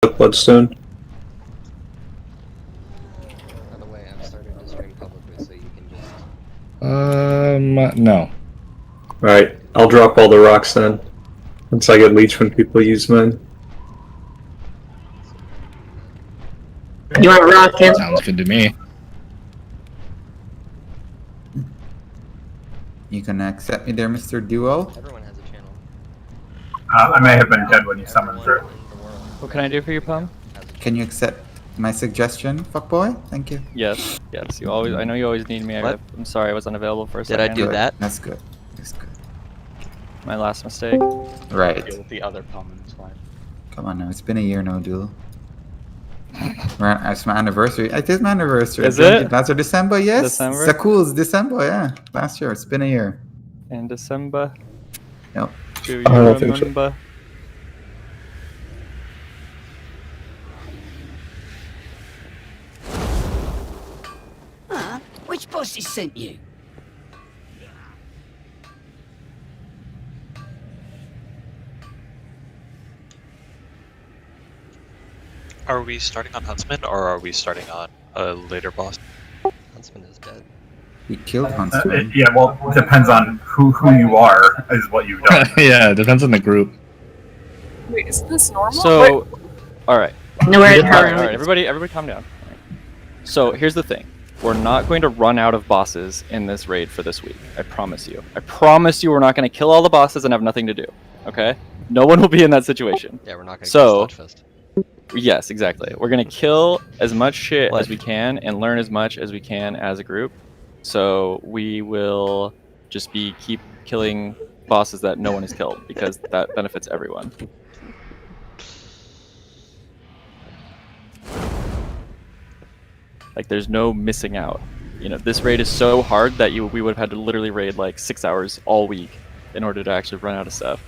Bloodstone. By the way, I've started to stream publicly, so you can just. No. Alright, I'll drop all the rocks then. Once I get leech when people use mine. You want to rock him? Sounds good to me. You can accept me there, Mr. Duo. Everyone has a channel. I may have been dead when you summoned through. Everyone in the world What can I do for you, Pum? has a Can you accept my suggestion, fuckboy? Thank you. Yes, yes. You always. I know you always need me. What? I'm sorry, I was unavailable for a Did I second. do Good. that? That's good. That's good. My last mistake. Right. Deal with the other Pullman, it's fine. Come on now. It's been a year, no duel. It's my anniversary. It is my anniversary. Is it? Last year, December, yes. December? Sakul's December, yeah. Last year. It's been a year. In December. Yep. Do you I don't think so. remember? Which bosses sent you? Are we starting on Huntsman or are we starting on a later boss? Huntsman is dead. We killed Huntsman. Yeah, well, it depends on who you are, is what you've done. Yeah, it depends on the group. Wait, is this normal? So, all right. No, we're All right, everybody calm down. All right. So here's the thing. We're not going to run out of bosses in this raid for this week. I promise you. I promise you we're not going to kill all the bosses and have nothing to do. Okay? No one will be in that situation. Yeah, we're not gonna So- kill Sludgefest. Yes, exactly. We're going to kill as much shit as we can and learn as much as we can as a group. So we will just keep killing bosses that no one has killed because that benefits everyone. Like, there's no missing out. You know, this raid is so hard that we would have had to literally raid like 6 hours all week in order to actually run out of stuff.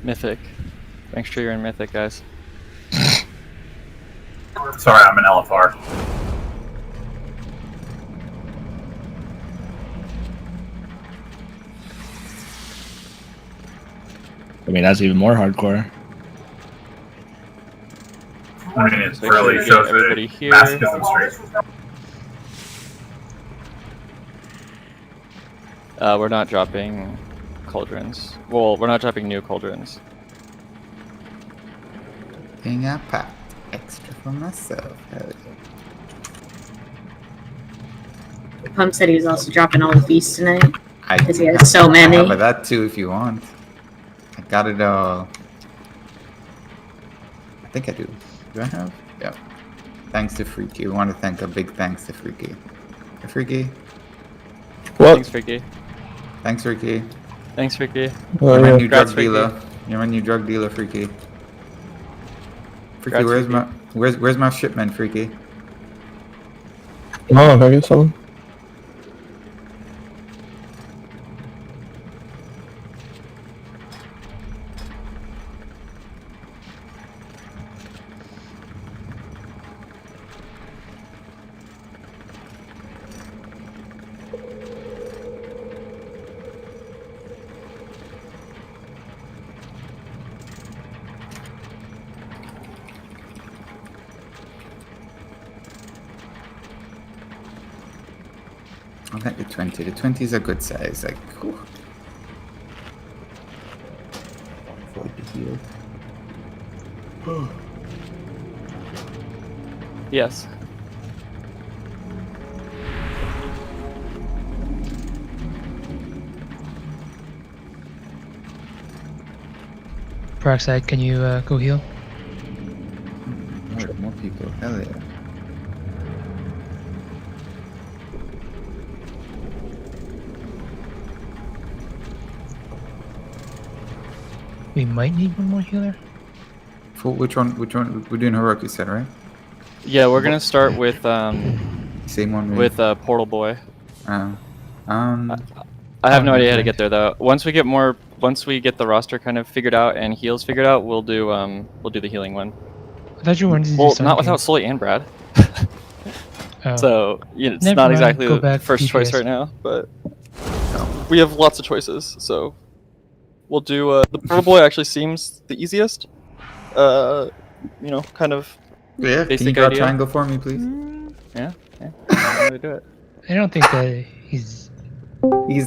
Mythic. Make sure you're in Mythic, guys. Sorry, I'm an LFR. I mean, that's even more hardcore. I mean, it So make sure really you get shows everybody the here. masochism streak. We're not dropping cauldrons. Well, we're not dropping new cauldrons. Being a pack extra for myself. Hell yeah. Pump said he was also dropping all the feasts tonight. I Because he has so many. have that too if you want. I got it all. I think I do. Do I have? Yeah. Thanks to Freaky. We want to thank a big thanks to Freaky. Hey, Freaky. What? Thanks, Freaky. Thanks, Freaky. Thanks, Freaky. You're my new Congrats, drug Freaky. dealer. You're my new drug dealer, Freaky. Freaky, Congrats, where's my shipment, Freaky? Oh, can I get some? I like the 20. The 20 is a good size. Like, whew. Avoid the heal. Yes. Peroxide, can you go heal? More people. Hell yeah. We might need one more healer. For which one? Which one? We're doing heroic, you said, right? Yeah, we're gonna start with Same one with Portal Boy. I have no idea how to get there though. Once we get the roster kind of figured out and heals figured out, we'll do the healing one. I thought you wanted to do Well, Sun not King. without Sully and Brad. Oh. So it's Never not mind, exactly go the back first choice DPS. right now, but we have lots of choices. So we'll do the Portal Boy. Actually seems the easiest. You know, kind of Yeah. basic Can you draw a idea. triangle for me, please? Yeah. I know how to do it. I don't think that he's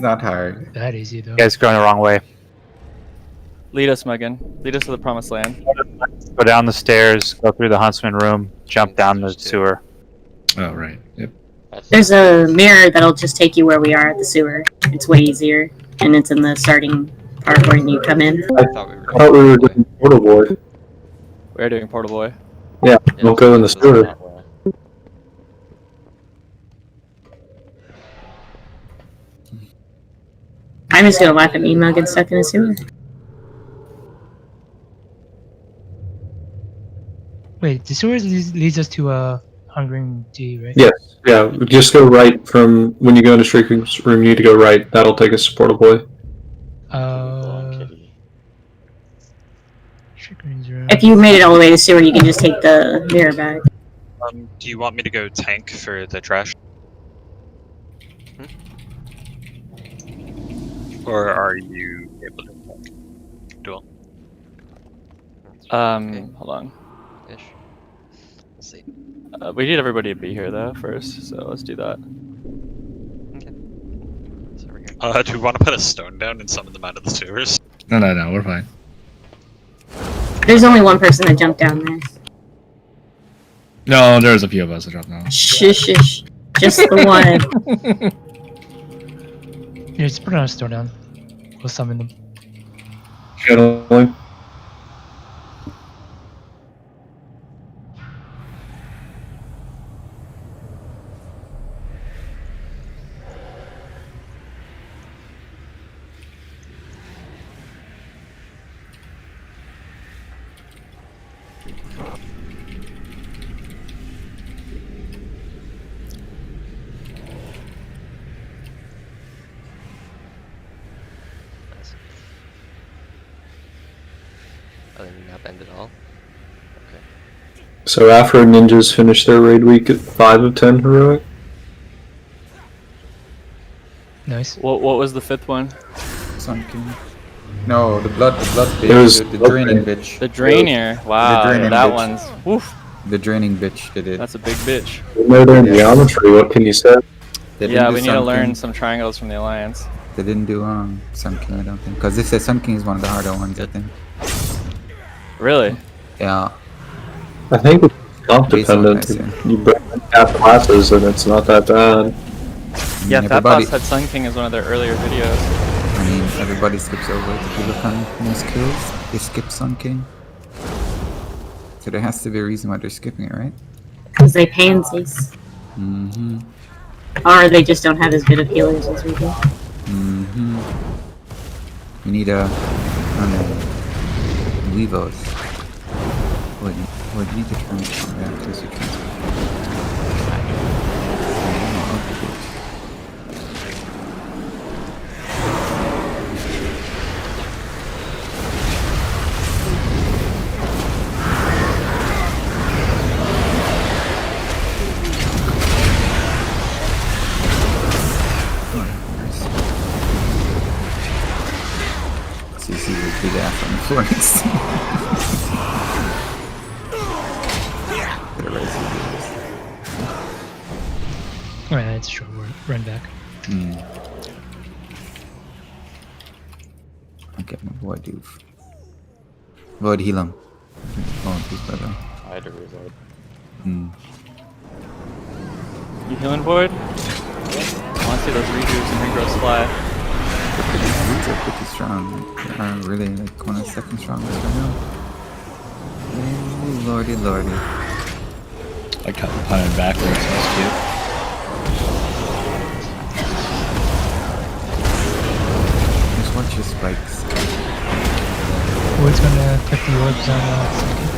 not hard. that easy though. You guys going the wrong way. Lead us, Megan. Lead us to the promised land. Go down the stairs, go through the huntsman room, jump down the sewer. Oh, right. Yep. There's a mirror that'll just take you where we are at the sewer. It's way easier, and it's in the starting part where you come in. I thought we were doing Portal Boy. We're doing Portal Boy. Yeah, we'll go in the sewer. I'm just gonna laugh at me, Mug, and stuck in a sewer. Wait, the sewer leads us to Hungering D, right? Yes, yeah, just go right from when you go into Shrieking Room, you need to go right. That'll take us to Portal Boy. Shrinker's room. If you made it all the way to the sewer, you can just take the mirror back. Do you want me to go tank for the trash? Or are you able to tank? Duel. Hold on. Ish. We'll see. We need everybody to be here though first, so let's do that. So we're here. Do we want to put a stone down and summon them out of the sewers? No, we're fine. There's only one person that jumped down there. No, there's a few of us that dropped down. Shush. Just the one. Yeah, just put on a stone down. We'll summon them. Shuttling. Oh, then you not bend at all? Okay. So after ninjas finish their raid week at 5 of 10 heroic. Nice. What was the fifth one? Sun King. No, the blood bitch. It was the draining bitch. The Drainier. Wow, draining that bitch. one's woof. The draining bitch did it. That's a big bitch. We know they're in geometry, what can you say? They didn't Yeah, do we need to Sun learn King. some triangles from the Alliance. They didn't do Sun King, I don't think. Because they said Sun King is one of the harder ones, I think. Really? Yeah. I think it's comp Based on dependent. that, You bring half classes and it's not that bad. Yeah, Fat everybody, Boss had Sun King as one of their earlier videos. I mean, everybody skips over it. If you look on most kills, they skip Sun King. So there has to be a reason why they're skipping it, right? Because they pansies. Mm-hmm. Or they just don't have as good of healers as we do. Mm-hmm. We need Weavos. Wait, you need to turn it on after so you can. CC would be there from the floor next time. Get a raise Alright, it's a short run back. I'll get my boy Doof. Void heal him. Oh, Doof brother. I had to resort. You healing, Void? I want to see those redos and regrows fly. These are pretty strong. They are really like one of the second strongest right now. Oh, lordy. I cut the punted backwards, that's cute. Just watch your spikes. Ward's gonna put the orbs on second.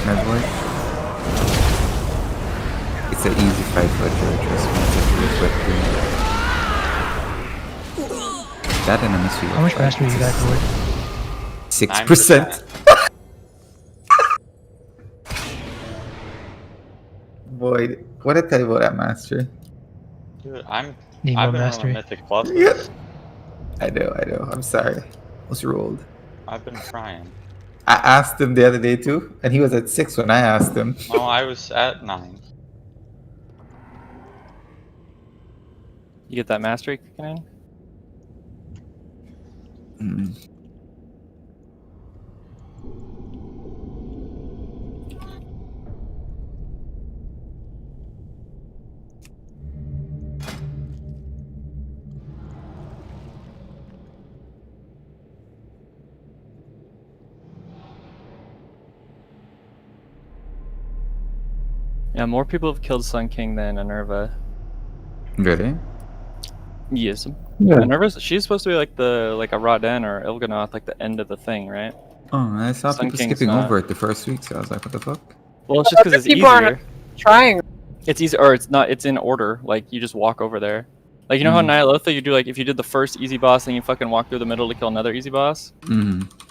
Redwood. It's an easy fight for George. That and a mystery. How much mastery you got, Ward? 6%. Boy, what did I tell you about that mastery? Dude, Need I've more been mastery. on a Mythic Plus. Yeah. I know. I'm sorry. Was rolled. I've been trying. I asked him the other day too, and he was at 6 when I asked him. No, I was at 9. You get that mastery kicking in? Yeah, more people have killed Sun King than Minerva. Really? Yes. Yeah. Minerva's, she's supposed to be like a Raden or Il'gynoth, like the end of the thing, right? Oh, I saw Sun people King's skipping not. over it the first week, so I was like, what the fuck? Well, it's just because it's People easier. aren't trying. It's easy, or it's not. It's in order. Like you just walk over there. Like you know how in Nyalotha you do like if you did the first easy boss, then you fucking walk through the middle to kill another easy boss.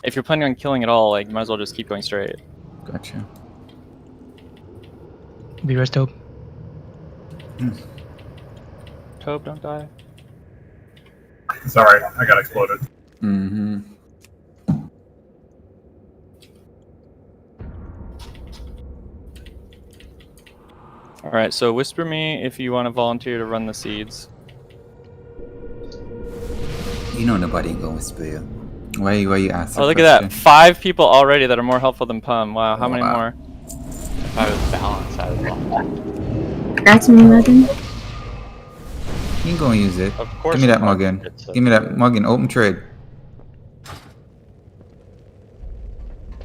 If you're planning on killing it all, like you might as well just keep going straight. Gotcha. Be rest Tobe. Tobe, don't die. Sorry, I got exploded. All right, so whisper me if you want to volunteer to run the seeds. You know nobody ain't gonna whisper you. Why you asking? Oh, look at that! 5 people already that are more helpful than Pum. Wow, how many more? If I was balanced, I would love Congrats, me, Logan. You ain't gonna use it. Of course Give me that not. muggin. Give me that muggin. Open trade.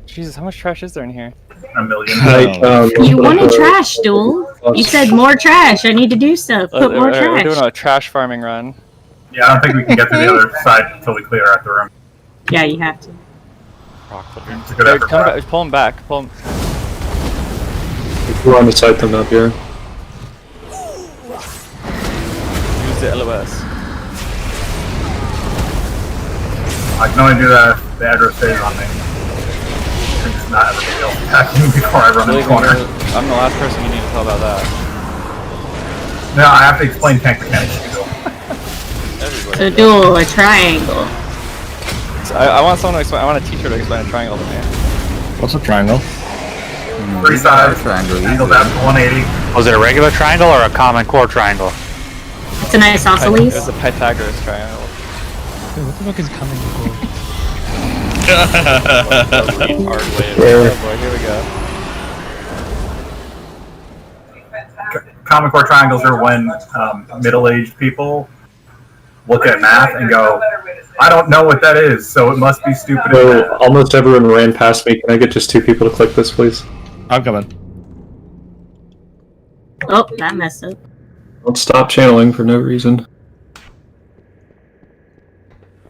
Jesus, how much trash is there in here? A million. You wanted trash, Duel. You said more trash. I need to do stuff. Put more We're trash. doing a trash farming run. Yeah, I don't think we can get to the other side until we clear out the room. Yeah, you have to. It's a good effort. Come back, pull him back. Pull him. We're on the side them up here. Use the LOS. I can only do that if the aggro stays on me. I'm just not ever able to attack you before I run in the corner. I'm the last person you need to tell about that. No, I have to explain tank mechanics to you. So Duel, a triangle. So I want someone to explain. I want a teacher to explain a triangle to me. What's a triangle? 3 sides, triangle. angles out to 180. Was it a regular triangle or a common core triangle? It's an isosceles. It's a Pythagoras triangle. Wait, what the fuck is coming before? hard way. Oh boy, here we go. Common core triangles are when middle-aged people look at math and go, I don't know what that is, so it must be stupid. So almost everyone ran past me. Can I get just 2 people to click this, please? I'm coming. Oh, that messed up. Don't stop channeling for no reason.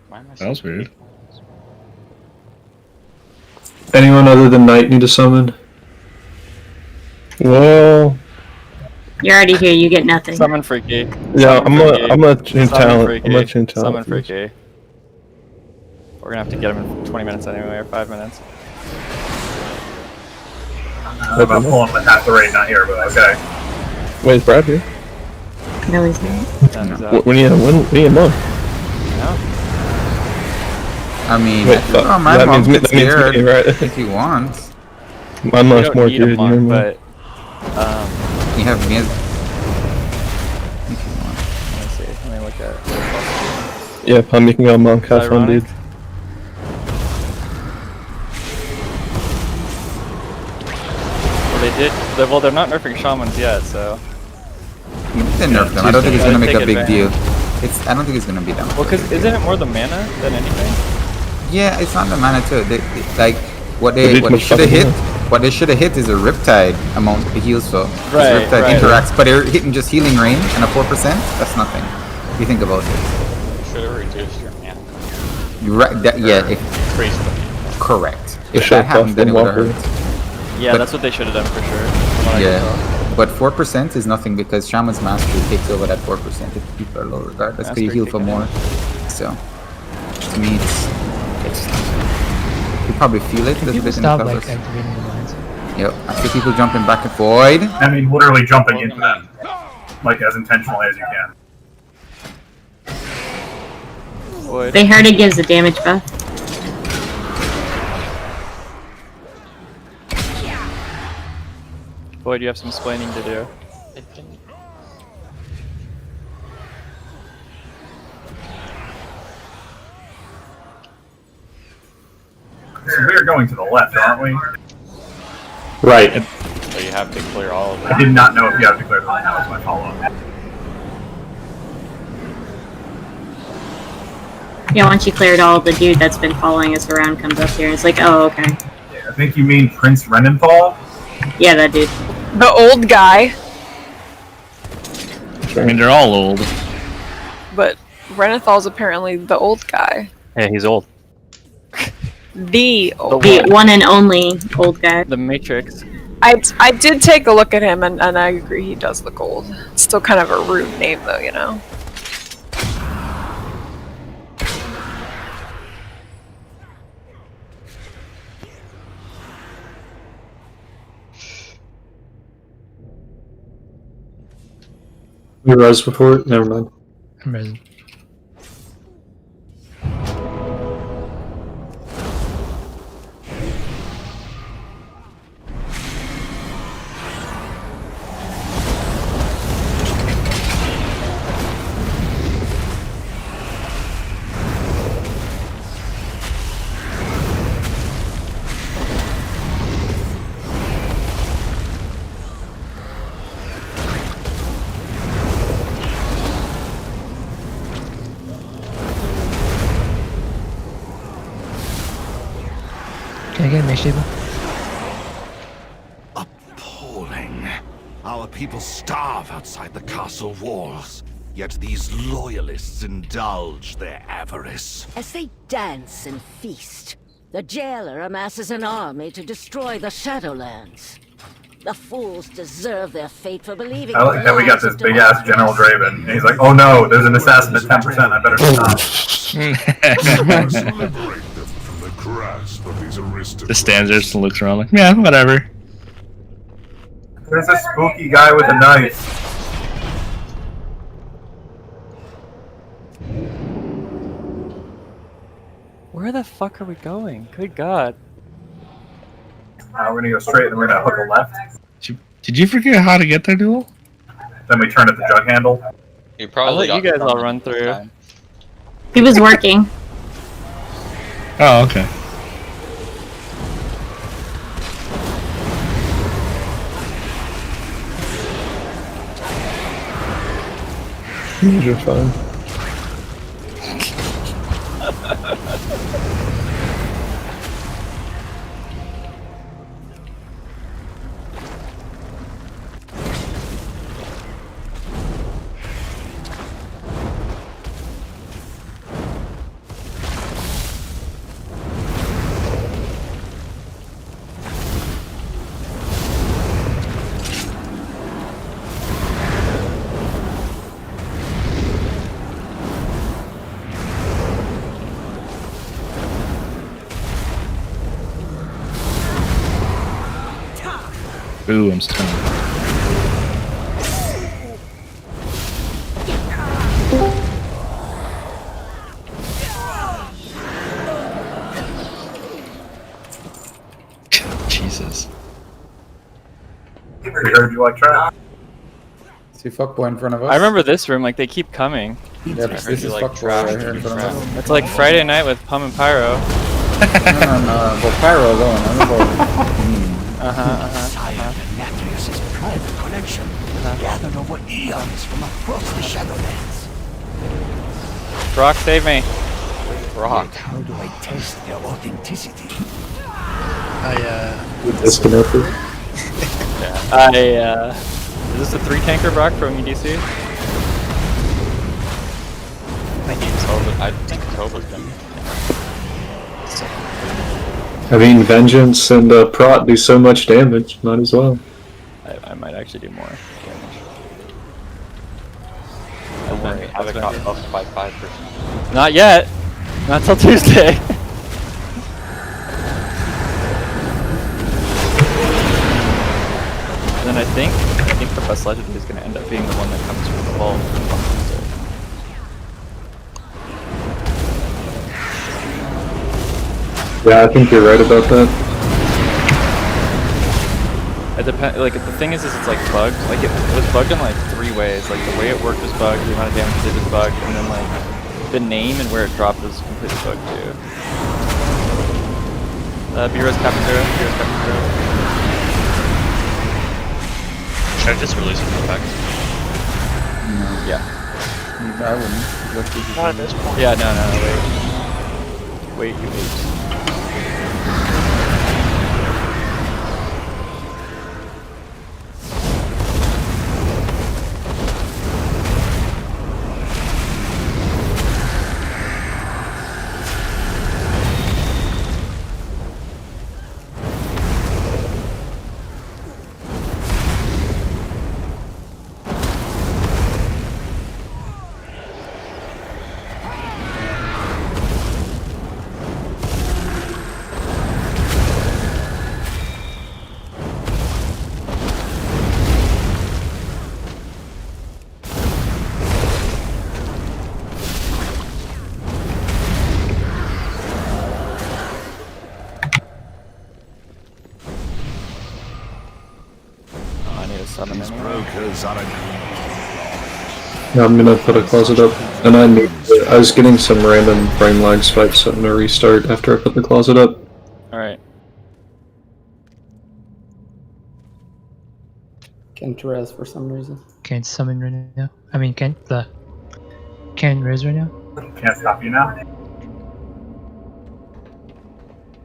That was weird. Anyone other than Knight need to summon? Well, You're already here. You get nothing. Summon Freaky. yeah, Summon I'm gonna change Summon talent. Freaky. I'm gonna change talent. Summon Freaky. We're gonna have to get him in 20 minutes anyway, or 5 minutes. I'm about pulling with half the rate, not here, but okay. Wait, is Brad here? No, he's not. We need a month. No. I mean, Wait, my that mom means gets me, scared right? if he wants. My We mom's don't more need a good than your monk, mom. but You have me as... let me see. Let me look at. Yeah, I'm making a monk. Have fun, Ironic. dude. Well, they did. Well, they're not nerfing shamans yet, so. They nerfed them. I don't think it's gonna make a Take big deal. advantage. I don't think it's gonna be that much. Well, because isn't it more the mana than anything? Yeah, it's not the mana too. Like what They they did should have hit. fucking What they should have hit is a Riptide amount of heals for. Right, Riptide right. interacts, but they're hitting just healing range and a 4%. That's nothing. If you think about it. Should have reduced your mana. You're right. Yeah. Freeze. Correct. They If should that have happened, then it would have buffed hurt. Yeah, But- that's what they should have done for sure. from what I can Yeah. tell. But 4% is nothing because Shaman's Mastery takes over that 4% if people are low regardless, because you Mastery heal for kicking more. So, to me, it's you probably feel it a little People bit in the stop like pelvis. activating the lines. Yep, I see people jumping back and void. I mean, literally jumping into that, like as intentionally as you can. Void. They heard it gives a damage buff. Void, you have some explaining to do. So we are going to the left, aren't we? Right. So you have to clear all of I them. did not know if you have to clear the line. That was my follow-up. Yeah, once you cleared all, the dude that's been following us around comes up here. It's like, oh, okay. I think you mean Prince Renenthal? Yeah, that dude. The old guy, I mean, they're all old. but Renathal's apparently the old guy. Yeah, he's old. The old The one and only old guy. The Matrix. I did take a look at him, and I agree he does look old. It's still kind of a rude name, though, you know? You res before it? Never mind. I'm resin. Can I get a mage table? Appalling. Our people starve outside the castle walls, yet these loyalists indulge their avarice. As they dance and feast, the jailer amasses an army to destroy the Shadowlands. The fools deserve their fate for believing. I like that we got this big ass General Draven, and he's like, "Oh no, there's an assassin at 10%. I better stop." Just stands there and looks around like, yeah, whatever. There's a spooky guy with a knife. Where the fuck are we going? Good God. We're gonna go straight, and we're gonna hook a left. Did you forget how to get there, Duel? Then we turn at the jug handle. You I'll probably let you got guys all from run it through. this time. He was working. Oh, okay. You're fine. Ooh, I'm stunned. Jesus. We heard you like trap. See fuckboy in front of us. I remember this room, like they keep coming. Yep, I this heard is you like fuckboy trash right to here in be front of us. trapped. It's like Friday night with Pum and Pyro. No, well, Pyro alone. I'm about. Sire Nathrius' private collection, gathered over eons from across the Shadowlands. Brock, save me. Yet how do I test their authenticity? Disconnected. Is this a 3-tanker Brock from EDC? I think Toba's been. I mean, Vengeance and Prot do so much damage, might as well. I might actually do more damage. Don't worry, have it got buffed by 5%. Not yet! Not till Tuesday! And then I think the best legendary is going to end up being the one that comes from the vault. Yeah, I think you're right about that. It depends. Like the thing is it's like bugged. Like it was bugged in like 3 ways. Like the way it worked was bugged, the amount of damage it did was bugged, and then like the name and where it dropped was completely bugged too. B-Rose Captain Zero. B-Rose Captain Zero. Should I just release an effect? No. Yeah. I wouldn't. That's easy. Not at this point. Yeah. No. Wait. Wait. These brokers are a Yeah, I'm gonna put a closet up, and I was getting some random frame lag spikes, so I'm gonna restart after I put the closet up. Alright. Can't res for some reason. Can't summon right now. I mean, can't res right now. Can't stop you now.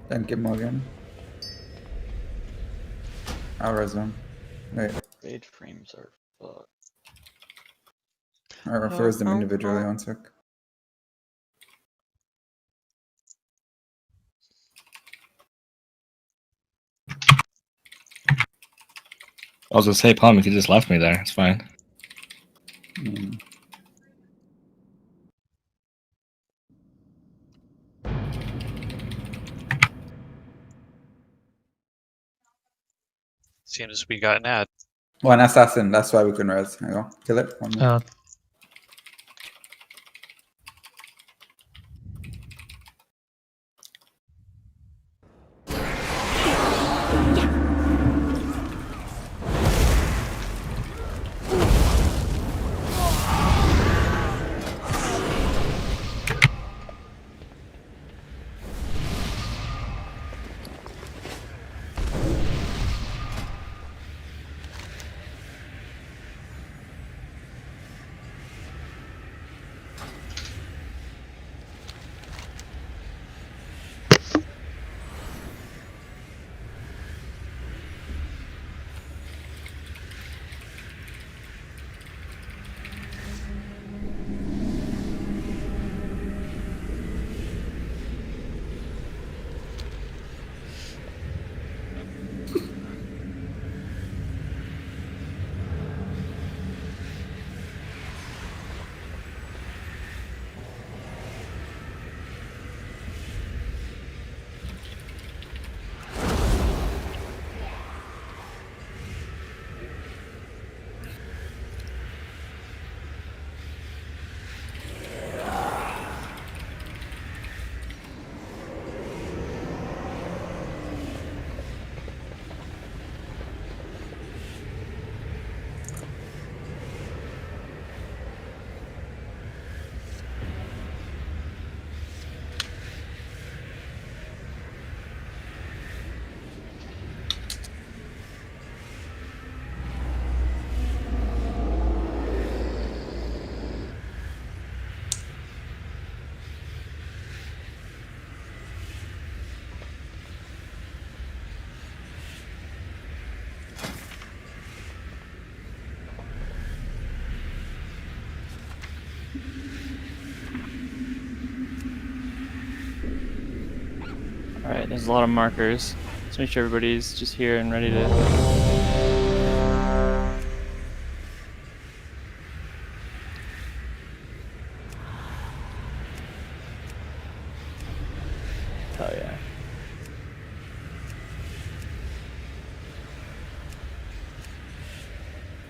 Thank you, Morgan. I'll res him. Wait. Rage frames are fucked. I'll refers them individually, 1 sec. I was gonna say, Palm, if you just left me there, it's fine. Seems we got an ad. One assassin, that's why we couldn't res. There you go. Kill it. One more. Alright, there's a lot of markers. Let's make sure everybody's just here and ready to... Hell yeah.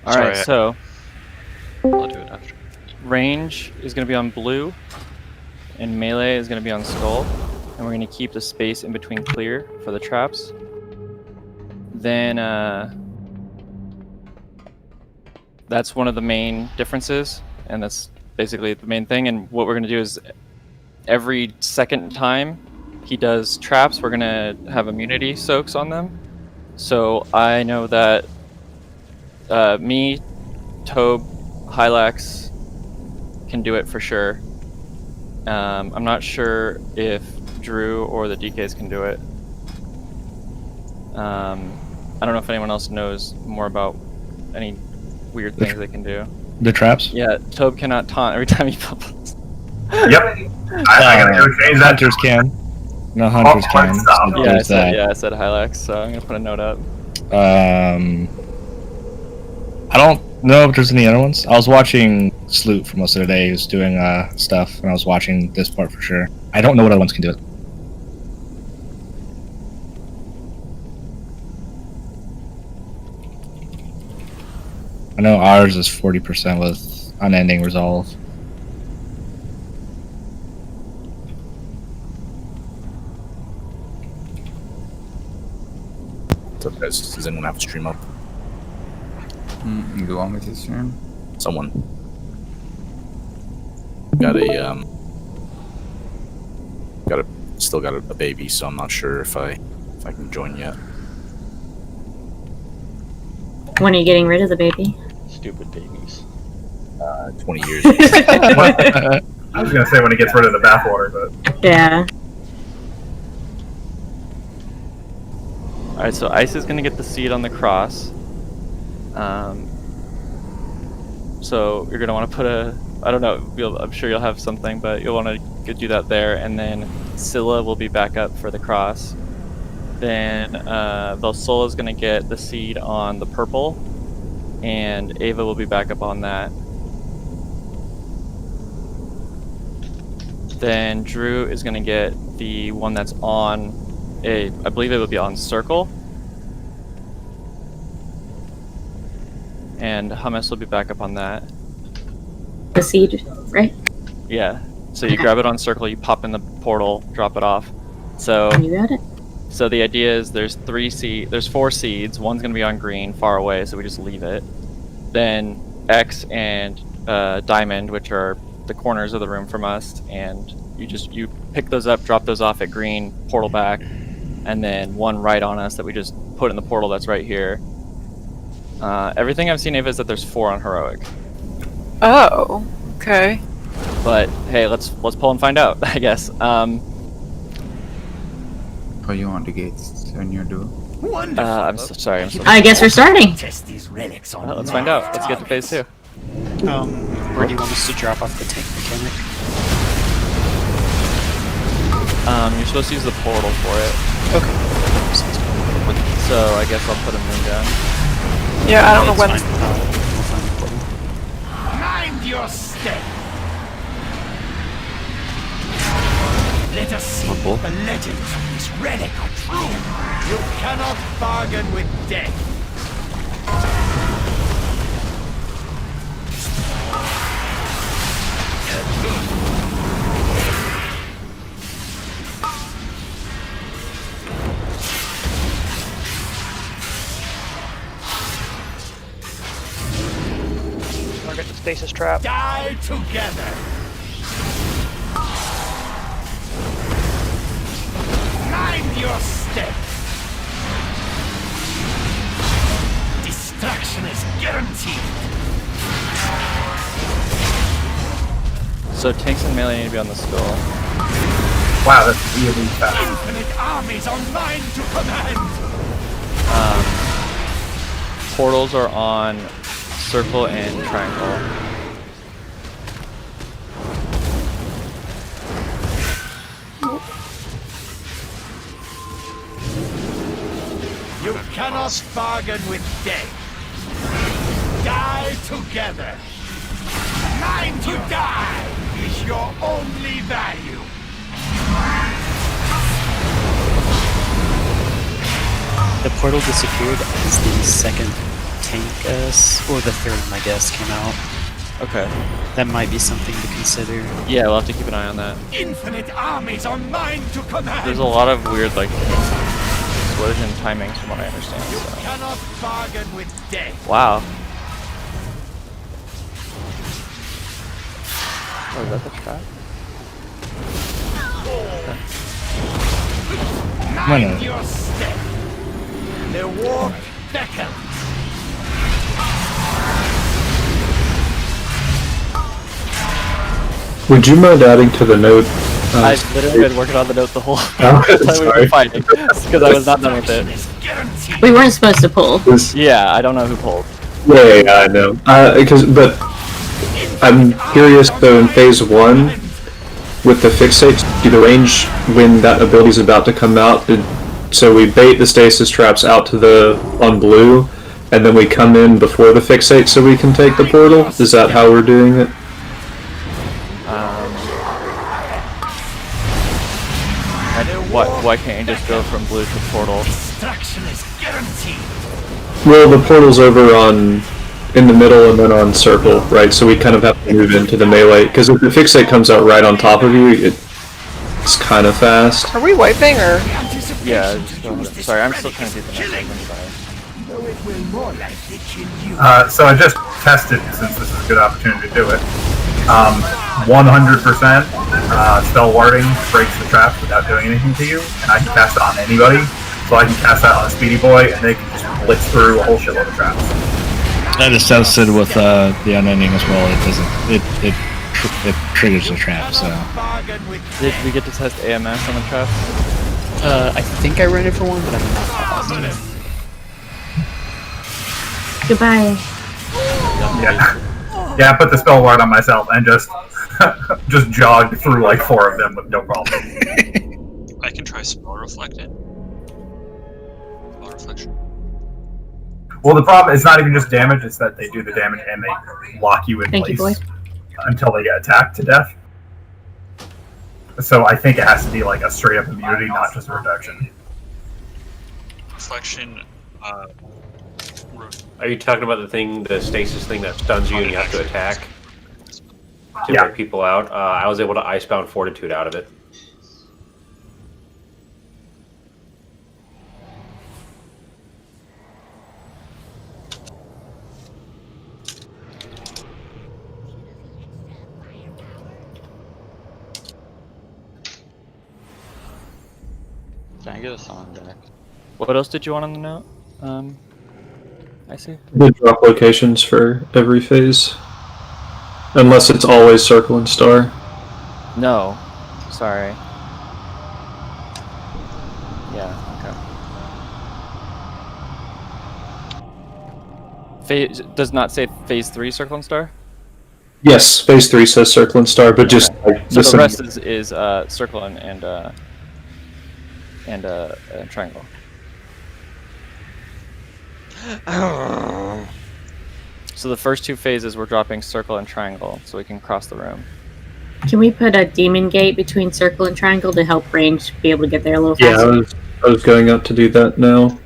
Alright, so... I'll do it after. Range is going to be on blue, and melee is going to be on skull, and we're going to keep the space in between clear for the traps. Then that's one of the main differences, and that's basically the main thing. And what we're going to do is every second time he does traps, we're going to have immunity soaks on them. So I know that me, Tobe, Hylax can do it for sure. I'm not sure if Drew or the DKs can do it. I don't know if anyone else knows more about any weird things they can do. The traps? Yeah, Tobe cannot taunt every time he bubbles. Yep. I gotta go change that. Hunters can. No, hunters can. So Yeah, there's that. I said Hylax, so I'm gonna put a note up. I don't know if there's any other ones. I was watching Sloot for most of the day. He was doing stuff, and I was watching this part for sure. I don't know what other ones can do it. I know ours is 40% with unending resolve. What's up, guys? Does anyone have a stream up? Go on with your stream. Someone. Got a still got a baby, so I'm not sure if I can join yet. When are you getting rid of the baby? Stupid babies. 20 years. I was gonna say when he gets rid of the bathwater, but Yeah. Alright, so Ice is gonna get the seed on the cross. So you're gonna want to put I don't know, I'm sure you'll have something, but you'll want to do that there, and then Scylla will be back up for the cross. Then Valsola is gonna get the seed on the purple, and Ava will be back up on that. Then Drew is gonna get the one that's on I believe it will be on circle. And Hummus will be back up on that. The seed, right? Yeah. So you grab it on circle, you pop in the portal, drop it off. So You got it. So the idea is there's 4 seeds. One's gonna be on green, far away, so we just leave it. Then X and Diamond, which are the corners of the room from us, and you pick those up, drop those off at green, portal back, and then one right on us that we just put in the portal that's right here. Everything I've seen, Ava, is that there's 4 on heroic. Oh, okay. But hey, let's pull and find out, I guess. Oh, you want the gates on your door? I'm so sorry. I'm so I guess we're starting. Test these relics on let's find out. Let's get to phase 2. Where do you want us to drop off the tank mechanic? You're supposed to use the portal for it. Okay. So I guess I'll put a moon down. Yeah, I don't know when. We'll find the portal. Mind your step. Let us see if the legends of this relic are true. You cannot bargain with death. Target the stasis trap. Die together. Mind your step. Destruction is guaranteed. So tanks and melee need to be on the skull. wow, that's really fast. Infinite armies are mine to command. Portals are on circle and triangle. You cannot bargain with death. Die together. Mine to die is your only value. The portal disappeared as the second tank, or the third one, I guess, came out. Okay. That might be something to consider. Yeah, we'll have to keep an eye on that. Infinite armies are mine to command. There's a lot of weird, like, explosion timings from what I understand. You So. cannot bargain with death. Wow. Oh, is that the trap? Mind your step. The war beckons. Would you mind adding to the note? I've literally been working on the note the whole Oh, time we've sorry. been fighting, because I was not done with it. We weren't supposed to pull. Yeah, I don't know who pulled. Yeah, I know. But I'm curious though. In phase 1, with the fixates, do the range when that ability is about to come out? So we bait the stasis traps out to the on blue, and then we come in before the fixate so we can take the portal. Is that how we're doing it? Why can't you just go from blue to portal? Destruction is guaranteed. Well, the portal's over in the middle and then on circle, right? So we kind of have to move into the melee, because if the fixate comes out right on top of you, it's kind of fast. Are we wiping or? Yeah, just go ahead. Sorry, I'm still trying to do the next one. Sorry. So I just tested, since this is a good opportunity to do it. 100% spell warding breaks the traps without doing anything to you, and I can cast it on anybody. So I can cast that on a Speedy Boy, and they can just blitz through a whole shitload of traps. That is tested with the unending as well. It doesn't. It triggers the trap. So. Did we get to test AMS on the trap? I think I ran it for one, but I'm not positive. Goodbye. Yeah, I put the spell ward on myself and just jogged through like 4 of them with no problem. I can try spell reflected. Spell reflection. Well, the problem is not even just damage; it's that they do the damage and they lock you in place until they get attacked to death. So I think it has to be like a straight up immunity, not just a reduction. Reflection. Are you talking about the stasis thing that stuns you and you have to attack to break people out? I was able to Icebound Fortitude out of it. Trying to get a song back. What else did you want on the note? I see. The drop locations for every phase. Unless it's always circle and star. No. Sorry. Yeah, okay. Phase does not say phase 3 circle and star? Yes, phase 3 says circle and star, but just like So the rest is circle and triangle. So the first 2 phases we're dropping circle and triangle so we can cross the room. Can we put a demon gate between circle and triangle to help range be able to get there a little Yeah, faster? I was going up to do that now.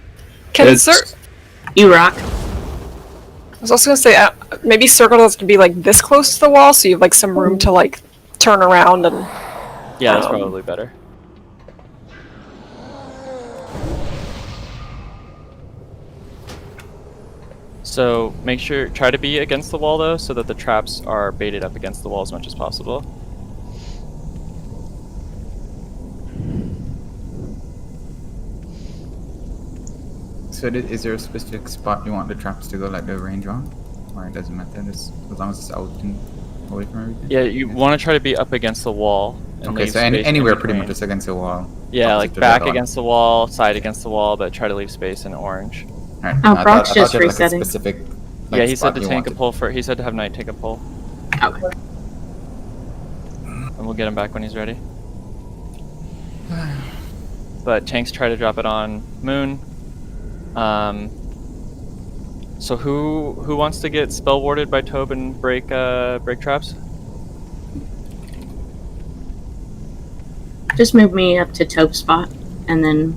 You rock. I was also gonna say maybe circle doesn't be like this close to the wall, so you have like some room to like turn around and. Yeah, that's probably better. So make sure, try to be against the wall though, so that the traps are baited up against the wall as much as possible. So is there a specific spot you want the traps to go, like the range on? Or it doesn't matter, as long as it's out and away from everything? Yeah, you want to try to be up against the wall. And Okay, leave so space anywhere in pretty between. much just against the wall. Yeah, opposite like to back that one. against the wall, side against the wall, but try to leave space in orange. Right. Oh, I Brock's thought just you had, like, a resetting. specific, Yeah, he said spot to you tank a wanted. pull for. He said to have Knight take a pull. Okay. And we'll get him back when he's ready. But tanks try to drop it on Moon. So who wants to get spell warded by Tobe and break traps? Just move me up to Tope's spot, and then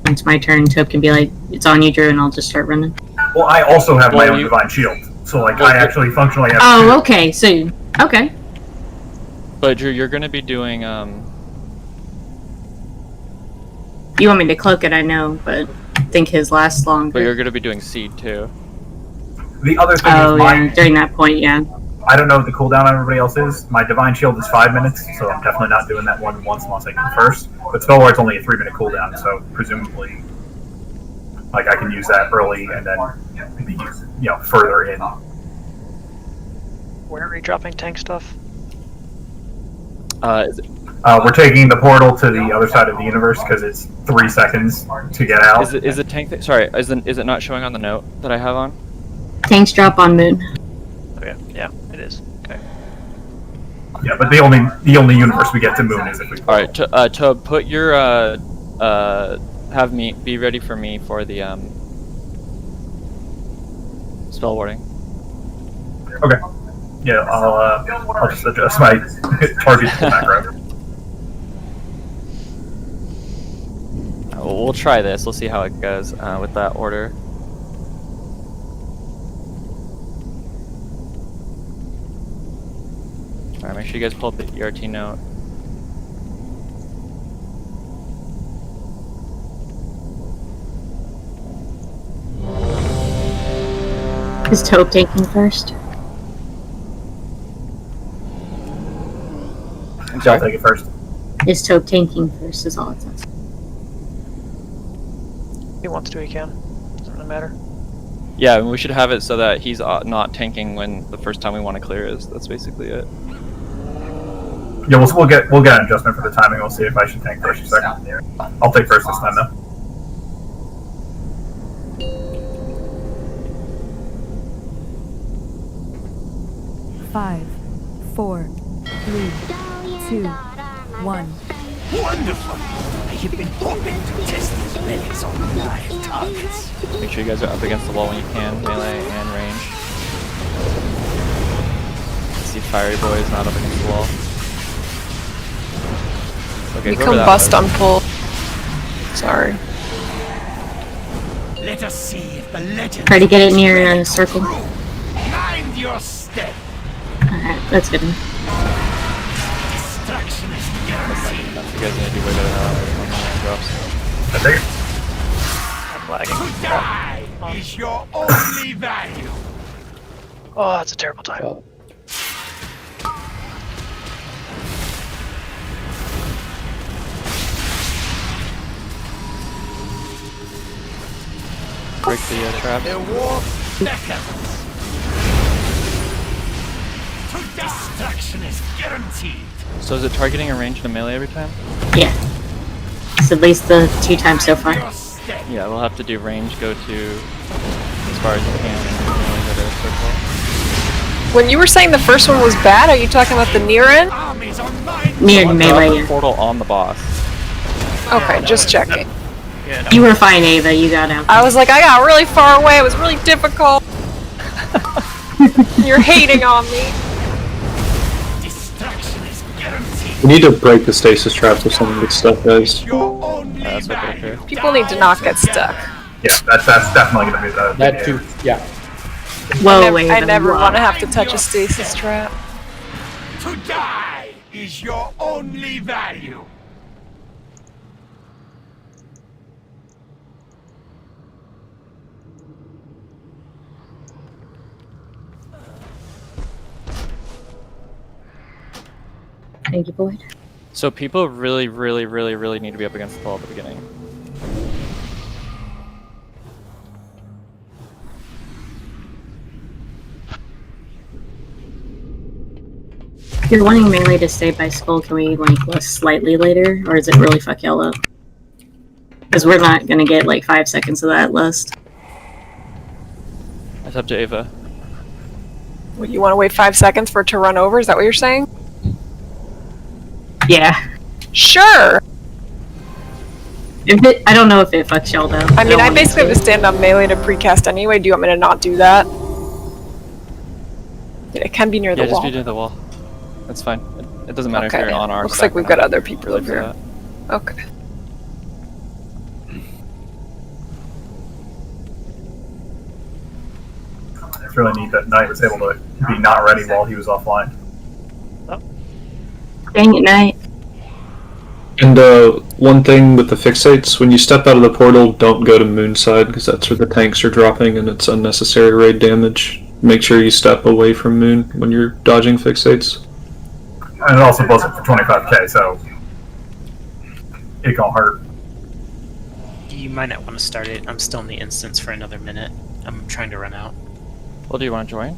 when it's my turn, Tope can be like, "It's on you, Drew," and I'll just start running. Well, I also have my Well, own you- divine shield, so like I actually functionally have. Oh, two. okay. So, okay. But Drew, you're gonna be doing You want me to cloak it, I know, but I think his lasts longer. But you're gonna be doing seed too. The other thing Oh, is yeah. During that point, yeah. I don't know what the cooldown on everybody else is. My divine shield is 5 minutes, so I'm definitely not doing that one once unless I get first. But spell ward's only a 3-minute cooldown, so presumably, like I can use that early and then be used, further in. Where are we dropping tank stuff? We're taking the portal to the other side of the universe because it's 3 seconds to get out. Is the tank? Sorry, is it not showing on the note that I have on? Tanks drop on moon. Okay, yeah, it is. Okay. Yeah, but the only universe we get to moon is if we. All right, Tobe, put your have me be ready for me for the spell warding. Okay. Yeah, I'll just adjust my target to the background. We'll try this. We'll see how it goes with that order. Alright, make sure you guys pull up the ERT note. Is Tope taking first? I'm sorry. I'll take it first. Is Tope tanking first, is all it says. If he wants to, he can. Doesn't really matter. Yeah, and we should have it so that he's not tanking when the first time we want to clear is. That's basically it. Yeah, we'll get an adjustment for the timing. We'll see if I should tank first or second. I'll take first this time though. Five, 4, 3, 2, 1. Wonderful! I have been hoping to test these relics on live targets. Make sure you guys are up against the wall when you can, melee and range. See Fiery Boy is not up against the wall. Okay, You whoever can that bust was. on pull. Sorry. Let us see if the legend. Try to get it near a circle. Mind your step. Alright, that's good. Destruction is guaranteed. You guys need to do way better now when the drops. I think. I'm lagging. To die is your only value. Oh, that's a terrible time. Break the trap. The war beckons. Destruction is guaranteed. So is it targeting a range and a melee every time? Yeah. It's at least the 2 times so far. Yeah, we'll have to do range, go to as far as you can, and melee go to a circle. When you were saying the first one was bad, are you talking about the near end? Near Drop melee, the yeah. portal on the boss. Okay, just checking. Yeah, no. You were fine, Ava. You got out. I was like, I got really far away. It was really difficult. You're hating on me. Destruction is guaranteed. We need to break the stasis traps if something gets stuck, guys. That's what they're true. People need to not get stuck. Yeah, that's definitely gonna be the. That too, yeah. Whoa, I never wow. want to have to touch a stasis trap. To die is your only value. Thank you, Boyd. So people really need to be up against the wall at the beginning. If you're wanting melee to stay by skull, can we like list slightly later, or does it really fuck y'all up? Because we're not gonna get like 5 seconds of that list. It's up to Ava. What, you want to wait 5 seconds for it to run over? Is that what you're saying? Yeah. Sure. I don't know if it fucks y'all though. I mean, don't I want it basically have to stand on melee to precast anyway. Do you want me to not do that? It can be near the Yeah, just wall. be near the wall. That's fine. It doesn't matter if Okay. you're on our Looks stack like or we've not. got other people Really over for here. that. Okay. It's really neat that Knight was able to be not ready while he was offline. Dang it, Knight. And one thing with the fixates, when you step out of the portal, don't go to Moonside, because that's where the tanks are dropping and it's unnecessary raid damage. Make sure you step away from Moon when you're dodging fixates. And it also blows up for 25k, so it gonna hurt. You might not want to start it. I'm still in the instance for another minute. I'm trying to run out. Well, do you want to join?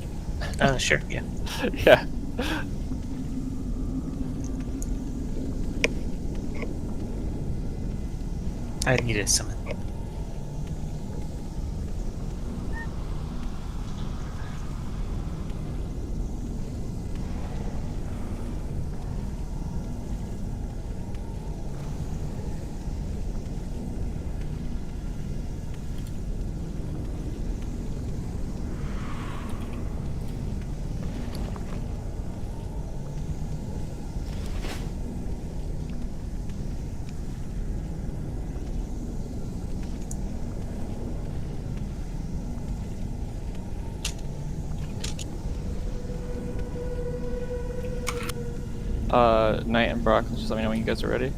Sure, yeah. Yeah. I need a summon. Knight and Brock, just let me know when you guys are ready.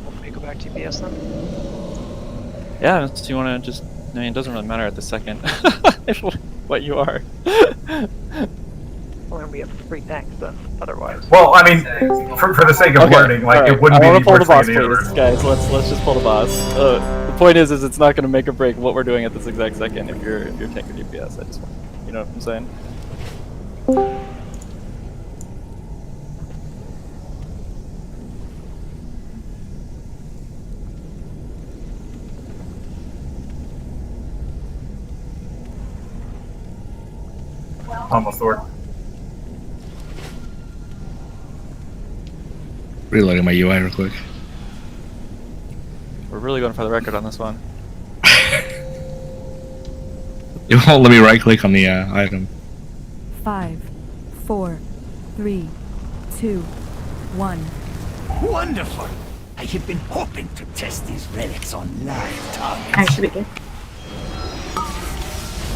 Want me to go back to BS then? Yeah, so you want to just... I mean, it doesn't really matter at the second what you are. Well, we have 3 tanks then, otherwise. Well, I mean, for the sake of learning, like, right. it wouldn't I be want the to pull the worst thing boss, in the universe. please, guys. Let's just pull the boss. The point is it's not going to make or break what we're doing at this exact second if you're tank or DPS. I just, you know what I'm saying? Almost sword. Reloading my UI real quick. We're really going for the record on this one. It won't let me right click on the item. 5, 4, 3, 2, 1. Wonderful! I have been hoping to test these relics on live targets. I should be good.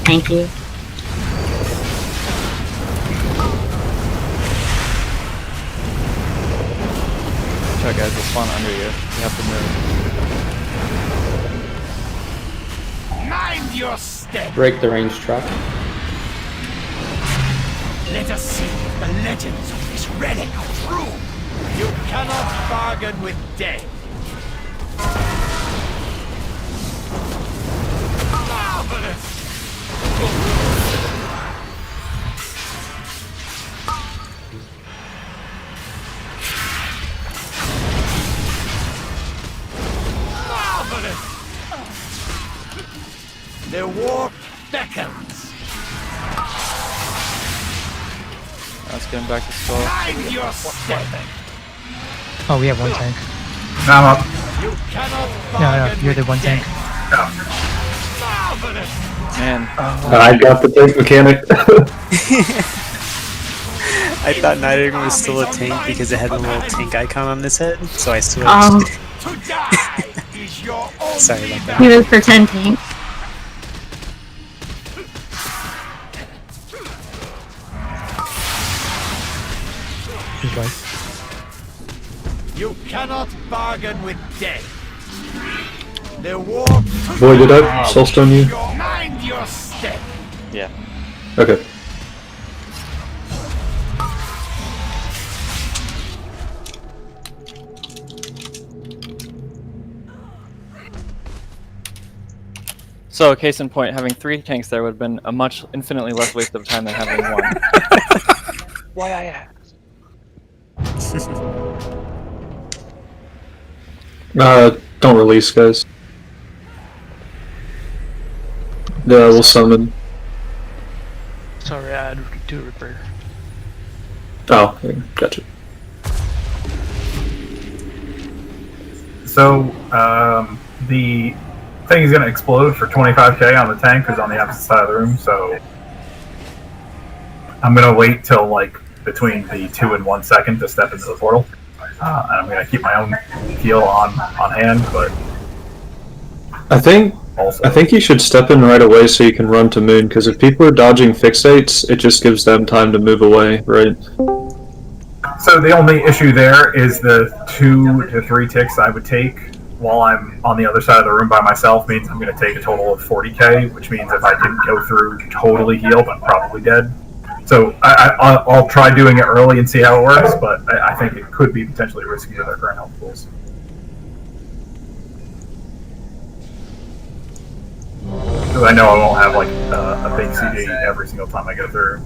Thank you. Try guys, they'll spawn under you. You have to move. Mind your step! Break the range trap. Let us see if the legends of this relic are true. You cannot bargain with death. Marvelous! Marvelous! The warp beckons. Let's get him back to skull. Mind your step. Oh, we have 1 tank. I'm up. You cannot No, you're the 1 tank. Marvelous! Man. I got the tank mechanic. I thought Nighting was still a tank because it had a little tank icon on his head, so I switched. Sorry about that. He was pretend tank. He's right. You cannot bargain with death. The warp. Boy, did I soulstone you? Mind your step. Yeah. Okay. So, case in point, having 3 tanks there would have been a much infinitely less waste of time than having 1. Why I asked? Don't release, guys. Yeah, we'll summon. Sorry, I had to repair. Oh, okay, gotcha. So, the thing is going to explode for 25k on the tank, who's on the opposite side of the room, so I'm going to wait till, like, between the 2 and 1 second to step into the portal. And I'm going to keep my own heal on hand, but... I think you should step in right away so you can run to Moon, because if people are dodging fixates, it just gives them time to move away, right? So the only issue there is the 2 to 3 ticks I would take while I'm on the other side of the room by myself means I'm going to take a total of 40k, which means if I didn't go through totally healed, I'm probably dead. So I'll try doing it early and see how it works, but I think it could be potentially risky with our current health pools. Because I know I won't have like a big CD every single time I go through.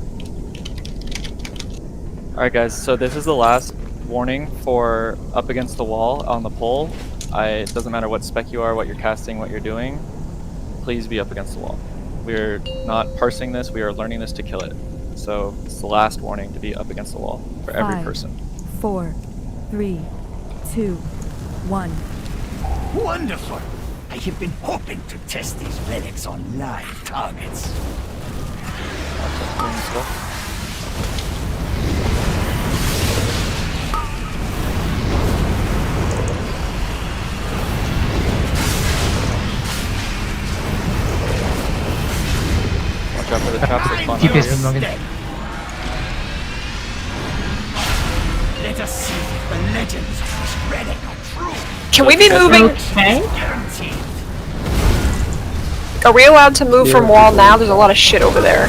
Alright guys, so this is the last warning for up against the wall on the pole. It doesn't matter what spec you are, what you're casting, what you're doing. Please be up against the wall. We're not parsing this, we are learning this to kill it. So it's the last warning to be up against the wall for every person. 4, 3, 2, 1. Wonderful! I have been hoping to test these relics on live targets. Watch out for the traps that spawn. Keep this Morgan. Let us see if the legends of this relic are true. Can we be moving? Okay. Are we allowed to move from wall now? There's a lot of shit over there.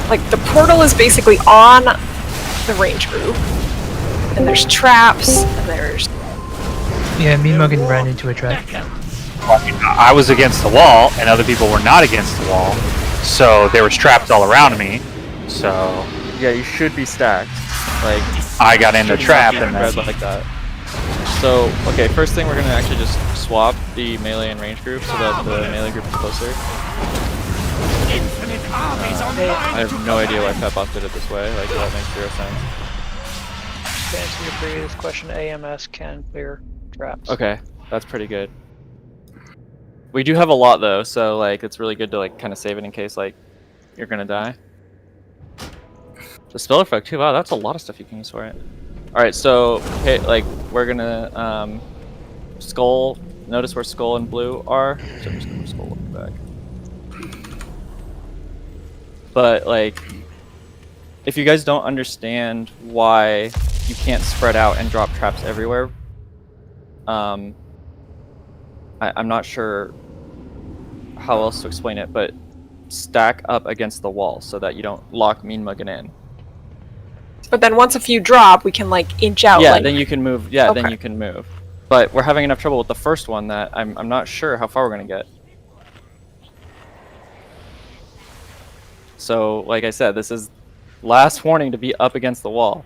Like, the portal is basically on the range group. And there's traps, and there's... Yeah, me and Morgan ran into a trap. I was against the wall, and other people were not against the wall, so there was traps all around me. So yeah, you should be stacked. Like I got in the trap and red like that. So okay, first thing we're gonna actually just swap the melee and range group so that the melee group is closer. I have no idea why Pepboff did it this way. Like that makes zero sense. To answer your previous question, AMS can clear traps. Okay, that's pretty good. We do have a lot though, so like it's really good to like kind of save it in case like you're gonna die. The spell effect too. Wow, that's a lot of stuff you can use for it. All right, so okay, like we're gonna skull. Notice where skull and blue are. So I'm just gonna skull back. But like, if you guys don't understand why you can't spread out and drop traps everywhere, I'm not sure how else to explain it, but stack up against the wall so that you don't lock Mean Muggin in. But then once a few drop, we can like inch out. Yeah, like... then you can move. Yeah, Okay. then you can move. But we're having enough trouble with the first one that I'm not sure how far we're gonna get. So, like I said, this is last warning to be up against the wall.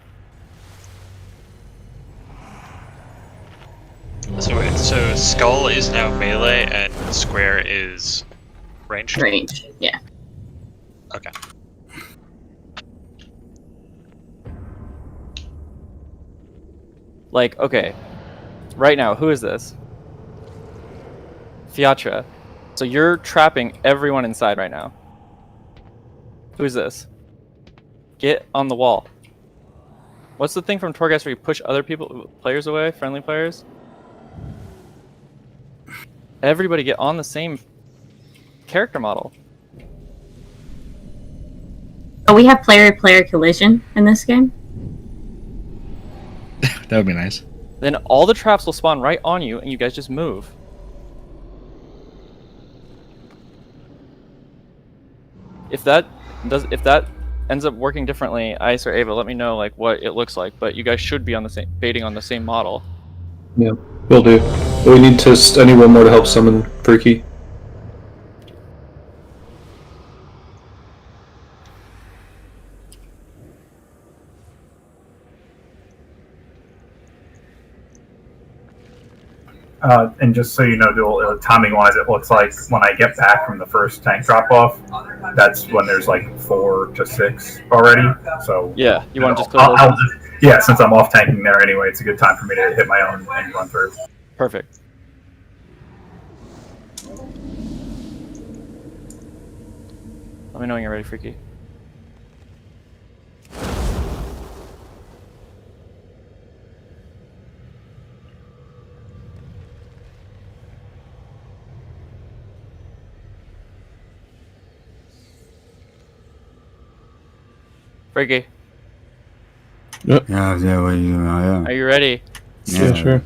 So wait, so skull is now melee and square is ranged? Range, yeah. Okay. Like, okay, right now, who is this? Fiatra. So you're trapping everyone inside right now. Who's this? Get on the wall. What's the thing from Torghast where you push other players away, friendly players? Everybody get on the same character model. Oh, we have player-to-player collision in this game? That would be nice. Then all the traps will spawn right on you and you guys just move. If that ends up working differently, Ice or Ava, let me know like what it looks like, but you guys should be on the same baiting on the same model. Yeah, will do. We need to anyone more to help summon Freaky. And just so you know, Duel, timing-wise, it looks like when I get back from the first tank drop-off, that's when there's like 4 to 6 already. So yeah, you want to just close those? Yeah, since I'm off tanking there anyway, it's a good time for me to hit my own and run through. Perfect. Let me know when you're ready, Freaky. Freaky. Yep. Yeah, yeah. Are you ready? Yeah, sure.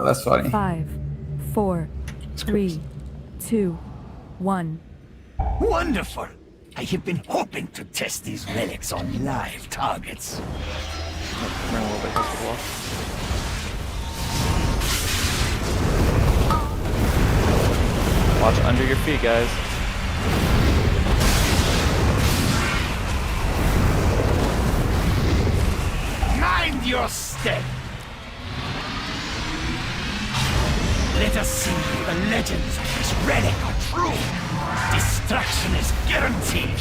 That's funny. 5, 4, 3, 2, 1. Wonderful! I have been hoping to test these relics on live targets. Run a little bit closer to the wall. Watch under your feet, guys. Mind your step! Let us see if the legends of this relic are true. Destruction is guaranteed.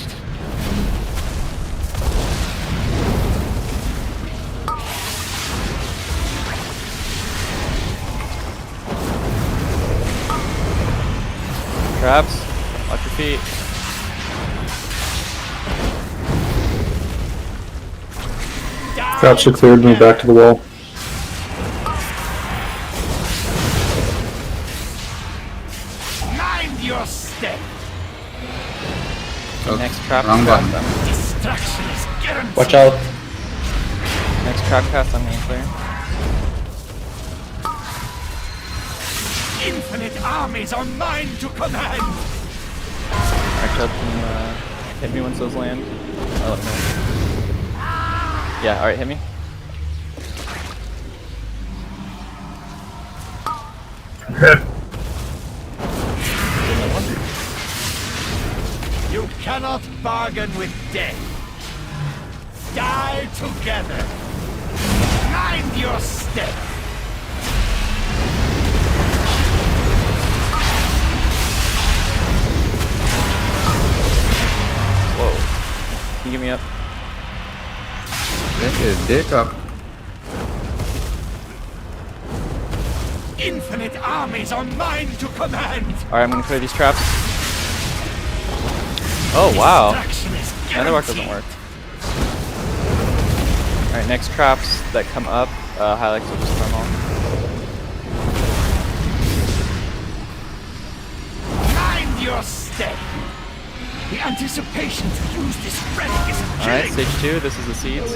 Traps, watch your feet. Traps are cleared, move back to the wall. Mind your step. Next trap wrong button. Destruction is guaranteed. Watch out. Next trap cast I'm gonna clear. Infinite armies are mine to command. Alright, Chub, can hit me once those land. Oh, no. Yeah, alright, hit me. You cannot bargain with death. Die together. Mind your step. Whoa. Can you get me up? Get his dick up. Infinite armies are mine to command. Alright, I'm gonna clear these traps. Oh, wow. Netherwork doesn't work. Alright, next traps that come up, highlights will just throw them all. Mind your step. The anticipation to use this relic is Alright, killing. stage 2, this is the seeds.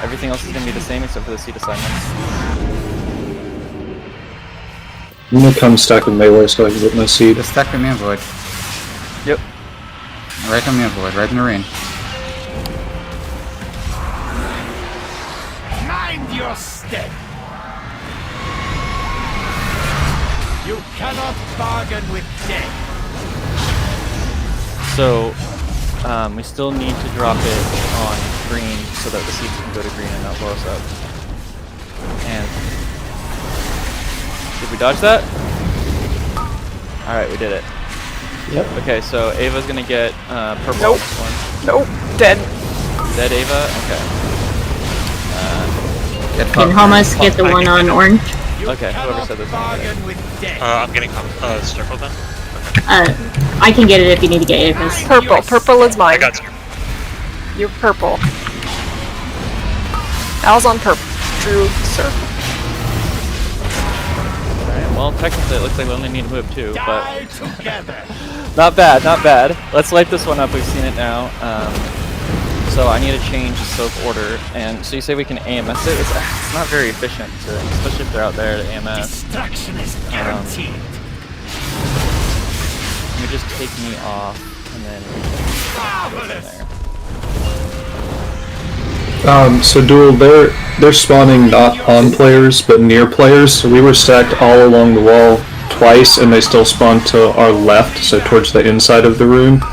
Everything else is gonna be the same except for the seed assignments. I'm gonna come stack with melee so I can get my seed. Just stack the man void. Yep. Right on man void, right in the rain. Mind your step. You cannot bargain with death. So, we still need to drop it on green so that the seeds can go to green and not blow us up. And did we dodge that? Alright, we did it. Yep. Okay, so Ava's gonna get purple Nope. on this one. Nope. Dead. Dead Ava? Okay. Can Hamas get the one on orange? Okay, whoever said this. I'm getting circled then. I can get it if you need to get Ava's. Purple. Purple is mine. I got you. You're purple. Al's on purple. Drew circle. Alright, well, technically it looks like we only need to move 2, but... not bad, not bad. Let's light this one up, we've seen it now. So I need to change the soak order, and so you say we can AMS it? It's not very efficient, especially if they're out there to AMS. Destruction is guaranteed. Let me just take me off, and then we can go from there. So Duel, they're spawning not on players, but near players, so we were stacked all along the wall twice, and they still spawned to our left, so towards the inside of the room.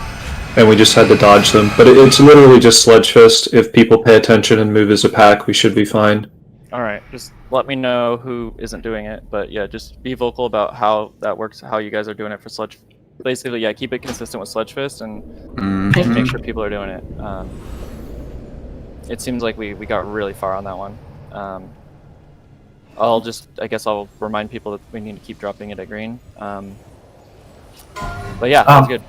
and we just had to dodge them. But it's literally just Sledge Fist. If people pay attention and move as a pack, we should be fine. All right, just let me know who isn't doing it. But yeah, just be vocal about how that works, how you guys are doing it for Sledge. Basically, yeah, keep it consistent with Sledge Fist and make sure people are doing it. It seems like we got really far on that one. I guess I'll remind people that we need to keep dropping it at green. But yeah, that's good.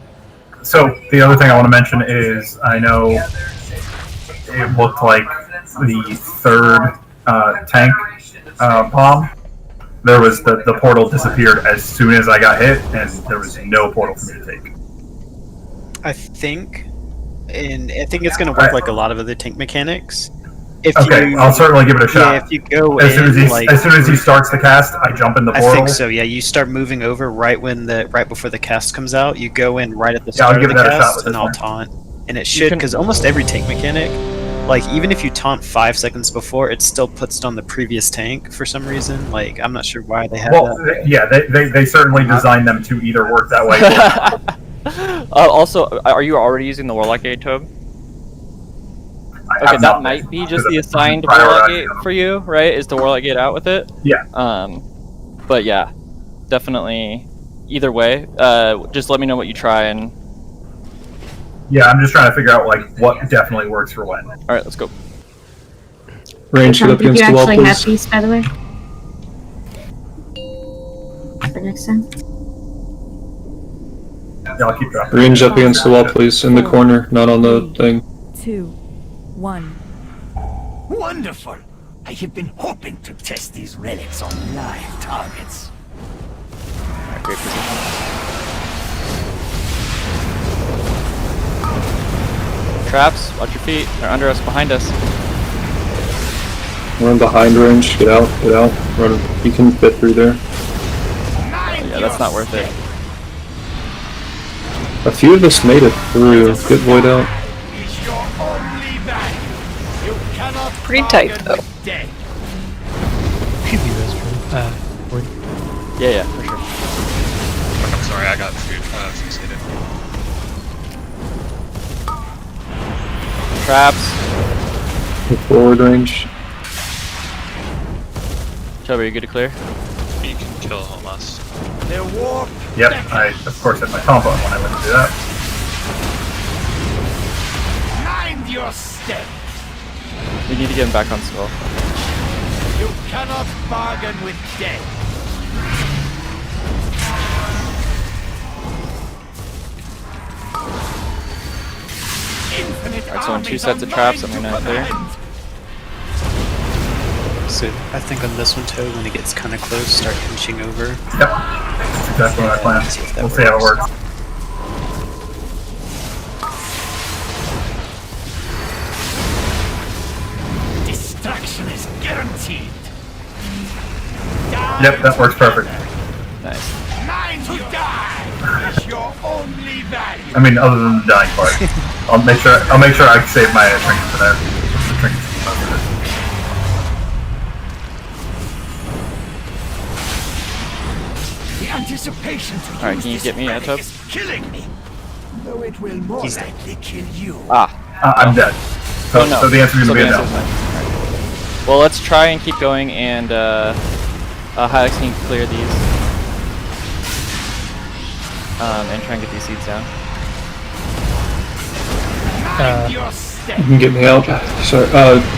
So the other thing I want to mention is I know it looked like the third tank bomb. There was the portal disappeared as soon as I got hit, and there was no portal for me to take. I think it's going to work like a lot of other tank mechanics. I'll certainly give it a shot. Yeah, if you go as soon as he starts the cast, I jump in the portal. I think so. Yeah, you start moving over right before the cast comes out. You go in right at the start of the cast, and I'll taunt. And it should, because almost every tank mechanic, like even if you taunt 5 seconds before, it still puts it on the previous tank for some reason. Like I'm not sure why they have that. They certainly designed them to either work that way. Also, are you already using the Warlock Gate, Tobe? Okay, that might be just the assigned Warlock Gate for you, right? Is the Warlock Gate out with it? Yeah. But yeah, definitely. Either way, just let me know what you try and. Yeah, I'm just trying to figure out like what definitely works for when. All right, let's go. Range, get up Did you against the wall, actually have please. peace, by the way? For next time? Yeah, I'll keep dropping. Range up against the wall, please. In the corner, not on the thing. 2, 1. Wonderful! I have been hoping to test these relics on live targets. Alright, great position. Traps, watch your feet. They're under us, behind us. We're in behind range. Get out, get out. Run. You can fit through there. Yeah, that's not worth it. A few of us made it through. Get Void out. Pretty tight though. Could be restroom. Void. Yeah, for sure. I'm sorry, I got fixated. Traps. Forward range. Chubby, are you good to clear? You can kill Hamas. Yep, I of course had my combo when I went to do that. Mind your step. We need to get him back on skull. You cannot bargain with death. Alright, so in 2 sets of traps, I'm gonna clear. So I think on this one, Toad, when it gets kind of close, start inching over. Yep, that's exactly what I planned. We'll see how it works. Destruction is guaranteed. Yep, that works perfect. Nice. Mine to die is your only value. I mean, other than the dying part. I'll make sure I save my trinkets for there. The trinkets keep most of it. The anticipation to Alright, can you get me a tub? killing me. Though it will more likely kill you. I'm dead. So, no. so the answer is So going to be the a no. answer is no. Well, let's try and keep going, and Hylix can clear these. And try and get these seeds down. You can get me out. Sorry.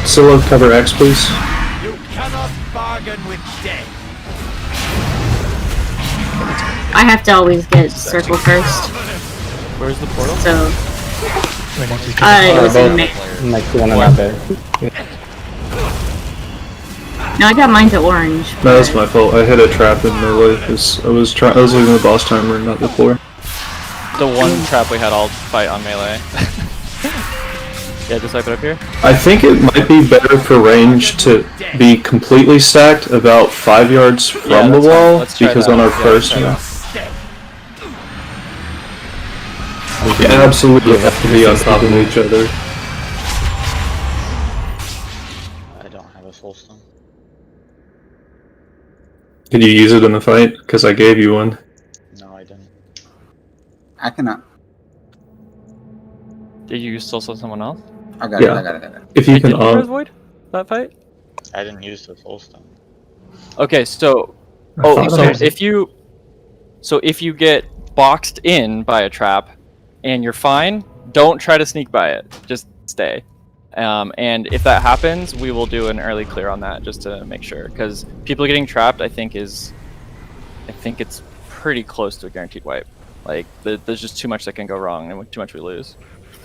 Scylla, cover X, please. You cannot bargain with death. I have to always get circle first. Where's the portal? So. It It was in May. Like the one out there. No, I got mine to orange. No, that's my fault. I hit a trap in melee because I was looking at the boss timer, not the floor. The one trap we had all fight on melee. Yeah, just wipe it up here. I think it might be better for range to be completely stacked about 5 yards from the wall, because on our first one, we absolutely have to be on top of each other. I don't have a full stun. Did you use it in the fight? Because I gave you one. No, I didn't. I cannot. Did you still sell someone else? I got Yeah. it, I got it, I got it. If you Wait, can, did you press void that fight? I didn't use the soul stone. Okay, so thought so I did. if you get boxed in by a trap and you're fine, don't try to sneak by it. Just stay. And if that happens, we will do an early clear on that just to make sure. Because people getting trapped, I think it's pretty close to a guaranteed wipe. Like there's just too much that can go wrong and too much we lose.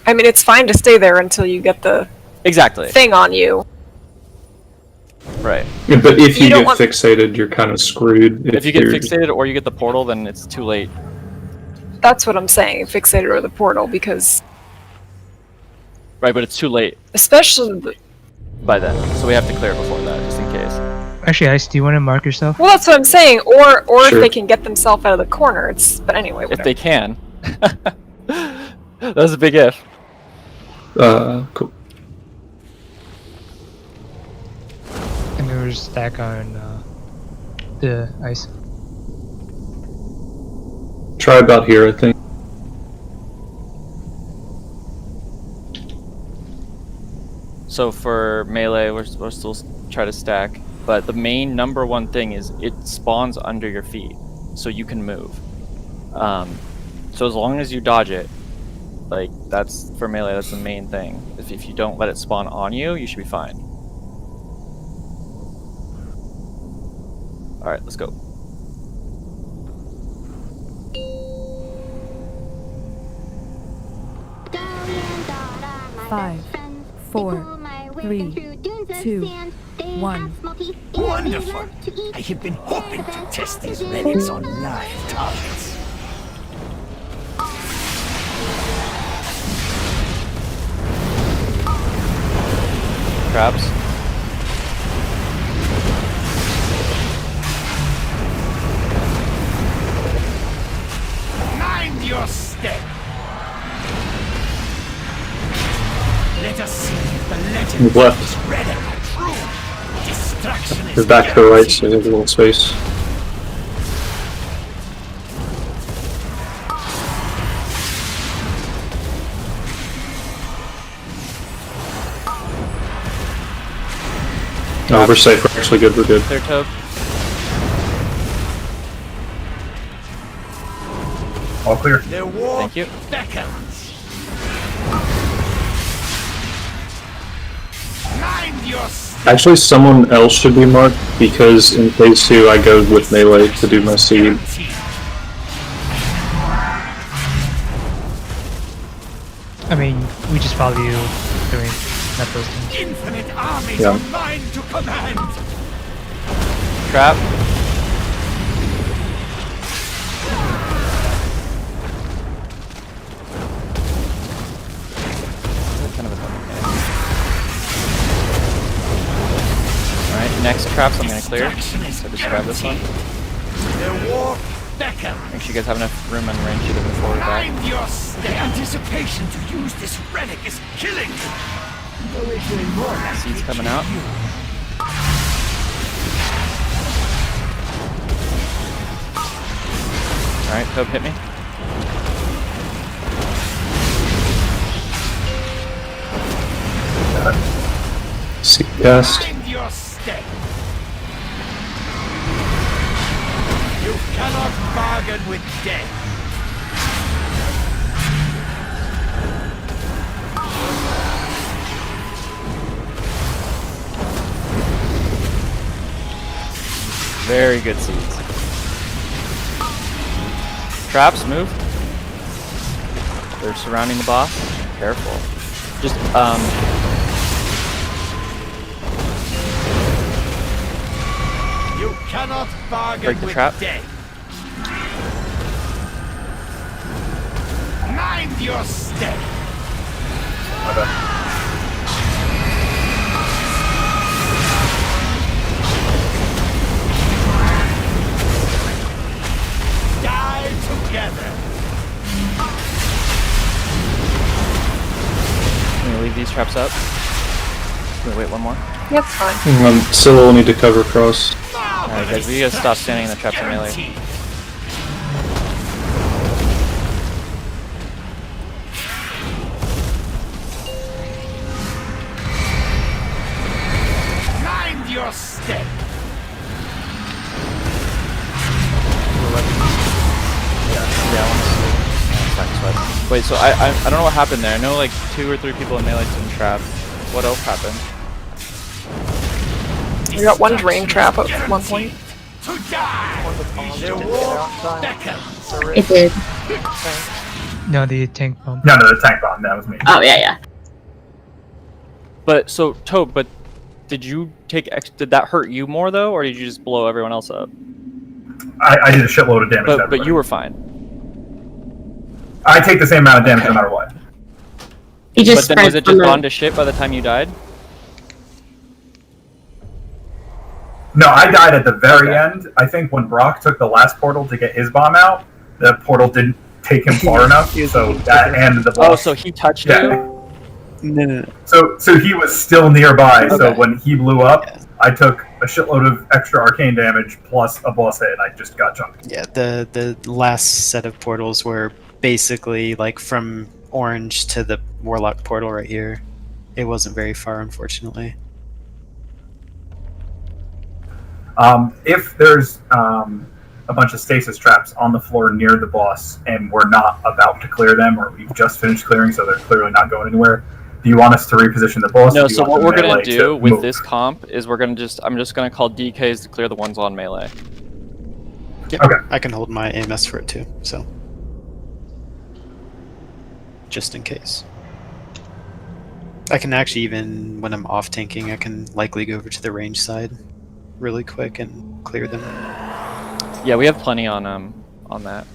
I mean, it's fine to stay there until you get the Exactly. thing on you. Right. Yeah, but if you, You don't get want- fixated, you're kind of screwed. If you get you're- fixated or you get the portal, then it's too late. That's what I'm saying, fixated or the portal, because Right, but it's too late especially. by then. So we have to clear it before that, just in case. Actually, Ice, do you want to mark yourself? Well, that's what I'm saying. Or Sure. if they can get themselves out of the corner. It's. But anyway, If whatever. they can. That was a big if. Cool. And then we'll stack on the Ice. Try about here, I think. So for melee, we're still try to stack, but the main number one thing is it spawns under your feet, so you can move. So as long as you dodge it, like that's for melee, that's the main thing. If you don't let it spawn on you, you should be fine. All right, let's go. Five, 4, 3, 2, 1. Wonderful! I have been hoping to test these relics on live targets. Traps. Mind your step! Let us see if the legend Move left. is read and true. Destruction is Move back to the right, so there's a little space. Oh, we're safe. We're actually good. We're good. Clear Toad. All clear. Their war Thank you. beckons. Mind your step! Actually, someone else should be marked because in phase 2 I go with melee to do my seed. I mean, we just follow you doing not those things. Infinite armies Yeah. are mine to command. Trap. Kind of a dumb mechanic. Alright, next traps I'm gonna clear. So just grab this one. Their war beckons. Make sure you guys have enough room and range to move forward back. Mind your step! The anticipation to use this relic is killing me. Seeds coming out. Alright, Toad, hit me. Seed cast. Mind your step! You cannot bargain with death. Very good seeds. Traps, move. They're surrounding the boss. Careful. Just, You cannot bargain break the with trap. death. Mind your step. Die together. Can we leave these traps up? Can we wait one more? That's fine. Scylla will need to cover cross. Alright guys, we gotta stop standing in the traps and melee. step. Wait, so I don't know what happened there. I know like 2 or 3 people in melee team trapped. What else happened? We got one drain trap at one point. It did. No, the tank bomb. No, the tank bomb. That was me. Oh yeah. But so Tobe, but did you take did that hurt you more though, or did you just blow everyone else up? I did a shitload of damage. But you were fine. I take the same amount of damage no matter what. He just but then was it just gone to shit by the time you died? No, I died at the very end. I think when Brock took the last portal to get his bomb out, the portal didn't take him far enough, so that and the boss. Oh, so he touched you? No. So he was still nearby. Okay. So when he blew up, I took a shitload of extra arcane damage plus a boss hit, and I just got jumped. Yeah, the last set of portals were basically like from orange to the warlock portal right here. It wasn't very far, unfortunately. If there's a bunch of stasis traps on the floor near the boss, and we're not about to clear them, or we've just finished clearing, so they're clearly not going anywhere, do you want us to reposition the boss? No, so what we're gonna do with this comp is I'm just gonna call DKs to clear the ones on melee. Yeah, okay. I can hold my AMS for it too, so. Just in case. I can actually, even when I'm off tanking, I can likely go over to the range side really quick and clear them. Yeah, we have plenty on that.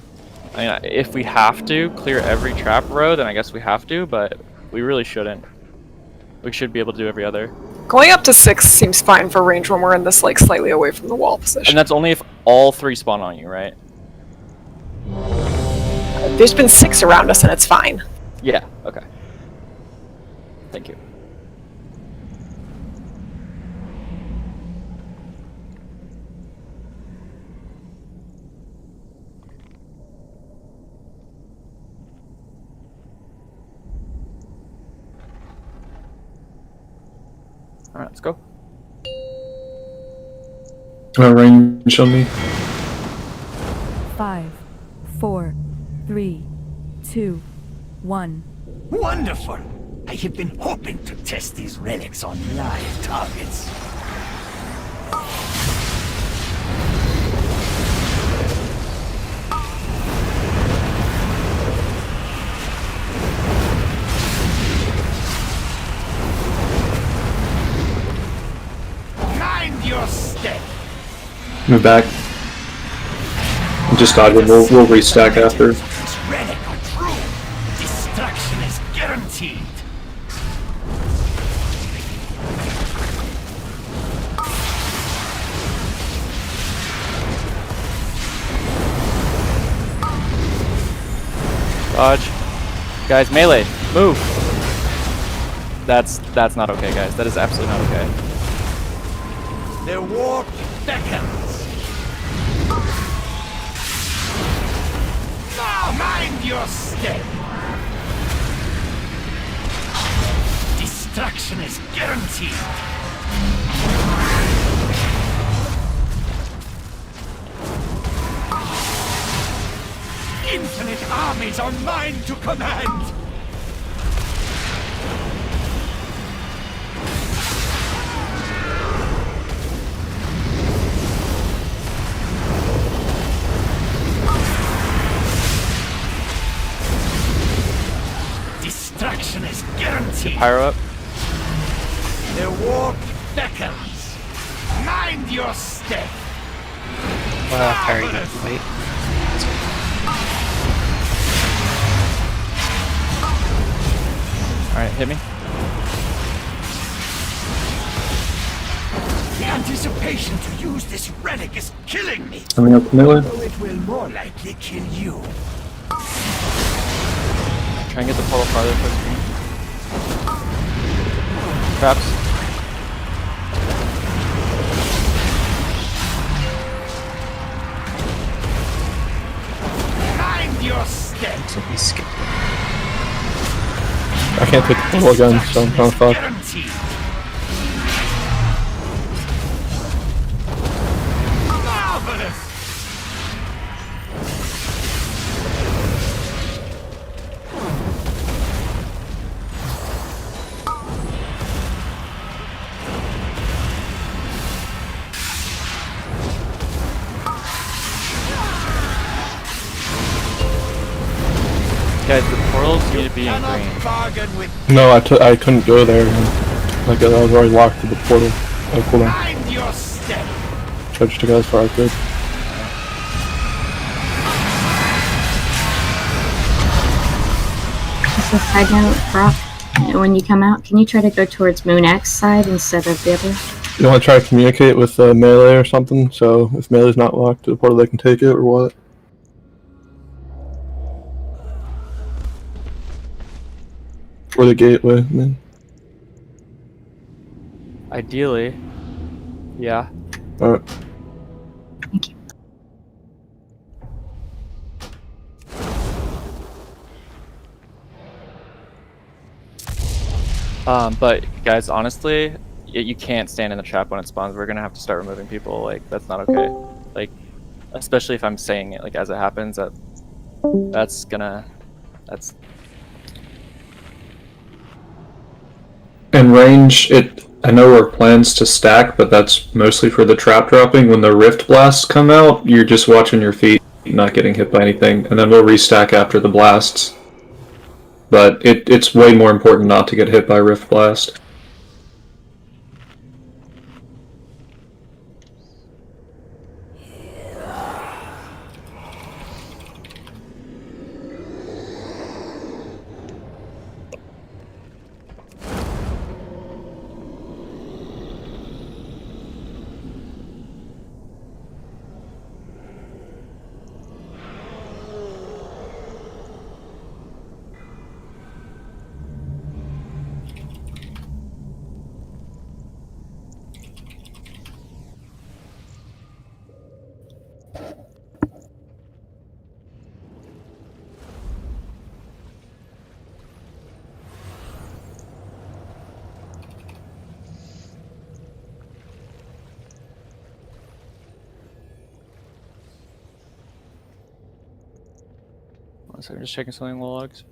I mean, if we have to clear every trap row, then I guess we have to, but we really shouldn't. We should be able to do every other. Going up to 6 seems fine for range when we're in this like slightly away from the wall position. And that's only if all 3 spawn on you, right? There's been 6 around us and it's fine. Yeah, okay. Thank you. Alright, let's go. Range on me. 5, 4, 3, 2, 1. Wonderful! I have been hoping to test these relics on live targets. Mind your step! Move back. Just dodge him. We'll restack after. This relic are true. Destruction is guaranteed. Dodge. Guys, melee. Move. That's not okay, guys. That is absolutely not okay. Their war beckons. Now mind your step. Destruction is guaranteed. Infinite armies are mine to command. Destruction is guaranteed. Pyro up. Their war beckons. Mind your step. Parry, wait. Alright, hit me. The anticipation to use this relic is killing me. Coming up melee. Though it will more likely kill you. Try and get the portal farther for the screen. Traps. Mind your step. So he skipped. I can't take the portal again, so I'm kind of fucked. Guaranteed. Guys, the portals need to be in green. No, I couldn't go there. Like I was already locked to the portal. Cooldown. So I just took it as far as I could. Just a side note, Brock, when you come out, can you try to go towards Moon X side instead of the other? You want to try to communicate with Melee or something? So if Melee's not locked to the portal, they can take it or what? Or the gateway, I mean. Ideally, yeah. Alright. Thank you. But guys, honestly, you can't stand in the trap when it spawns. We're gonna have to start removing people. Like, that's not okay. Like, especially if I'm saying it like as it happens. That's. In range, I know our plans to stack, but that's mostly for the trap dropping. When the rift blasts come out, you're just watching your feet, not getting hit by anything, and then we'll restack after the blasts. But it's way more important not to get hit by rift blast. One second, just checking something in the logs.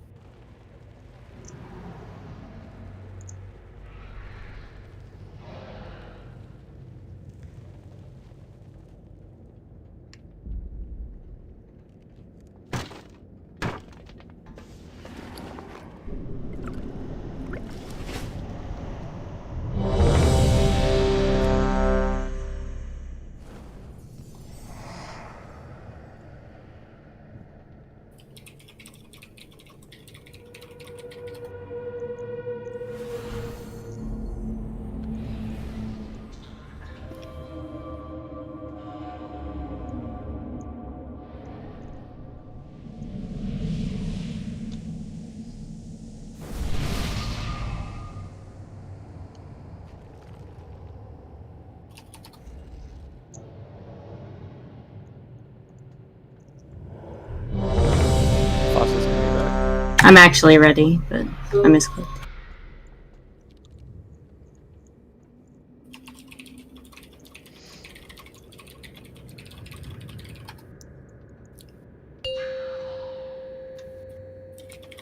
I'm actually ready, but I misclicked.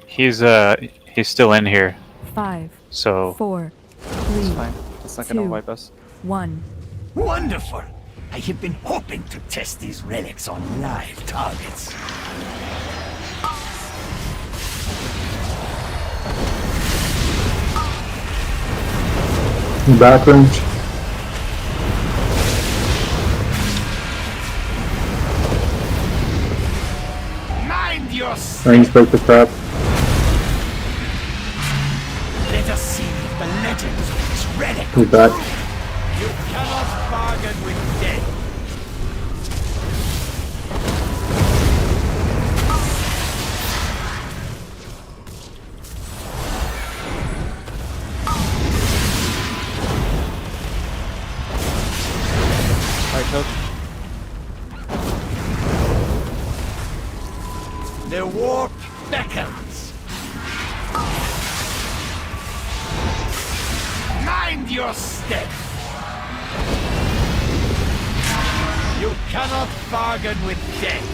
He's still in here. 5, So 4, 3, It's fine. It's not gonna 2, wipe us. 1. Wonderful! I have been hoping to test these relics on live targets. Back range. Mind your Range break the trap. Let us see if the legends of this relic. He's back. You cannot bargain with death. Alright, coach. The warp beckons. Mind your step. You cannot bargain with death.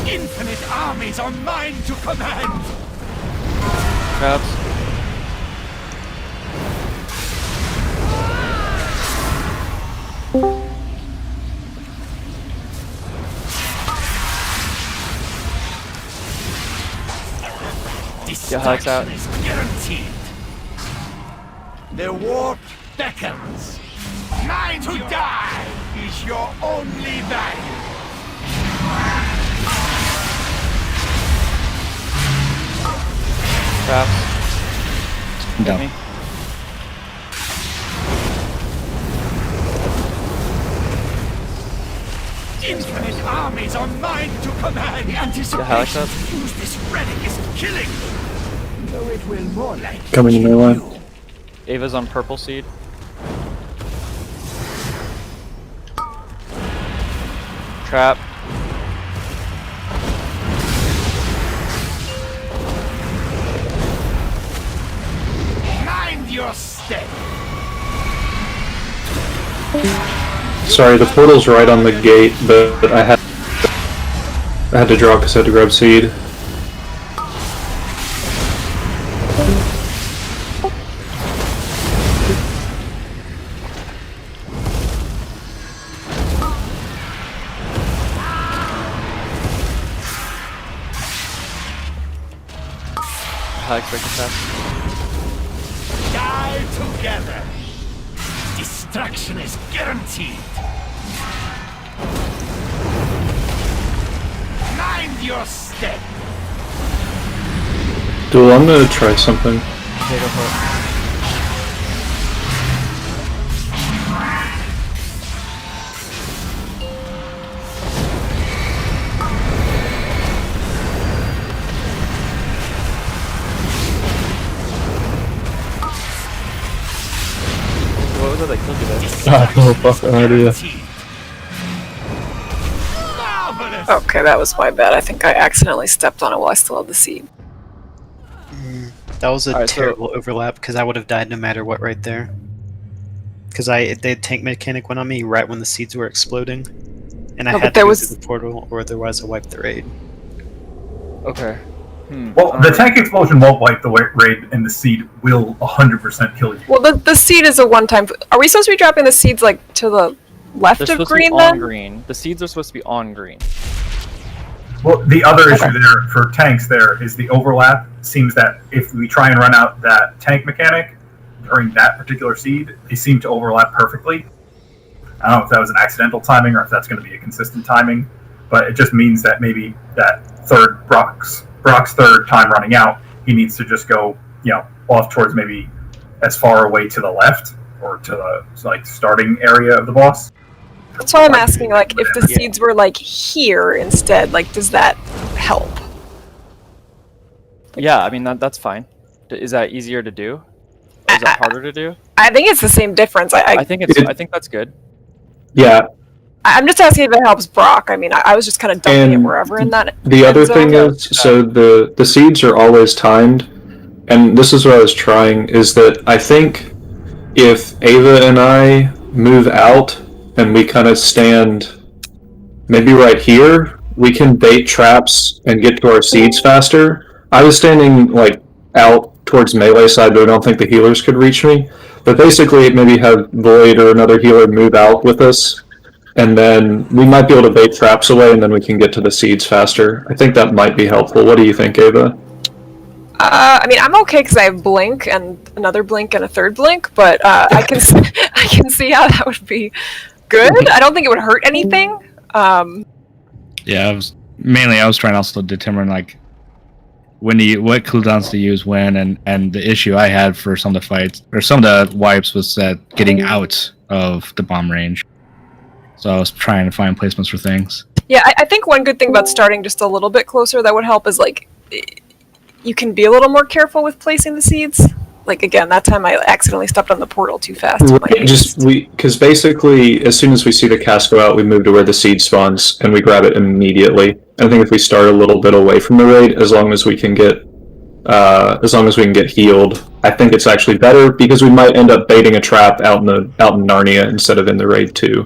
Infinite armies are mine to command. Traps. Get Alex out. Is guaranteed. The warp beckons. Mine to die is your only value. Traps. No. Me. Infinite armies are mine to command. The anticipation to use this relic is killing me. Though it will more like Coming in melee. Ava's on purple seed. Trap. mind your step. Sorry, the portal's right on the gate, but I had to draw because I had to grab seed. Alex, break the trap. Die together. Destruction is guaranteed. Mind your step. Duel, I'm gonna try something. Okay, go for it. What was it that killed you there? I have no fucking idea. Okay, that was my bad. I think I accidentally stepped on it while I still had the seed. That was a Alright, so- terrible overlap because I would have died no matter what right there. Because the tank mechanic went on me right when the seeds were exploding, and I No, but had to there go was- through the portal, or otherwise I wiped the raid. Okay. Well, the tank explosion won't wipe the raid, and the seed will 100% kill you. Well, the seed is a one-time. Are we supposed to be dropping the seeds like to the left They're of supposed green to be on then? green. The seeds are supposed to be on green. Well, the other issue there for tanks there is the overlap. Seems that if we try and run out that tank mechanic during that particular seed, they seem to overlap perfectly. I don't know if that was an accidental timing or if that's going to be a consistent timing, but it just means that maybe that third Brock's third time running out, he needs to just go, off towards maybe as far away to the left or to the starting area of the boss. That's why I'm asking, like, if the seeds were like here instead, like, does that help? Yeah, I mean that's fine. Is that easier to do? Or is that harder to do? I think it's the same difference. I think that's good. Yeah. I'm just asking if it helps Brock. I mean, I was just kind of dumping it And wherever in that. The other end thing zone. is, so the seeds are always timed, and this is what I was trying, is that I think if Ava and I move out and we kind of stand maybe right here, we can bait traps and get to our seeds faster. I was standing out towards melee side, but I don't think the healers could reach me. But basically, maybe have Void or another healer move out with us, and then we might be able to bait traps away, and then we can get to the seeds faster. I think that might be helpful. What do you think, Ava? I mean, I'm okay because I have blink and another blink and a third blink, but I can I can see how that would be good. I don't think it would hurt anything. Yeah, I was trying also to determine what cooldowns to use when, and the issue I had for some of the fights or some of the wipes was that getting out of the bomb range. So I was trying to find placements for things. Yeah, I think one good thing about starting just a little bit closer that would help is you can be a little more careful with placing the seeds. Like again, that time I accidentally stepped on the portal too fast. Because basically, as soon as we see the cast go out, we move to where the seed spawns and we grab it immediately. I think if we start a little bit away from the raid, as long as we can get healed, I think it's actually better because we might end up baiting a trap out in Narnia instead of in the raid too.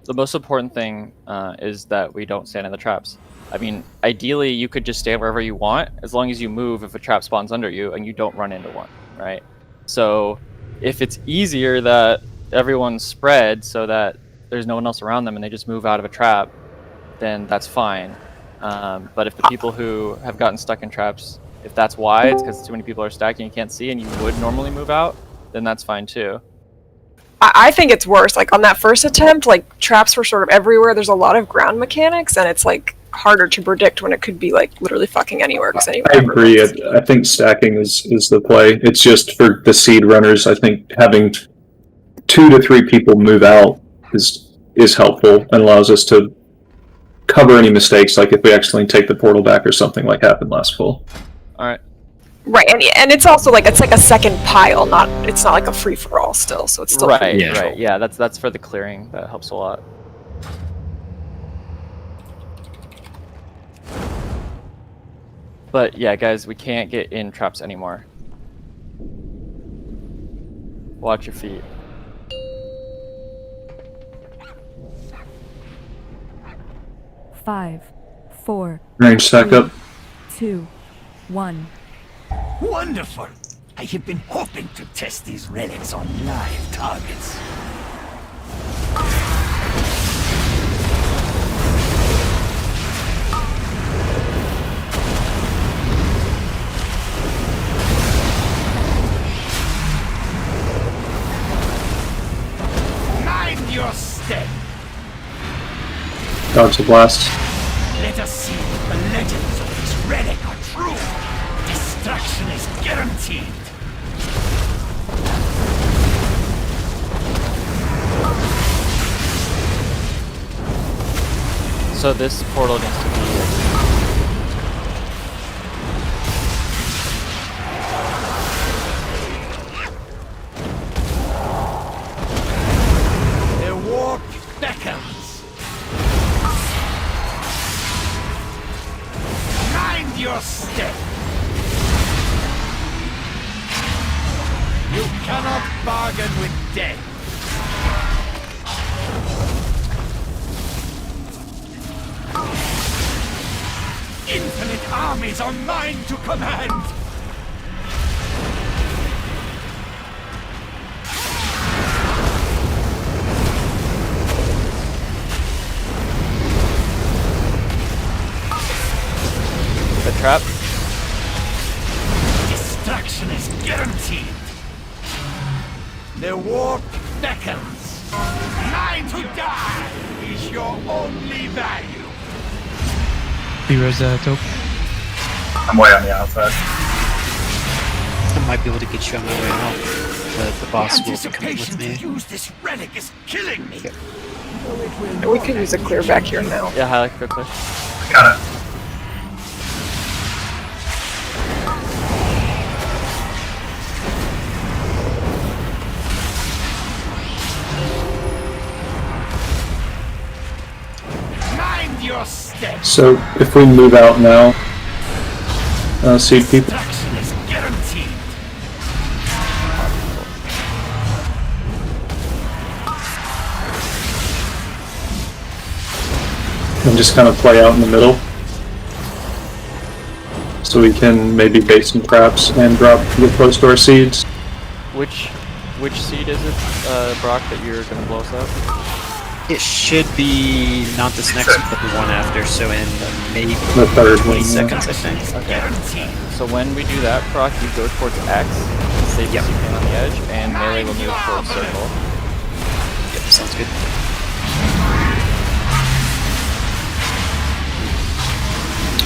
The most important thing is that we don't stand in the traps. I mean, ideally, you could just stand wherever you want, as long as you move if a trap spawns under you and you don't run into one, right? So, if it's easier that everyone's spread so that there's no one else around them and they just move out of a trap, then that's fine. But if the people who have gotten stuck in traps, if that's why, it's because too many people are stacking and you can't see and you would normally move out, then that's fine too. I think it's worse. Like on that first attempt, like traps were sort of everywhere. There's a lot of ground mechanics, and it's like harder to predict when it could be like literally fucking anywhere. I agree. I think stacking is the play. It's just for the seed runners. I think having 2 to 3 people move out is helpful and allows us to cover any mistakes, like if we accidentally take the portal back or something like happened last fall. All right. Right, and it's also like it's like a second pile, it's not like a free for all still, so it's still Right. free. Yeah, that's for the clearing. That helps a lot. But yeah, guys, we can't get in traps anymore. Watch your feet. Five, 4, Range stack 3, up. 2, 1. Wonderful! I have been hoping to test these relics on live targets. Mind your step! Dodge the blast. Let us see if the legends of this relic are true. Destruction is guaranteed. So this portal needs to be The warp beckons. Mind your step. You cannot bargain with death. Infinite armies are mine to command. the trap. Destruction is guaranteed. The warp beckons. Mine to die is your only value. Heroes top. I'm way on the outside. I might be able to get you on my way out, but the boss will be coming with me. Use this relic is killing me. We could use a clear back here now. Yeah, highlight quickly. Got it. Mind your step. So if we move out now, seed people. Destruction is guaranteed. And just kind of play out in the middle. So we can maybe bait some traps and get close to our seeds. Which seed is it, Brock, that you're gonna blow us up? It should be not this next one, but the one after, so in maybe The third 20 one, seconds, I think. Okay. So when we do that, Brock, you go towards X, as safe as you can on the edge, and melee will move towards circle. Yep, sounds good.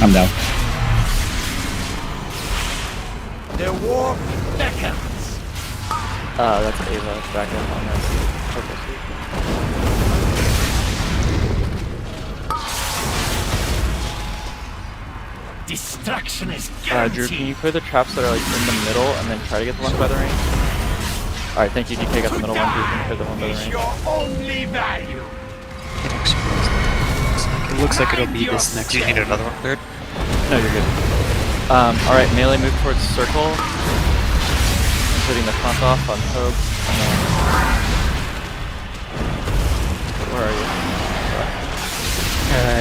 I'm down. The warp beckons. That's Ava back up on that seat. Purple seat. Destruction is Drew, guaranteed. can you clear the traps that are like in the middle and then try to get the one by the range? Alright, thank you. You take out the middle one, Drew. Can you clear the one by the range? Your only value. It looks like it'll be this next Do you round. need another one cleared? No, you're good. Alright, melee move towards circle, including the front off on Pope. Where are you?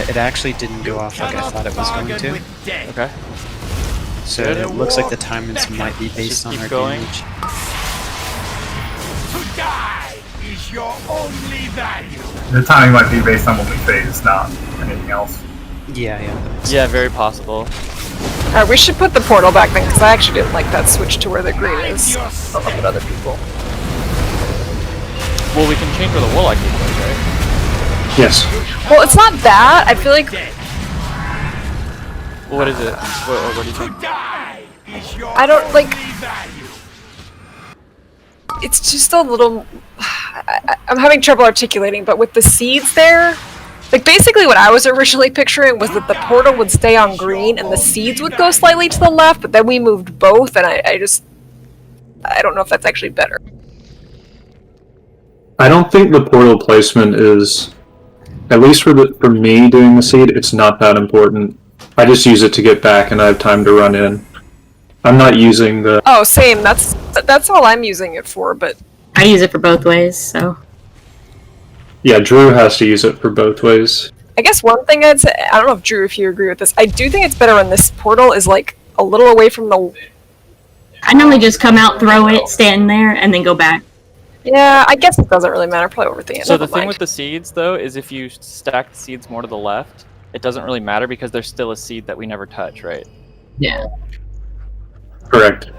It actually didn't go off like I thought it was going to. Okay. So it looks like the timings might be based on keep our going. damage. To die is your only value. The timing might be based on what we phase, not anything else. Yeah, yeah. Yeah, very possible. Alright, we should put the portal back then, because I actually didn't like that switch to where the green is. I'll help other people. Well, we can change where the warlock is, right? Yes. Well, it's not that. I feel like What is it? What do you think? I don't like. It's just a little. I'm having trouble articulating, but with the seeds there, like basically what I was originally picturing was that the portal would stay on green and the seeds would go slightly to the left, but then we moved both, and I don't know if that's actually better. I don't think the portal placement is, at least for me doing the seed, it's not that important. I just use it to get back and I have time to run in. I'm not using the... Oh, same. That's all I'm using it for, but... I use it for both ways, so... Yeah, Drew has to use it for both ways. I guess one thing I'd say, I don't know if Drew, if you agree with this, I do think it's better when this portal is like a little away from the... I normally just come out, throw it, stand there, and then go back. Yeah, I guess it doesn't really matter, probably overthinking it. So the thing with the seeds, though, is if you stack the seeds more to the left, it doesn't really matter because there's still a seed that we never touch, right? Yeah. Correct.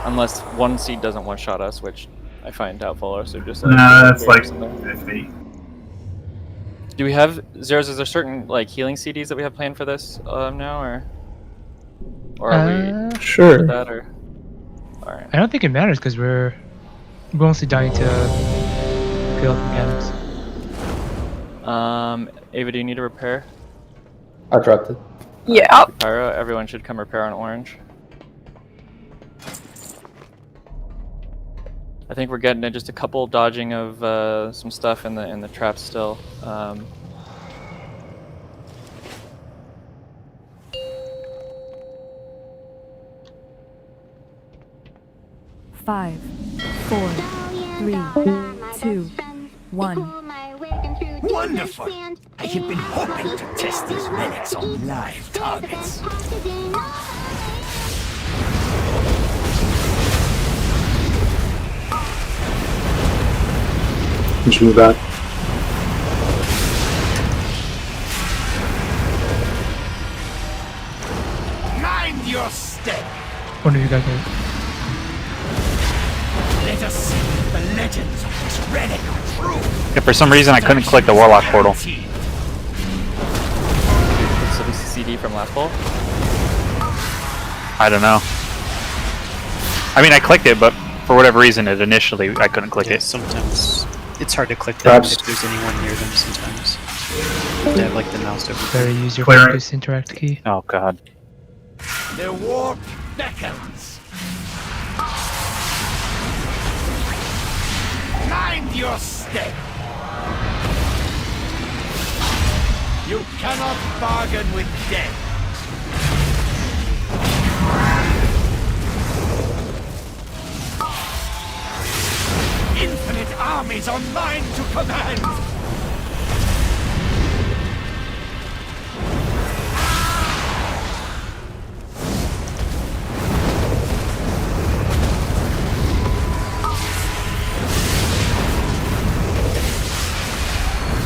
Unless one seed doesn't one-shot us, which I find doubtful, so just like... Nah, it's like 50. Do we have... Zeros, is there certain, like, healing CDs that we have planned for this now, or... Or are we... Sure. with that, or... Alright. I don't think it matters because we're mostly dying to kill mechanics. Ava, do you need a repair? I dropped it. Yeah. Pyro, everyone should come repair on orange. I think we're getting just a couple dodging of some stuff in the traps still. 5, 4, 3, 2, 1. Wonderful! I have been hoping to test these relics on live targets. Just move back. Mind your step! One of you guys are... Let us see the legends of this relic are true. Yeah, for some reason I couldn't click the warlock portal. So this is CD from last poll? I don't know. I mean, I clicked it, but for whatever reason, I couldn't click it. Sometimes it's hard to click them if there's anyone near them. Sometimes they have like the mouse over. Better use your focus interact key. Oh god. The warp beckons. Mind your step. You cannot bargain with death. Infinite armies are mine to command.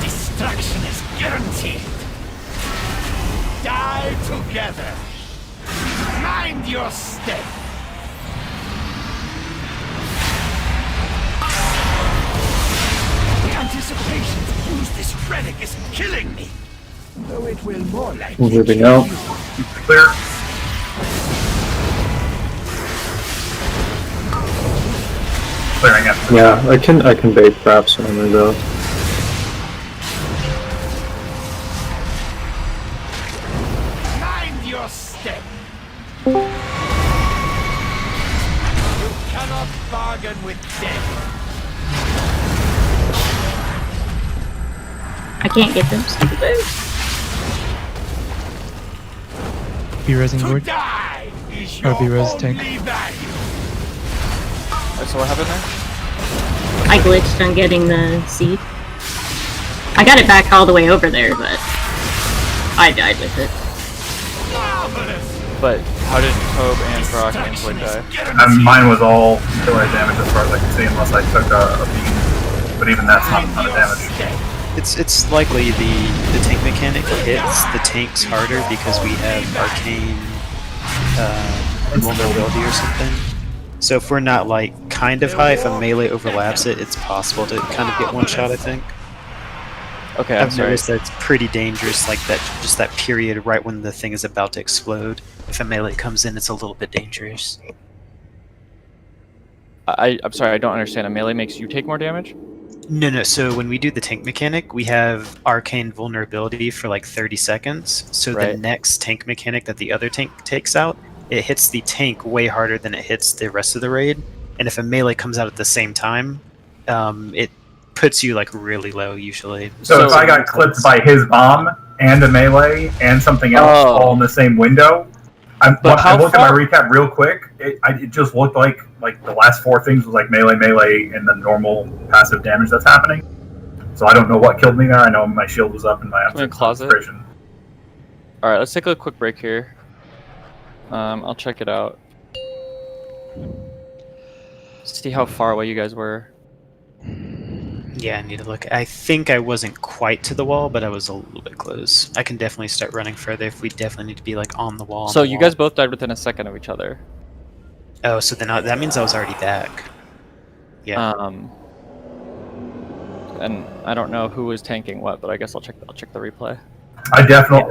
Destruction is guaranteed. Die together. Mind your step. The anticipation to use this relic is killing me. Though it will more likely. Moving out. Clear. Clearing up. Yeah, I can bait traps when I go. Mind your step. You cannot bargain with death. I can't get them. Be resing board. Or be res tank. So what happened there? I glitched on getting the seed. I got it back all the way over there, but I died with it. But how did Tobe and Brock and Floyd die? Mine was all killer damage as far as I can see, unless I took a beam. But even that's not a ton of damage. It's likely the tank mechanic hits the tanks harder because we have arcane vulnerability or something. So if we're not like kind of high, if a melee overlaps it, it's possible to kind of get one shot, I think. Okay, I've noticed that it's pretty dangerous, like that, just that period right when the thing is about to explode. If a melee comes in, it's a little bit dangerous. I'm sorry, I don't understand. A melee makes you take more damage? No. So when we do the tank mechanic, we have arcane vulnerability for like 30 seconds. So the next tank mechanic that the other tank takes out, it hits the tank way harder than it hits the rest of the raid. And if a melee comes out at the same time, it puts you like really low usually. So if I got clipped by his bomb and a melee and something else all in the same window, I looked at my recap real quick. It just looked like the last 4 things was like melee, and the normal passive damage that's happening. So I don't know what killed me there. I know my shield was up and my concentration. All right, let's take a quick break here. I'll check it out. See how far away you guys were. Yeah, I need to look. I think I wasn't quite to the wall, but I was a little bit close. I can definitely start running further if we definitely need to be like on the wall. So you guys both died within a second of each other. Oh, so then that means I was already back. Yeah. And I don't know who was tanking what, but I guess I'll check the replay. I definitely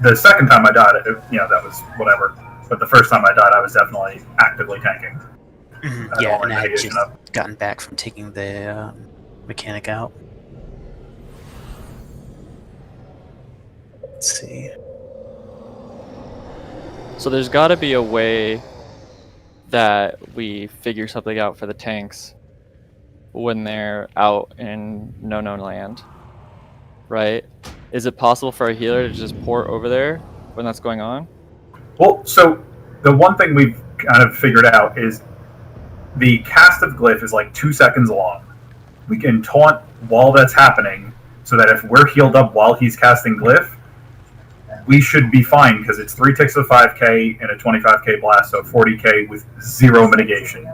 the second time I died, that was whatever. But the first time I died, I was definitely actively tanking. Yeah, and I had just gotten back from taking the mechanic out. Let's see. So there's got to be a way that we figure something out for the tanks when they're out in no known land, right? Is it possible for a healer to just port over there when that's going on? Well, so the one thing we've kind of figured out is the cast of glyph is like 2 seconds long. We can taunt while that's happening, so that if we're healed up while he's casting glyph, we should be fine, because it's 3 ticks of 5k and a 25k blast, so 40k with 0 mitigation.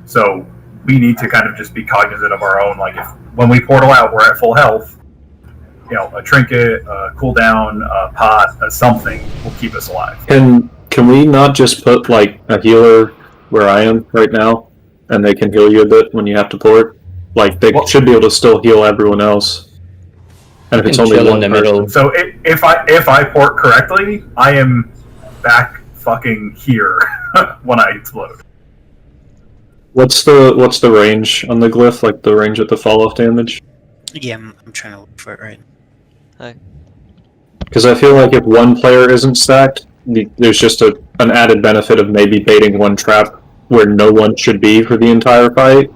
So we need to kind of just be cognizant of our own, like if when we portal out, we're at full health, a trinket, a cooldown, a pot, something will keep us alive. Can we not just put like a healer where I am right now, and they can heal you a bit when you have to port? Like they should be able to still heal everyone else. And if it's only one in the middle. So if I port correctly, I am back fucking here when I explode. What's the range on the glyph? Like the range of the fall off damage? Yeah, I'm trying to look for it right. Hi. Because I feel like if one player isn't stacked, there's just an added benefit of maybe baiting one trap where no one should be for the entire fight.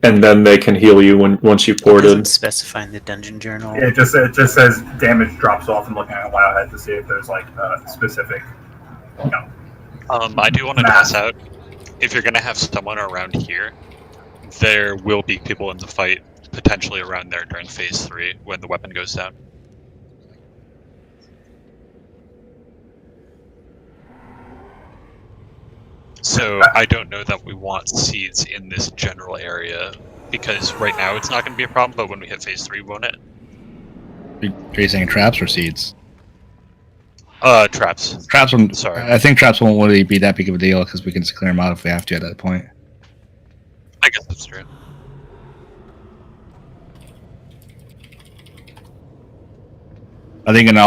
And then they can heal you once you've ported. It doesn't specify in the dungeon journal. It just says damage drops off. I'm looking at Wowhead to see if there's like a specific. I do want to toss out, if you're gonna have someone around here, there will be people in the fight potentially around there during phase 3 when the weapon goes down. So I don't know that we want seeds in this general area, because right now it's not going to be a problem, but when we hit phase 3, won't it? Are you saying traps or seeds? Traps. Traps won't. Sorry. I think traps won't really be that big of a deal because we can just clear them out if we have to at that point. I guess that's true. I think in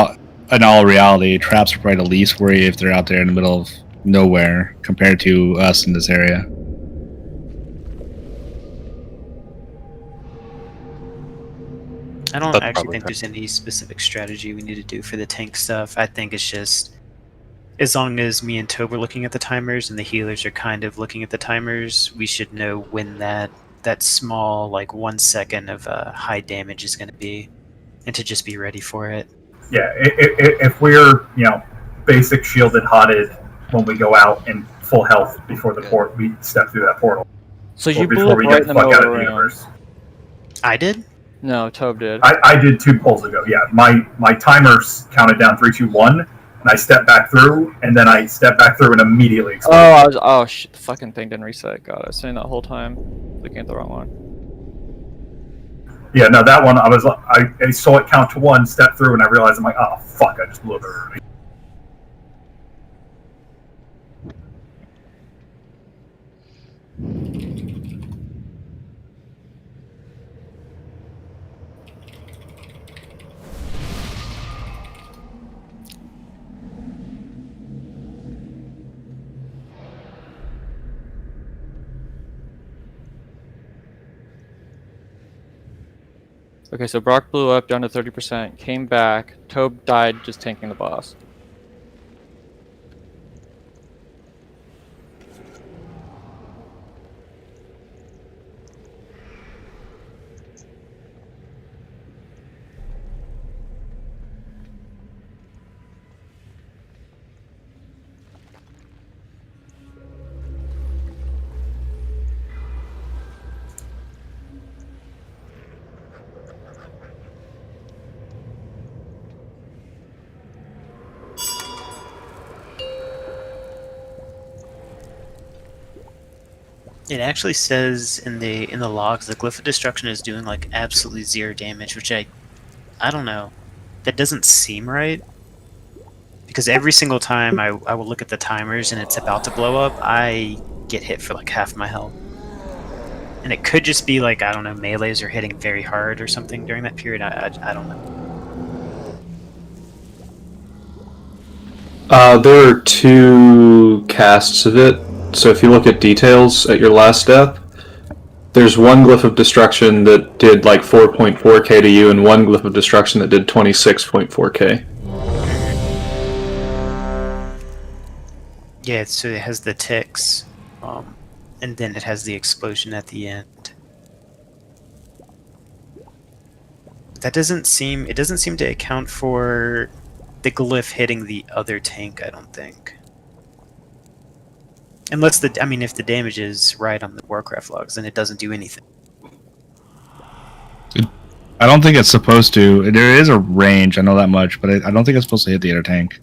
all reality, traps are probably the least worry if they're out there in the middle of nowhere compared to us in this area. I don't actually think there's any specific strategy we need to do for the tank stuff. I think it's just as long as me and Tobe are looking at the timers and the healers are kind of looking at the timers, we should know when that small, like 1 second of high damage is going to be, and to just be ready for it. Yeah, if we're, basic shielded, hotted, when we go out in full health before the port, we step through that portal. So you blew up right in the middle of the universe. I did? No, Tobe did. I did 2 pulls ago, yeah. My timers counted down 3, 2, 1, and I stepped back through, and then I stepped back through and immediately exploded. Oh shit, the fucking thing didn't reset. God, I was saying that whole time, looking at the wrong one. Yeah, no, that one, I saw it count to 1, step through, and I realized, I'm like, oh, fuck, I just blew it already. Okay, so Brock blew up down to 30%, came back. Tobe died just tanking the boss. It actually says in the logs the Glyph of Destruction is doing like absolutely 0 damage, which I don't know. That doesn't seem right. Because every single time I will look at the timers and it's about to blow up, I get hit for like half my health. And it could just be like, I don't know, melees are hitting very hard or something during that period. I don't know. There are 2 casts of it, so if you look at details at your last step, there's one Glyph of Destruction that did like 4.4k to you, and one Glyph of Destruction that did 26.4k. Yeah, so it has the ticks, and then it has the explosion at the end. That doesn't seem to account for the glyph hitting the other tank, I don't think. Unless if the damage is right on the Warcraft logs, then it doesn't do anything. I don't think it's supposed to. There is a range, I know that much, but I don't think it's supposed to hit the other tank.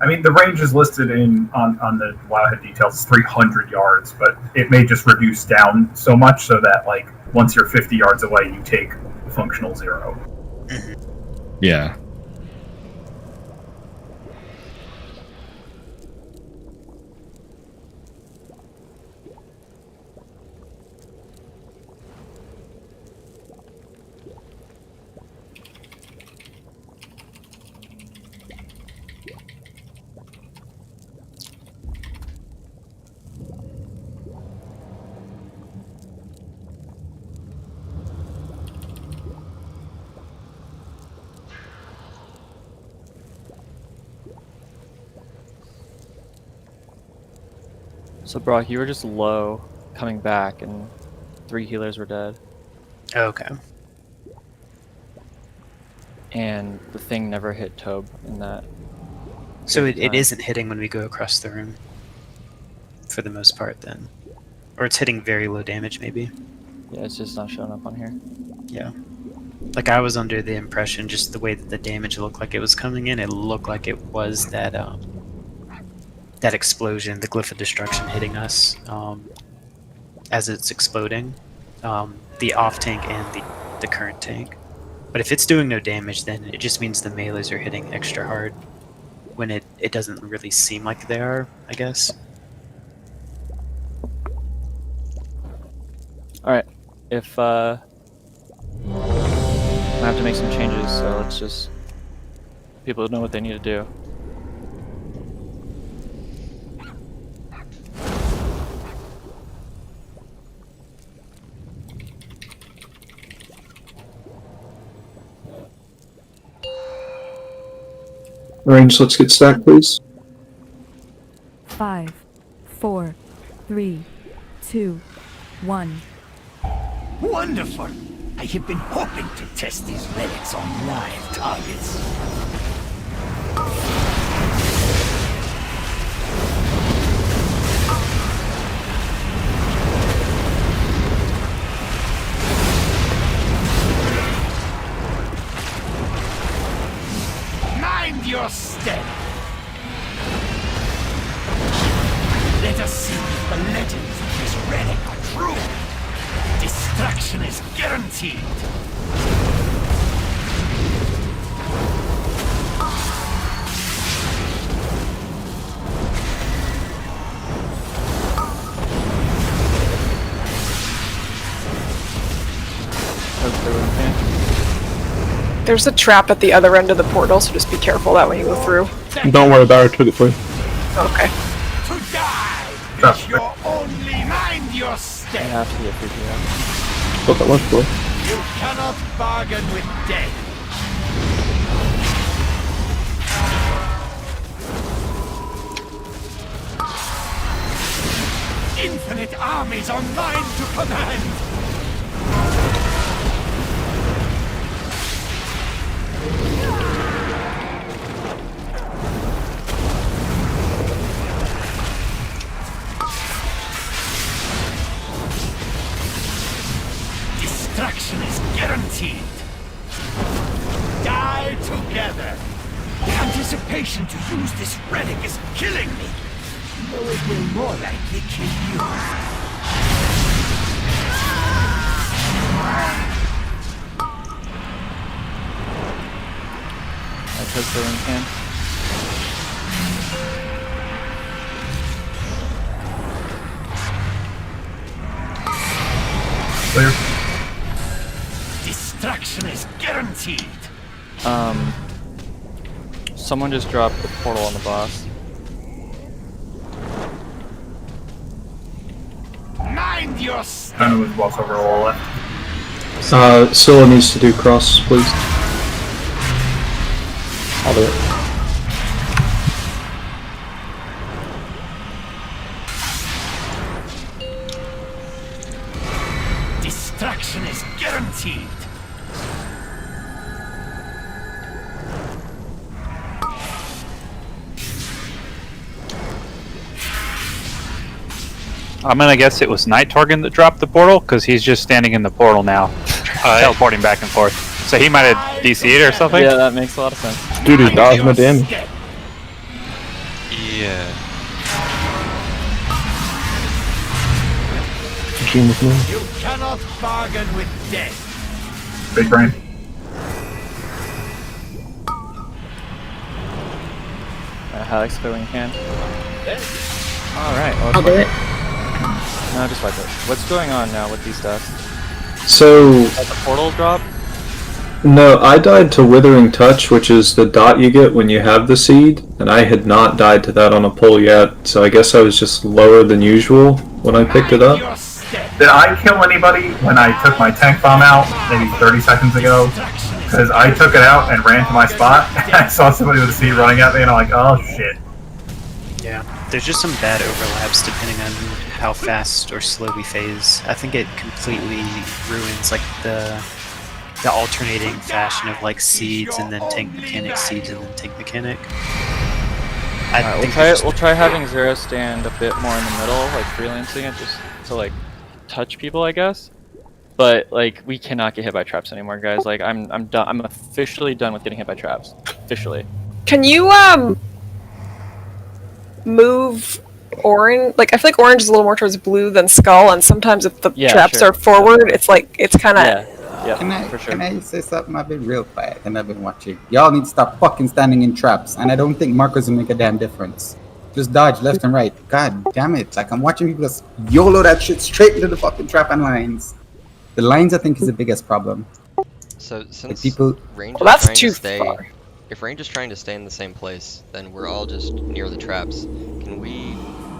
I mean, the range is listed on the Wildhead details, it's 300 yards, but it may just reduce down so much so that, like, once you're 50 yards away, you take functional 0. Yeah. So Brock, you were just low, coming back, and 3 healers were dead. Okay. And the thing never hit Tobe in that. So it isn't hitting when we go across the room, for the most part, then. Or it's hitting very low damage, maybe. Yeah, it's just not showing up on here. Yeah. Like, I was under the impression, just the way that the damage looked like it was coming in, it looked like it was that, that explosion, the Glyph of Destruction hitting us, as it's exploding. The off tank and the current tank. But if it's doing no damage, then it just means the melees are hitting extra hard, when it doesn't really seem like they are, I guess. Alright, if, I have to make some changes, so let's just... people know what they need to do. Range, let's get stacked, please. 5, 4, 3, 2, 1. Wonderful! I have been hoping to test these relics on live targets. Mind your step! Let us see if the legends of this relic are true. Destruction is guaranteed. There's a trap at the other end of the portal, so just be careful that when you go through. Don't worry about it, I took it for you. Okay. Your only mind your step. I have to get through here. Not that much, bro. You cannot bargain with death. Infinite armies are mine to command. Destruction is guaranteed. Die together. The anticipation to use this relic is killing me. Though it will more likely kill you. I took the ring can. Clear. Destruction is guaranteed. Someone just dropped the portal on the boss. Mind your step. I know there's boss over all left. Scylla needs to do cross, please. I'll do it. Destruction is guaranteed. I'm gonna guess it was Night Target that dropped the portal, because he's just standing in the portal now, teleporting back and forth. So he might have DC'd or something? Yeah, that makes a lot of sense. Dude, he's dodging my damage. Yeah. Genius move. You cannot bargain with death. Big brain. Alex, go when you can. Alright, well, I'll do it. No, just wipe it. What's going on now with these deaths? So, The portal drop? no, I died to Withering Touch, which is the dot you get when you have the seed, and I had not died to that on a pull yet, so I guess I was just lower than usual when I picked it up. Did I kill anybody when I took my tank bomb out maybe 30 seconds ago? Because I took it out and ran to my spot, and I saw somebody with a seed running at me, and I'm like, oh shit. Yeah, there's just some bad overlaps depending on how fast or slow we phase. I think it completely ruins like the alternating fashion of like seeds and then tank mechanic, seeds and then tank mechanic. We'll try having Zero stand a bit more in the middle, like freelancing it just to like touch people, I guess. But like we cannot get hit by traps anymore, guys. Like I'm done. I'm officially done with getting hit by traps. Officially. Can you move orange? Like I feel like orange is a little more towards blue than skull, and sometimes if the traps are forward, it's like it's kind of. Yeah, Can I say something? I've been real quiet and I've been watching. Y'all need to stop fucking standing in traps, and I don't think markers will make a damn difference. Just dodge left and right. God damn it! Like I'm watching people just YOLO that shit straight into the fucking trap and lines. The lines I think is the biggest problem. So since people, range well, that's is trying too to stay, far. if range is trying to stay in the same place, then we're all just near the traps. Can we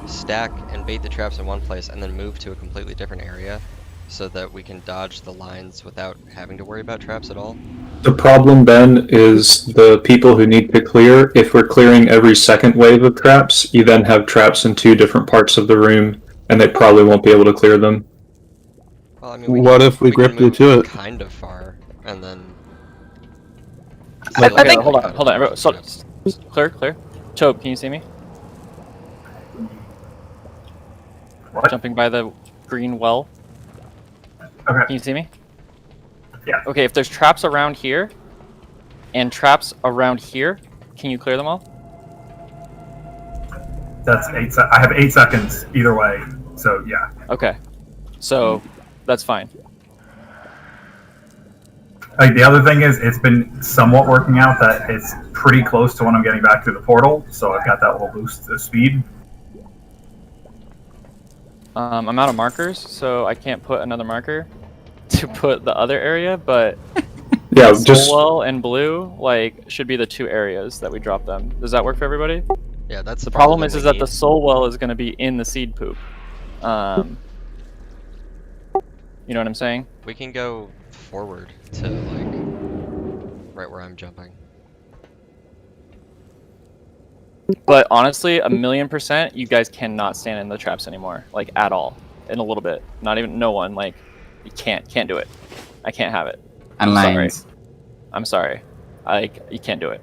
stack and bait the traps in one place and then move to a completely different area so that we can dodge the lines without having to worry about traps at all? The problem, Ben, is the people who need to clear. If we're clearing every second wave of traps, you then have traps in two different parts of the room, and they probably won't be able to clear them. Well, I mean, What if we grip you to it? Kind of far, and then. I think. Hold on. Everyone, so, clear. Chope, can you see me? What? Jumping by the green well. Okay. Can you see me? Yeah. Okay, if there's traps around here, and traps around here, can you clear them all? That's I have 8 seconds either way, so yeah. Okay. So, that's fine. Like the other thing is, it's been somewhat working out that it's pretty close to when I'm getting back through the portal, so I've got that little boost of speed. I'm out of markers, so I can't put another marker to put the other area, but Yeah, just Soulwell and blue like should be the two areas that we drop them. Does that work for everybody? Yeah, that's the problem that is we that the need. Soulwell is going to be in the seed poop. You know what I'm saying? We can go forward to like right where I'm jumping. But honestly, 1,000,000%, you guys cannot stand in the traps anymore, like at all. In a little bit, not even no one. Like, you can't do it. I can't have it. And I'm lines. Sorry. I'm sorry. You can't do it.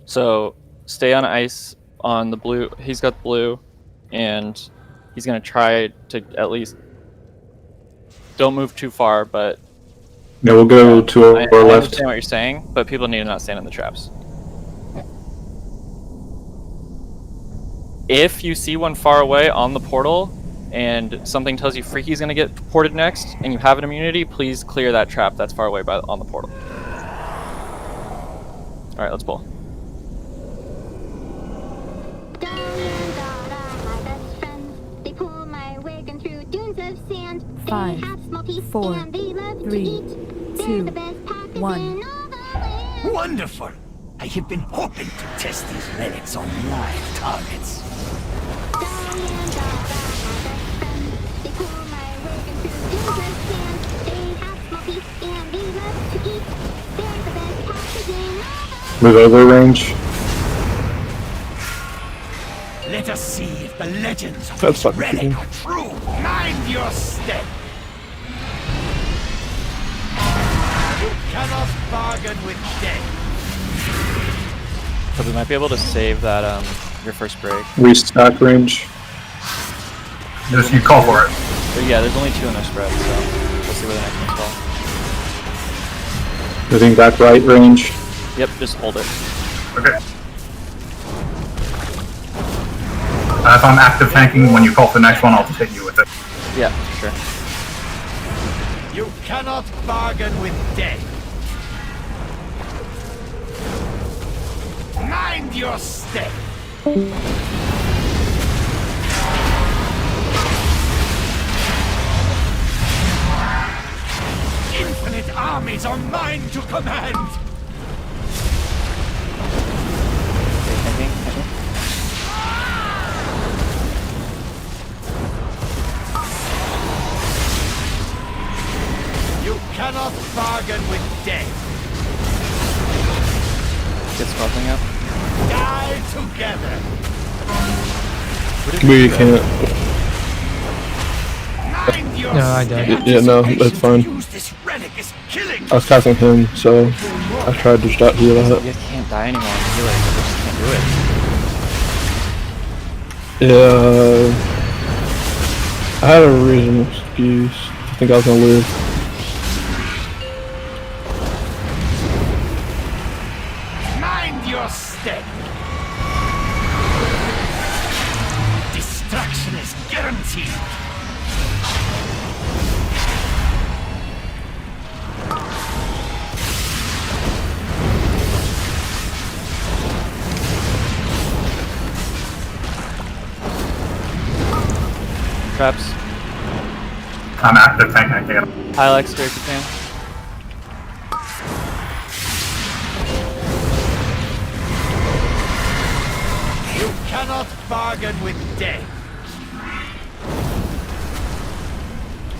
So stay on ice on the blue. He's got blue, and he's gonna try to at least don't move too far. But yeah, we'll go to our I left. understand what you're saying, but people need to not stand in the traps. If you see one far away on the portal, and something tells you Freaky's gonna get ported next, and you have an immunity, please clear that trap that's far away on the portal. All right, let's pull. Five, 4, 3, 2, 1. Wonderful! I have been hoping to test these relics on live targets. Move over range. Let us see if the legends of That's this fucking relic cheating. are true. Mind your step. You cannot bargain with death. So we might be able to save that your first break. Restock range. Just you call for it. But yeah, there's only 2 in their spread, so we'll see where the next ones fall. Moving back right range. Yep, just hold it. Okay. If I'm active tanking, when you call for the next one, I'll just hit you with it. Yeah, sure. You cannot bargain with death. Mind your step. Infinite armies are mine to command. You cannot bargain with death. Get smuggling up. Die together. We can't. Mind your No, I died. Yeah, no, that's fine. use this relic is killing. I was casting him, so I tried to just out heal You that. guys can't die anymore on healer. You just can't do it. Yeah. I had a reasonable excuse to think I was gonna live. Mind your step. Destruction is guaranteed. Traps. I'm active tanking, I can't. Hi, Alex, great fan. You cannot bargain with death.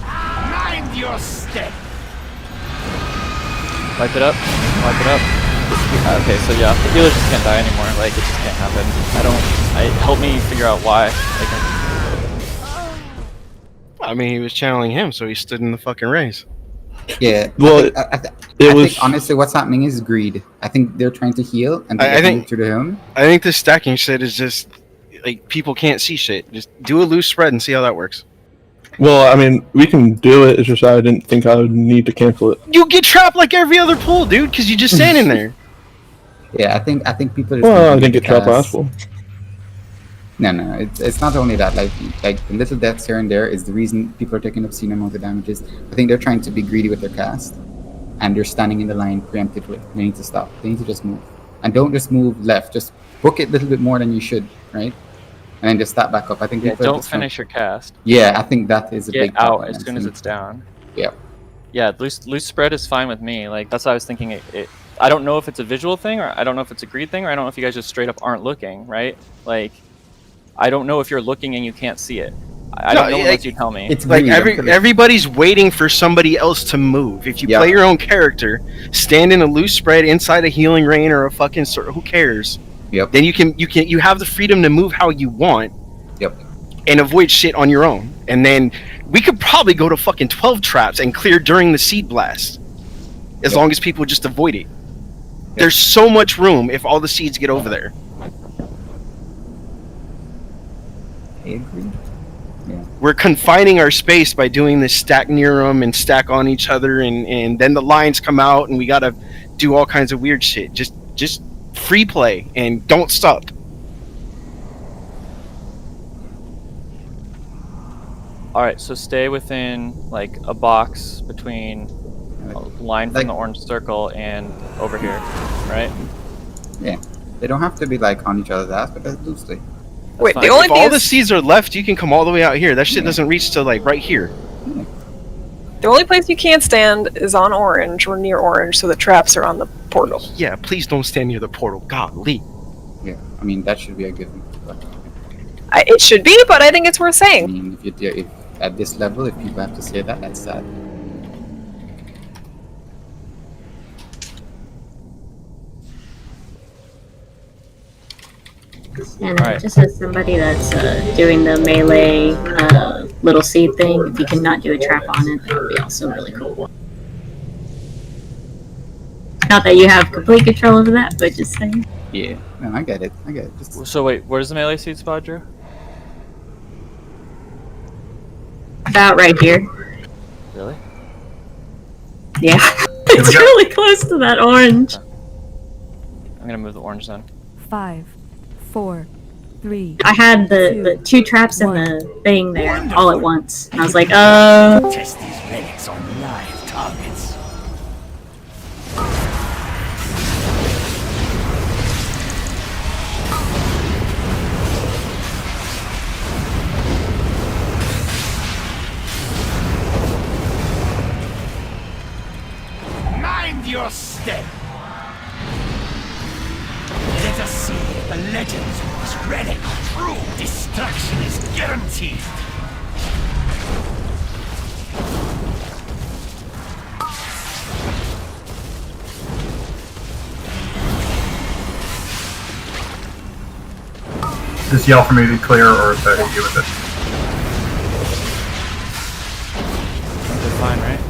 Mind your step. Wipe it up. Wipe it up. Okay, so yeah, the healers just can't die anymore. Like, it just can't happen. Help me figure out why. I mean, he was channeling him, so he stood in the fucking race. Yeah. Well, I think honestly, what's happening is greed. I think they're trying to heal and I think to the home. I think this stacking shit is just like people can't see shit. Just do a loose spread and see how that works. Well, I mean, we can do it. It's just I didn't think I would need to cancel it. You get trapped like every other pool, dude, because you just stand in there. Yeah, I think people. Well, I didn't get trapped last pool. No, it's not only that. Like the little deaths here and there is the reason people are taking obscene amount of damages. I think they're trying to be greedy with their cast, and they're standing in the line preemptively. They need to stop. They need to just move, and don't just move left. Just book it a little bit more than you should, right? and then just start back up. I think Yeah, people don't just finish your cast. Yeah, I think that is a Get big out problem. as soon as it's down. Yeah. Yeah, loose spread is fine with me. Like that's what I was thinking. I don't know if it's a visual thing, or I don't know if it's a greed thing, or I don't know if you guys just straight up aren't looking, right? Like, I don't know if you're looking and you can't see it. I don't know unless you tell me. It's like everybody's waiting for somebody else to move. If you play your own character, stand in a loose spread inside a healing rain or a fucking who cares? Yep. Then you have the freedom to move how you want. Yep. And avoid shit on your own. And then we could probably go to fucking 12 traps and clear during the seed blast. As long as people just avoid it. There's so much room if all the seeds get over there. I agree. Yeah. We're confining our space by doing this stack near them and stack on each other, and then the lines come out and we gotta do all kinds of weird shit. Just free play and don't stop. Alright, so stay within like a box between a line from the orange circle and over here, right? Yeah. They don't have to be like on each other's ass, but they're loosely. Wait, If all the seeds are left, you can come all the way out here. That shit doesn't reach to like right here. The only place you can't stand is on orange or near orange, so the traps are on the portal. Yeah, please don't stand near the portal. Golly. Yeah, I mean that should be a given. But It should be, but I think it's worth I saying. mean, if at this level, if people have to say that, that's sad. And just as somebody that's doing the melee little seed thing, if you cannot do a trap on it, that would be also really cool. Not that you have complete control over that, but just saying. Yeah, no, I get it. I get it. Just... So wait, where's the melee seed spot, Drew? About right here. Really? Yeah. It's really close to that orange. I'm gonna move the orange then. 5, 4, 3. I had the two traps in the thing there all at once. And I was like, Test these relics on live targets. Mind your step. Let us see if the legends of this relic are true. Destruction is guaranteed. Just yell for me to clear or to hit you with it. They're fine, right?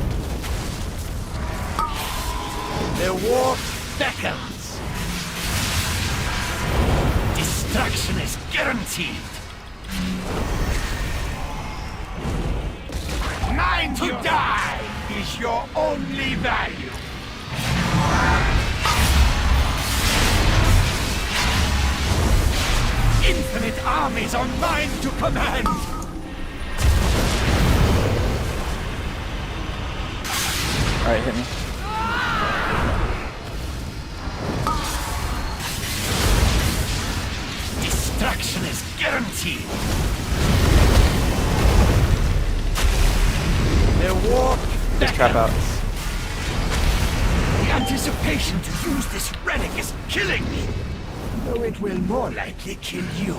Their war beckons. Destruction is guaranteed. Mind to die is your only value. Infinite armies are mine to command. Alright, hit me. Destruction is guaranteed. Their war Just trap out. The anticipation to use this relic is killing me, though it will more likely kill you.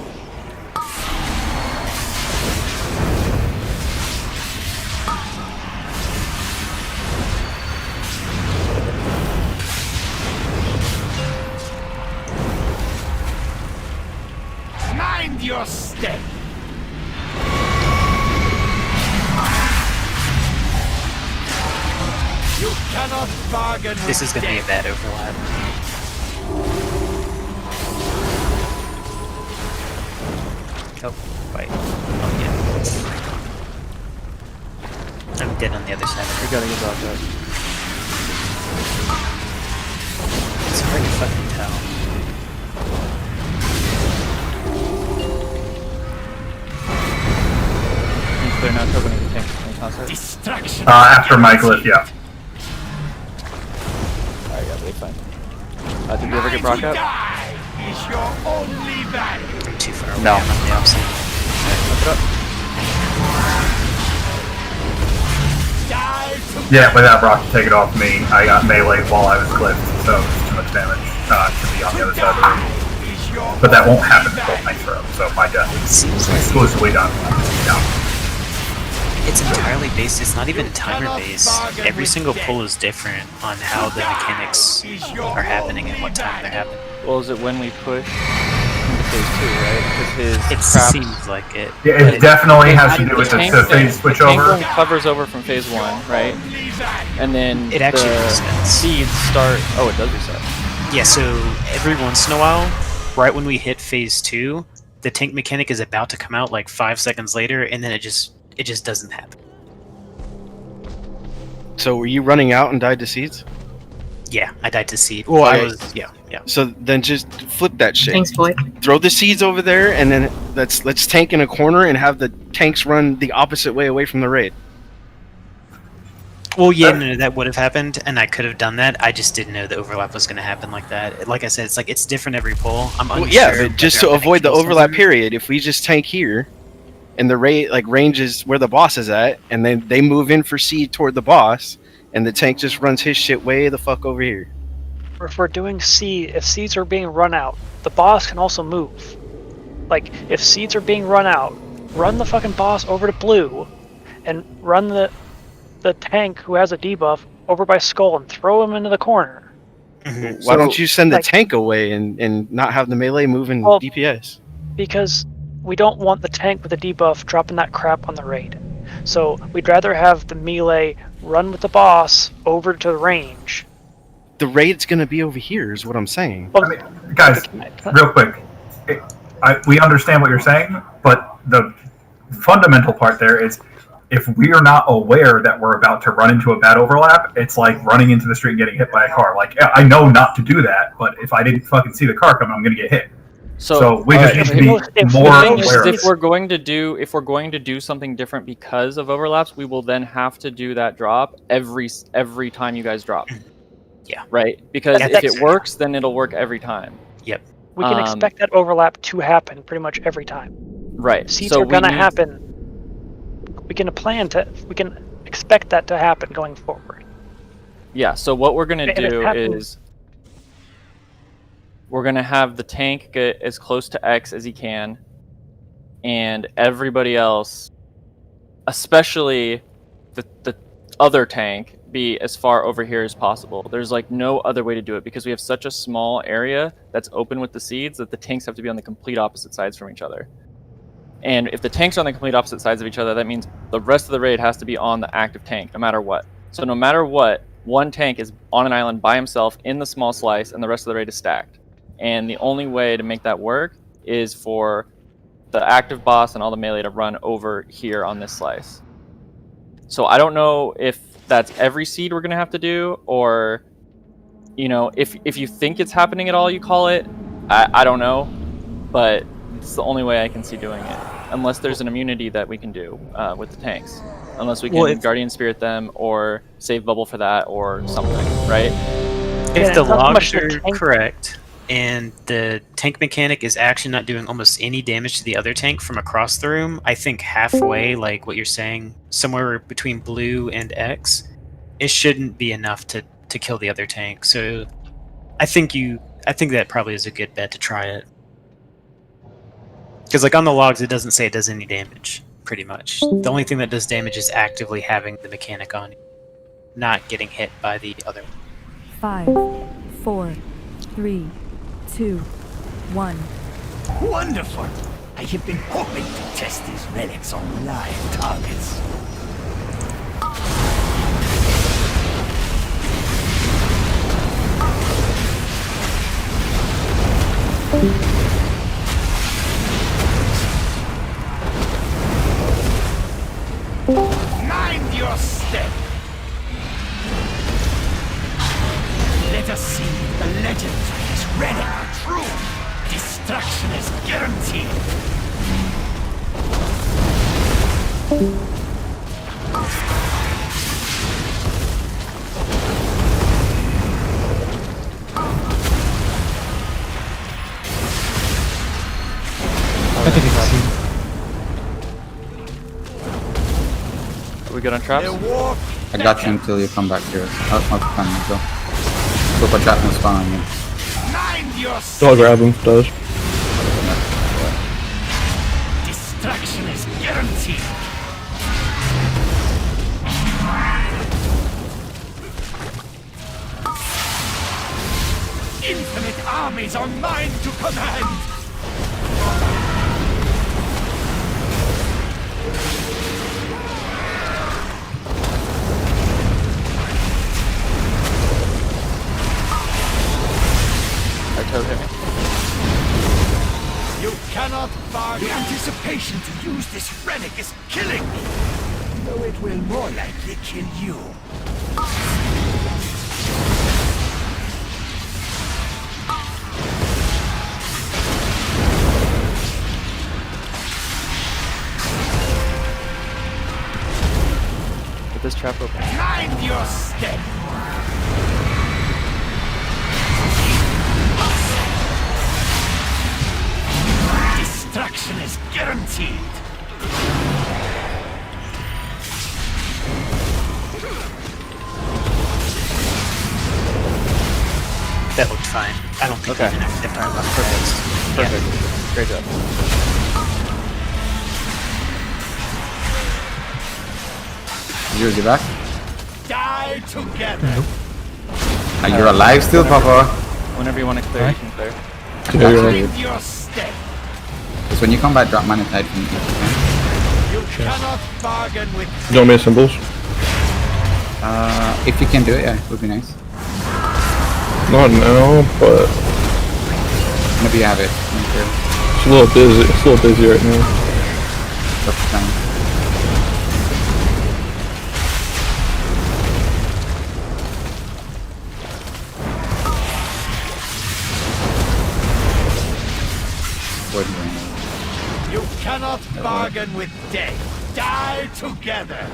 Mind your step. You cannot bargain. This is going to be a bad overlap. Oh, wait. Oh, yeah. I'm dead on the other side. We gotta get dodge out. It's hard to fucking tell. Can you clear now, Token, if you tank any concert? Distraction. After Michaelis, yeah. Alright, yeah, really fine. Did we ever get Brock out? Die is your only value. too far away. No. I'm on the opposite. Yeah, without Brock to take it off me, I got melee while I was clipped, so it's too much damage to be on the other side of the ring. But that won't happen until tanks are up, so my death is exclusively done. It's entirely based, it's not even timer based. Every single pull is different on how the mechanics are happening and what time they're happening. Well, is it when we push into phase 2, right? Because it seems like it. Yeah, it definitely has to do with the phase switch the tank over. one covers over from phase 1, right? And then It actually the resets. seeds start. Oh, it does reset. Yeah, so every once in a while, right when we hit phase 2, the tank mechanic is about to come out like 5 seconds later, and then it just doesn't happen. So were you running out and died to seeds? Yeah, I died to seed. Well, I Okay. was, yeah. So then just flip that shit. Thanks, boy. Throw the seeds over there, and then let's tank in a corner and have the tanks run the opposite way away from the raid. Well, yeah, no, that would have happened, and I could have done that. I just didn't know the overlap was going to happen like that. Like I said, it's like it's different every pull. I'm unsure. Well, yeah, but just to whether I'm gonna avoid the kill overlap someone. period, if we just tank here, and the range is where the boss is at, and then they move in for seed toward the boss, and the tank just runs his shit way the fuck over here. Or if we're doing seed, if seeds are being run out, the boss can also move. Like, if seeds are being run out, run the fucking boss over to blue, and run the tank who has a debuff over by Skull and throw him into the corner. Why don't you send the like- tank away and not have the melee move in Well- DPS? Because we don't want the tank with the debuff dropping that crap on the raid. So we'd rather have the melee run with the boss over to the range. The raid's gonna be over here, is what I'm saying. I mean, guys, real quick, we understand what you're saying, but the fundamental part there is if we are not aware that we're about to run into a bad overlap, it's like running into the street and getting hit by a car. Like, yeah, I know not to do that, but if I didn't fucking see the car coming, I'm going to get hit. So we just need to be more aware. If we're going to do something different because of overlaps, we will then have to do that drop every time you guys drop. Yeah. Right? Because Yeah, if that's- it works, then it'll work every time. Yep. We can expect that overlap to happen pretty much every time. Right. Seeds So are we gonna need- happen. We can expect that to happen going forward. Yeah, so what we're going to And it do happens- is we're going to have the tank get as close to X as he can, and everybody else, especially the other tank, be as far over here as possible. There's like no other way to do it because we have such a small area that's open with the seeds that the tanks have to be on the complete opposite sides from each other. And if the tanks are on the complete opposite sides of each other, that means the rest of the raid has to be on the active tank, no matter what. So no matter what, one tank is on an island by himself in the small slice, and the rest of the raid is stacked. And the only way to make that work is for the active boss and all the melee to run over here on this slice. So I don't know if that's every seed we're going to have to do, or, you know, if you think it's happening at all, you call it. I don't know, but it's the only way I can see doing it. Unless there's an immunity that we can do with the tanks. Unless we can Guardian Spirit them or save bubble for that or something, right? If the logs are correct, and the tank mechanic is actually not doing almost any damage to the other tank from across the room, I think halfway, like what you're saying, somewhere between blue and X, it shouldn't be enough to kill the other tank. So I think that probably is a good bet to try it. Because like on the logs, it doesn't say it does any damage, pretty much. The only thing that does damage is actively having the mechanic on you, not getting hit by the other one. 5, 4, 3, 2, 1. Wonderful! I have been hoping to test these relics on live targets. Mind your step! Let us see the legend is ready or true. Destruction is guaranteed. good on traps? I got you until you come back here. I'll come and go. So for trap and spawn on you. I'll grab him, does. Destruction is guaranteed. Infinite armies are mine to command. Hit me. You cannot bargain. The anticipation to use this relic is killing me. Though it will more likely kill you. Get this trap open. Mind your step. Destruction is guaranteed. That looked fine. I don't think Okay. even if I left Perfect. Yeah. Great job. Zeros, you back? Die together. And you're alive still, Papa? Whenever you want to clear, you can clear. I got you, dude. Mind your step. Because when you come back, drop mana tide from me. You cannot bargain with. You want me to symbols? If you can do it, yeah, it would be nice. Not now, but Maybe you have it. it's a little busy. It's a little busy right now. That's the time. You cannot bargain with death. Die together.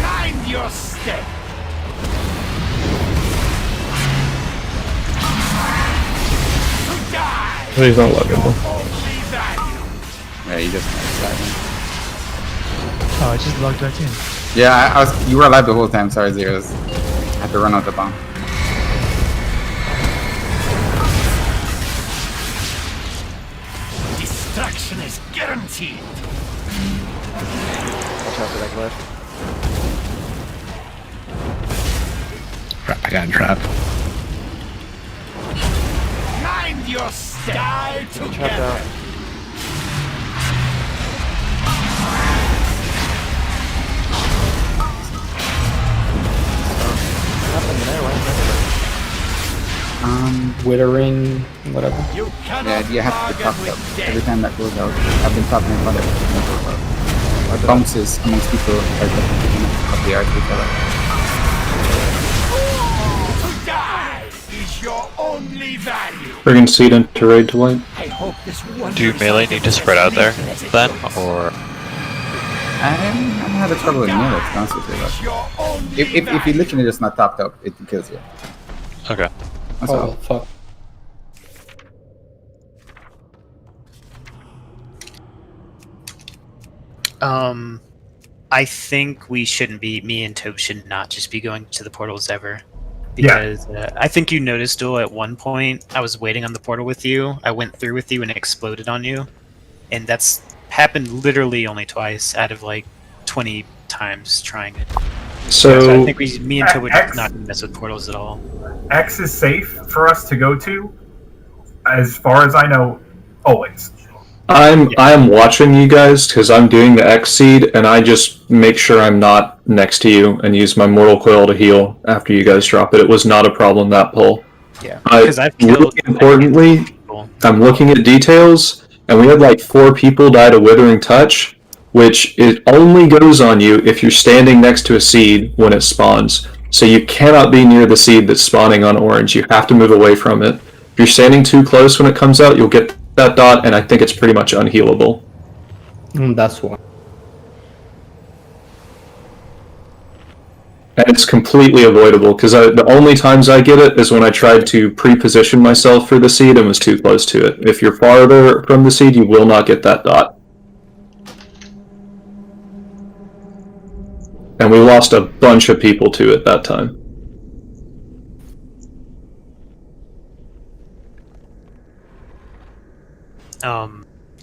Mind your step. To die. He's not letting me. Only value. Yeah, you just missed that one. Oh, I just logged back in. Yeah, I was. You were alive the whole time. Sorry, Zeros. I had to run out the bomb. Destruction is guaranteed. Watch out for that glitch. I got trapped. Mind your step. Die Trapped together. out. Withering, whatever. You cannot Yeah, you have to be bargain topped up. with death. Every time that goes out, I've been topping in front of it. Bounces amongst people are definitely picking up the art with each other. To die is your only value. Bringing seed into raid to white. I hope this one. Do melee need to spread out there then, or I'm having trouble with melee, to be honest with you, but if you literally just not topped up, it kills you. okay? That's all. Fuck. I think we shouldn't be. Me and Tope should not just be going to the portals ever. Because I think you noticed, Duel, at one point I was waiting on the portal with you. I went through with you and it exploded on you, and that's happened literally only twice out of like 20 times trying it. So I think me and Tope would not mess with portals at all. X is safe for us to go to, as far as I know, always. I'm watching you guys because I'm doing the X seed, and I just make sure I'm not next to you and use my Mortal Coil to heal after you guys drop it. It was not a problem that pull. Yeah, really importantly, I'm looking at details, and we had like 4 people die to Withering Touch, which it only goes on you if you're standing next to a seed when it spawns. So you cannot be near the seed that's spawning on orange. You have to move away from it. If you're standing too close when it comes out, you'll get that dot, and I think it's pretty much unhealable. That's one. And it's completely avoidable, because the only times I get it is when I tried to pre-position myself for the seed and was too close to it. If you're farther from the seed, you will not get that dot. And we lost a bunch of people to it that time.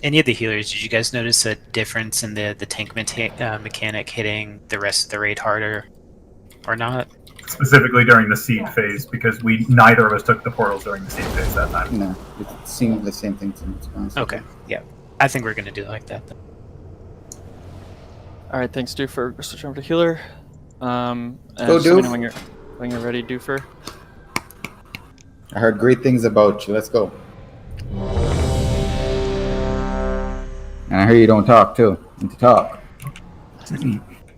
Any of the healers, did you guys notice a difference in the tank mechanic hitting the rest of the raid harder or not? Specifically during the seed phase, because neither of us took the portals during the seed phase that time. No, it seemed the same thing to me. Okay, yeah. I think we're going to do like that then. Alright, thanks, Doofer. Switch over to healer. Go, just let me know Doof. when you're ready, Doofer. I heard great things about you. Let's go. And I hear you don't talk too. You need to talk.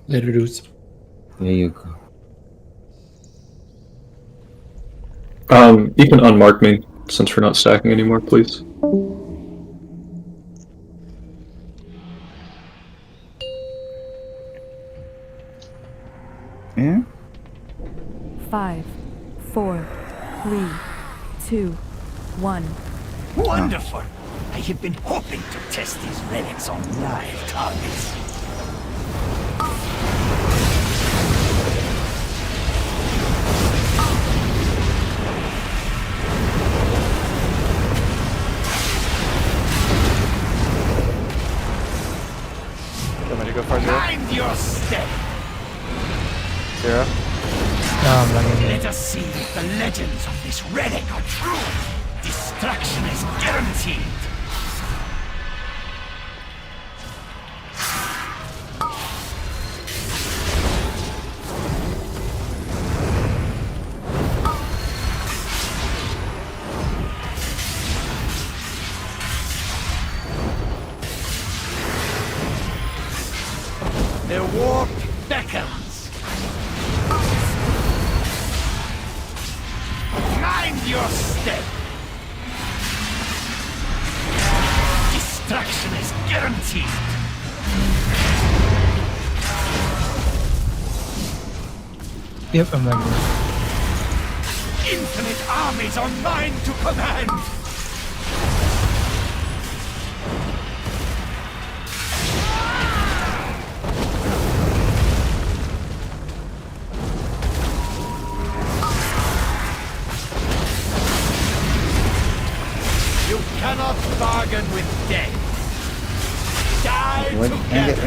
Later, dudes. There you go. You can unmark me since we're not stacking anymore, please. Yeah? 5, 4, 3, 2, 1. Wonderful! I have been hoping to test these relics on live targets. You want me to go for 0? Mind your step! 0? Let us see if the legends of this relic are true. Destruction is guaranteed. The warp beckons. Mind your step. Destruction is guaranteed. Yep, I'm ready. Infinite armies are mine to command. You cannot bargain with death. Die together.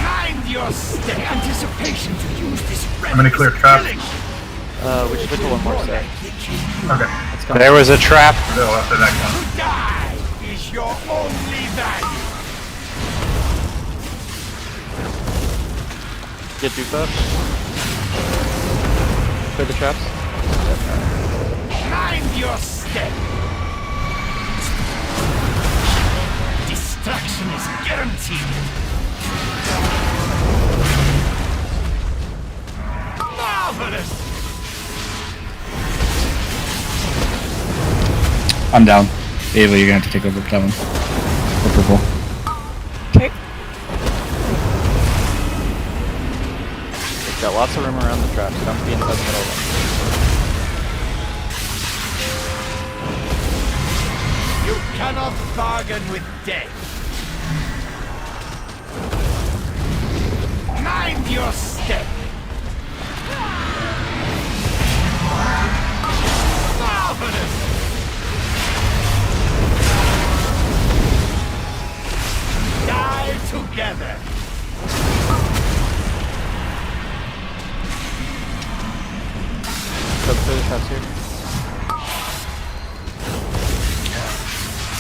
Mind your step. Anticipation to use this relic. I'm gonna clear trap. We should put one more set. Okay. There was a trap. Go after that To one. die is your only value. Get Duke up. Clear the traps. Mind your step. Destruction is guaranteed. Marvelous. I'm down. Ava, you're gonna have to take over that one. Or purple. Okay. We've got lots of room around the traps. Don't be inside the middle of them. You cannot bargain with death. Mind your step. Marvelous. Die together. So clear the traps here.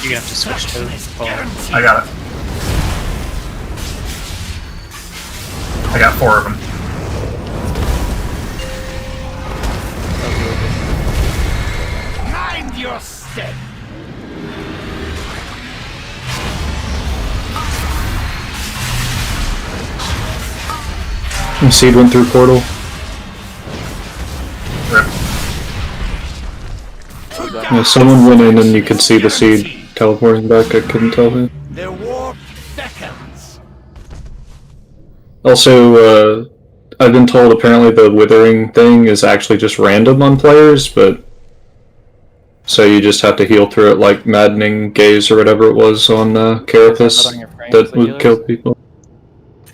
You're gonna have to switch to full. I got it. I got 4 of them. Mind your step. And Seed went through portal. Yeah, someone went in and you could see the Seed teleporting back. I couldn't tell who. The warp beckons. Also, I've been told apparently the withering thing is actually just random on players, but so you just have to heal through it like Maddening Gaze or whatever it was on Carapace that would kill people.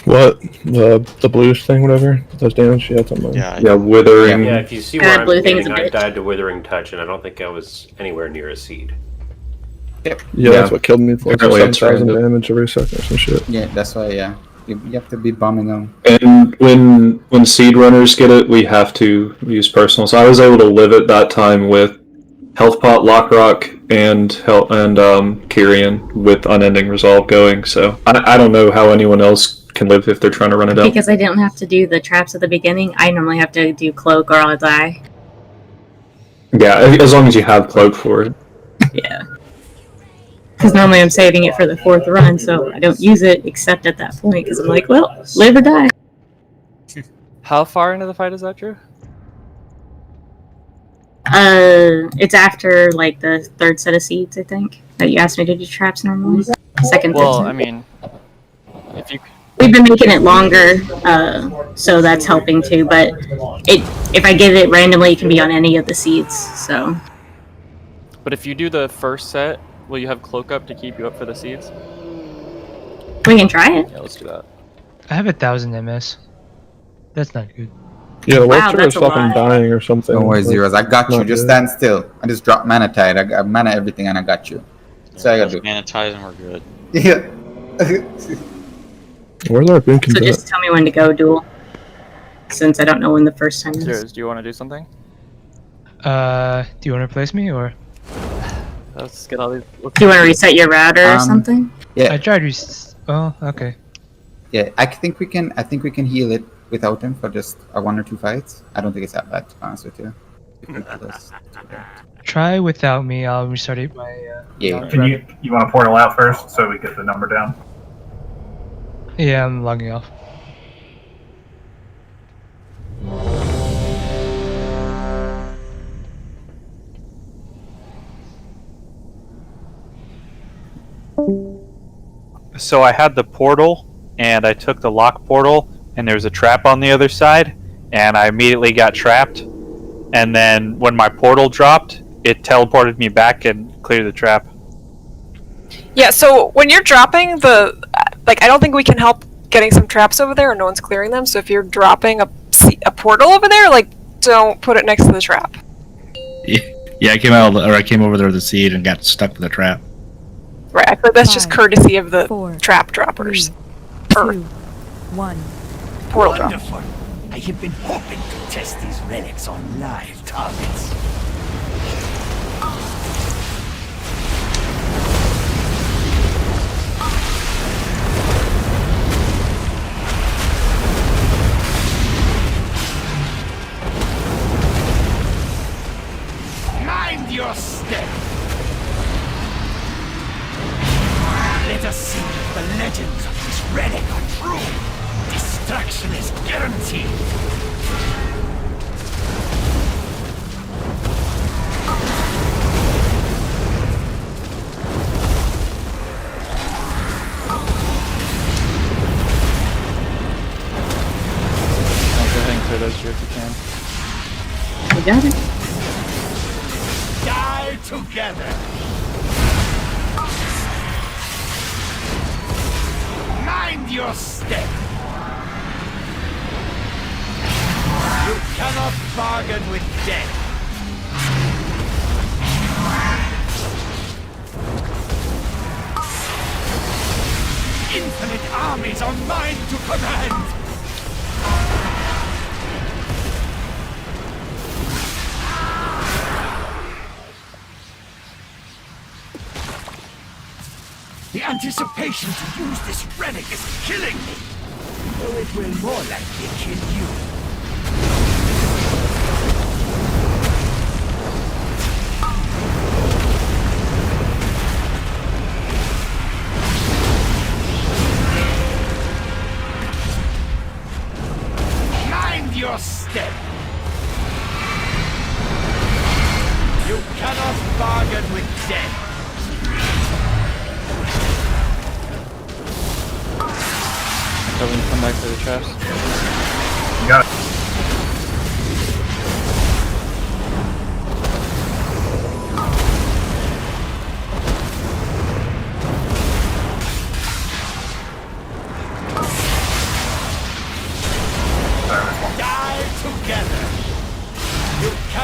What? The blues thing, whatever? Those damage? Yeah, something. Yeah, withering. Yeah, if you see where I'm blue thing's hitting, a I bitch. died to withering touch, and I don't think I was anywhere near a seed. Yep. Yeah, that's what killed me for Apparently it's 7,000 random. damage every second or some shit. Yeah, that's why. Yeah, you have to be bombing them. And when seed runners get it, we have to use personal. So I was able to live it that time with Health Pot, Lockrock, and Kyrian with Unending Resolve going. So I don't know how anyone else can live if they're trying to run it out. Because I didn't have to do the traps at the beginning, I normally have to do cloak or I'll die. Yeah, as long as you have cloak for it. Yeah. Because normally I'm saving it for the 4th run, so I don't use it except at that point, because I'm like, well, live or die. How far into the fight is that, Drew? It's after, like, the 3rd set of seeds, I think, that you asked me to do traps normally. Second, Well, third. I mean, if you... We've been making it longer, so that's helping too, but if I get it randomly, it can be on any of the seeds, so... But if you do the first set, will you have cloak up to keep you up for the seeds? We can try it. Yeah, let's do that. I have 1,000 MS. That's not good. Yeah, the Wow, watcher that's is a fucking lot. dying or something. Don't worry, Like, Zeros. I got you. not Just good. stand still. I just dropped mana tide. I got mana everything, and I got you. So I gotta do. Manitize and we're good. Yeah. Where's our beacon? So just tell me when to go duel, since I don't know when the first time is. Zeros, do you want to do something? Do you want to replace me or? Let's get all these... Do you want to reset your router or something? Yeah. I tried Oh, okay. Yeah, I think we can. I think we can heal it without him for just a 1 or 2 fights. I don't think it's that bad, to be honest with you. Try without me. I'll restart it my. Yeah. Can you want to portal out first so we get the number down? Yeah, I'm logging off. So I had the portal, and I took the lock portal, and there was a trap on the other side, and I immediately got trapped. And then when my portal dropped, it teleported me back and cleared the trap. Yeah, so when you're dropping the... Like, I don't think we can help getting some traps over there, or no one's clearing them, so if you're dropping a portal over there, like, don't put it next to the trap. Yeah, I came over there with the seed and got stuck with the trap. Right, I feel like that's just courtesy of the trap droppers. 2, 1. Portal drop. Wonderful. I have been hoping to test these relics on live targets. Mind your step. Let us see if the legends of this relic are true. Destruction is guaranteed. I'll go ahead and clear those, Drew, if you can. We got it. Die together. Mind your step. You cannot bargain with death. Infinite armies are mine to command. The anticipation to use this relic is killing me. Though it will more likely kill you. Mind your step. You cannot bargain with death. So we can come back to the traps. You got it.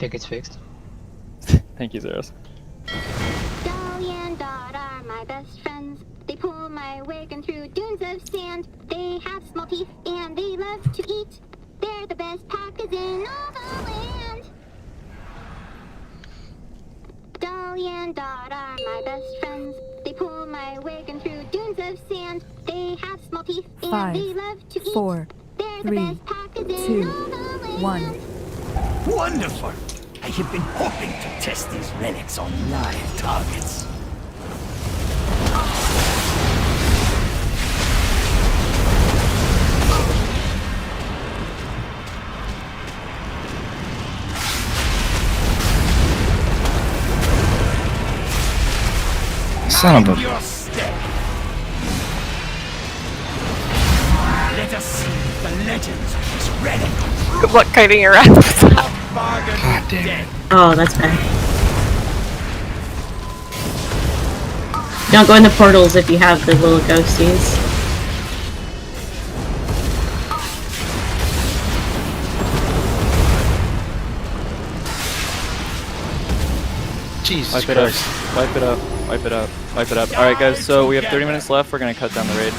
think it's fixed. Thank you, Zeros. Dolly and Dot are my best friends. They pull my wagon through dunes of sand. They have small teeth and they love to eat. They're the best packers in all the land. Dolly and Dot are my best friends. They pull my wagon through dunes of sand. They have small teeth and 5, they love to eat. 4, They're the 3, best packers 2, in all the land. 1. Wonderful! I have been hoping to test these relics on live targets. Son of a... Your step. Let us see the legends of this relic. Good luck kiting your ass with that. God damn it. Oh, that's bad. Don't go in the portals if you have the little ghosties. Jesus Wipe it Christ. up. Wipe it up. Wipe it up. Wipe it up. Alright guys, so we have 30 minutes left. We're gonna cut down the raid.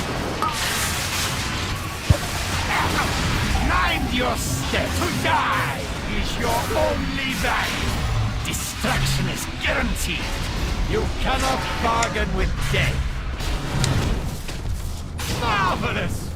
Mind your step. To die is your only value. Destruction is guaranteed. You cannot bargain with death. Marvelous!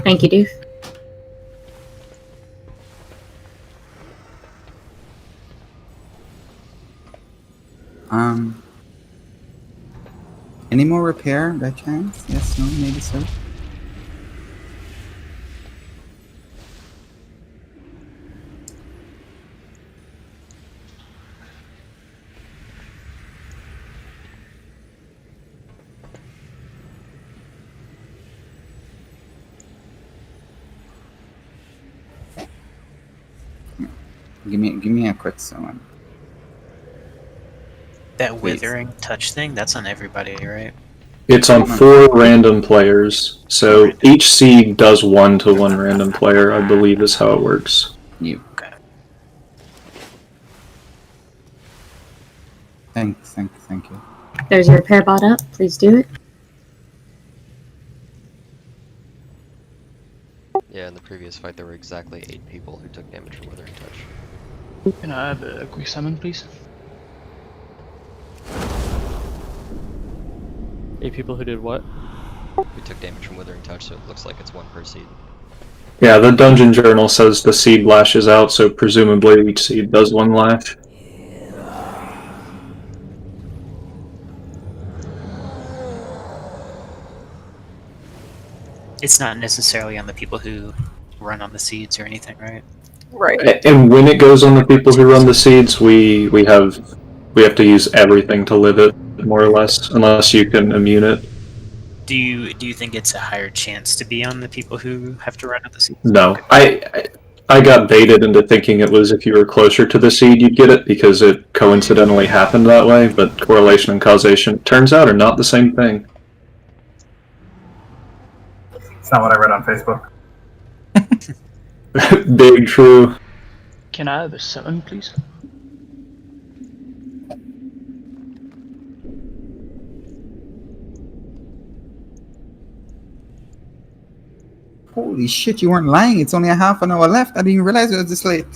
Thank you, Doof. Any more repair by chance? Yes, no, maybe so. Give me a quick one. That withering touch thing, that's on everybody, right? It's on 4 random players, so each seed does 1 to 1 random player, I believe is how it works. You. Okay. Thank you. There's a repair bot up. Please do it. Yeah, in the previous fight there were exactly 8 people who took damage from Withering Touch. Can I have a quick summon, please? 8 people who did what? Who took damage from Withering Touch, so it looks like it's 1 per seed. Yeah, the Dungeon Journal says the seed lashes out, so presumably each seed does 1 lash. It's not necessarily on the people who run on the seeds or anything, right? Right. And when it goes on the people who run the seeds, we have to use everything to live it, more or less, unless you can immune it. Do you think it's a higher chance to be on the people who have to run on the seeds? No, I got baited into thinking it was if you were closer to the seed you'd get it because it coincidentally happened that way, but correlation and causation turns out are not the same thing. It's not what I read on Facebook. Big true. Can I have a summon, please? Holy shit, you weren't lying. It's only a half an hour left. I didn't even realize it was this late.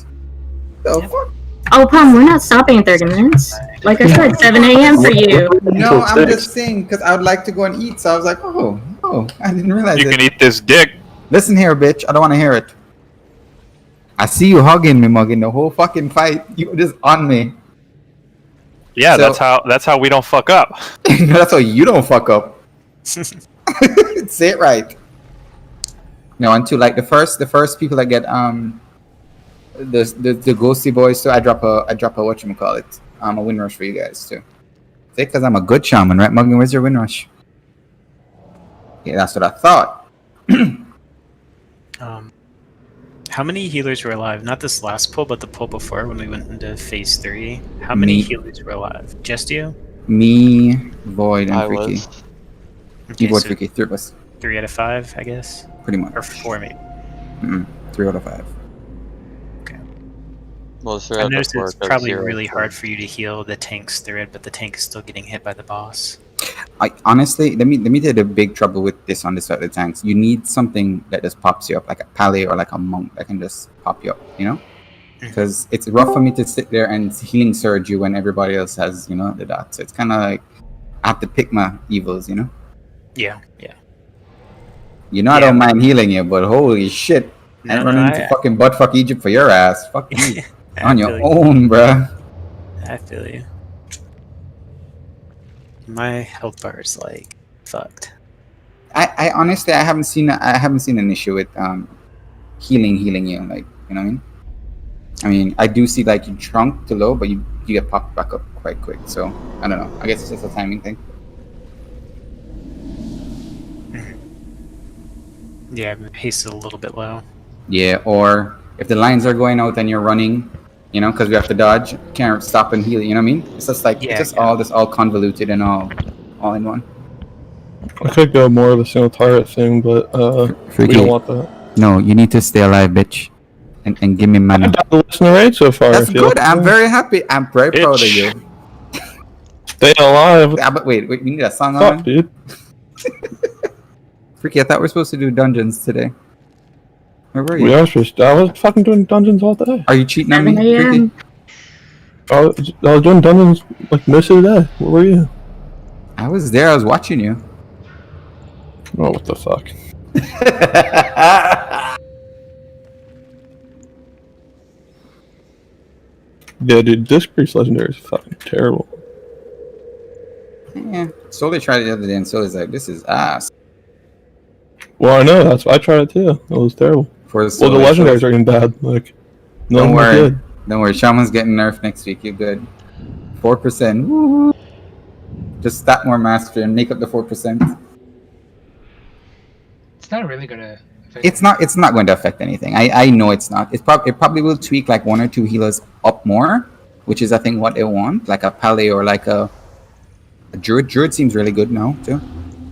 The fuck? Oh, Palm, we're not stopping in 30 minutes. Like I said, 7 a.m. for you. No, I'm just saying because I would like to go and eat. So I was like, oh, I didn't realize You it. can eat this dick. Listen here, bitch. I don't want to hear it. I see you hugging me, mugging the whole fucking fight. You were just on me. Yeah, So- that's how we don't fuck up. That's how you don't fuck up. Say it right. No, and two, like the first people that get the ghosty boys too. I drop a whatchamacallit, a win rush for you guys too. Say because I'm a good shaman, right? Mugging, where's your win rush? Yeah, that's what I thought. How many healers were alive? Not this last pull, but the pull before when we went into phase 3. How many healers were alive? Just you? Me, Void, and I Freaky. was. Me, Okay, Void, so Freaky, 3 of us. 3 out of 5, I guess? Pretty much. Or 4 maybe. 3 out of 5. Well, I noticed it's probably really hard for you to heal the tanks through it, but the tank is still getting hit by the boss. I honestly, let me tell you the big trouble with this on this side of the tanks. You need something that just pops you up, like a pally or like a monk that can just pop you up, you know? Because it's rough for me to sit there and healing surge you when everybody else has, you know, the dots. So it's kind of like I have to pick my evils, you know? Yeah. You know, I don't mind healing you, but holy shit, I ain't running into fucking buttfuck Egypt for your ass. Fuck you. On your own, bruh. I feel you. My health bar is like fucked. I honestly I haven't seen an issue with healing you, like, you know what I mean? I mean, I do see like you shrunk to low, but you get popped back up quite quick. So I don't know. I guess it's just a timing thing. Yeah, my pace is a little bit low. Yeah, or if the lines are going out and you're running, you know, because we have to dodge, can't stop and heal. You know what I mean? It's just like it's just all convoluted and all in one. I could go more of a single target thing, but we don't want that. No, you need to stay alive, bitch, and give me money. I've done the listener raid so far. That's good. I'm very happy. I'm very proud of you. Stay alive. Yeah, but wait, we need a song Fuck, on. dude. Freaky, I thought we were supposed to do dungeons today. Where were you? We are supposed to. I was fucking doing dungeons all day. Are you cheating on me, Freaky? I was doing dungeons like most of the day. Where were you? I was there. I was watching you. Oh, what the fuck? Yeah, dude, Disc Priest Legendary is fucking terrible. Yeah. Solely tried it the other day, and Solely's like, "This is ass." Well, I know. I tried it too. It was terrible. For the legendaries are getting bad. Like, no Don't one worry. good. Don't worry. Shaman's getting nerfed next week. You're good. 4%. Woo-hoo. Just stat more mastery and make up the 4%. It's not really gonna. It's not going to affect anything. I know it's not. It probably will tweak like 1 or 2 healers up more, which is I think what they want, like a Pally or like a Druid. Druid seems really good now too,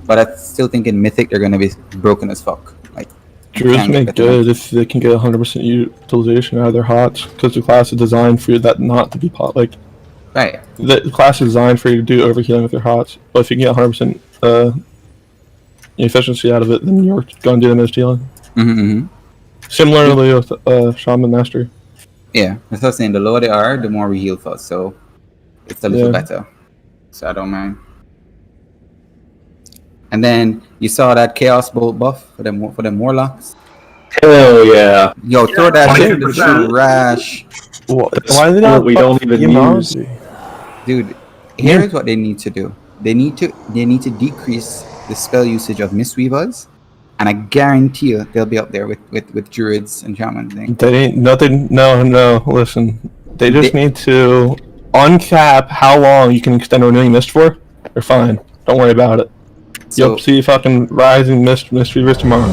but I still think in Mythic they're going to be broken as fuck. Like Druids make good if they can get 100% utilization out of their hots, because the class is designed for that not to be like. Right. The class is designed for you to do overhealing with your hots, but if you can get 100% efficiency out of it, then you're going to do the most healing. Similarly with Shaman Master. Yeah, that's what I'm saying. The lower they are, the more we heal first, so it's a little better. So I don't mind. And then you saw that Chaos Bolt buff for them Warlocks. Hell yeah! Yo, throw that shit in the trash. Why did we don't even use? Dude, here's what they need to do. They need to decrease the spell usage of Mistweavers, and I guarantee you they'll be up there with Druids and Shamans. They ain't nothing. No. Listen, they just need to uncap how long you can extend Renewing Mist for. They're fine. Don't worry about it. You'll see fucking Rising Mistweavers tomorrow.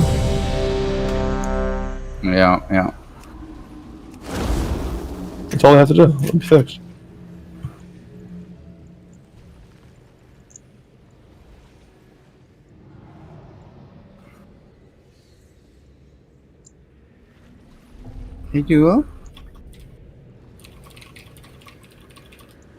Yeah. That's all they have to do. It'll be fixed. Hey, Duo.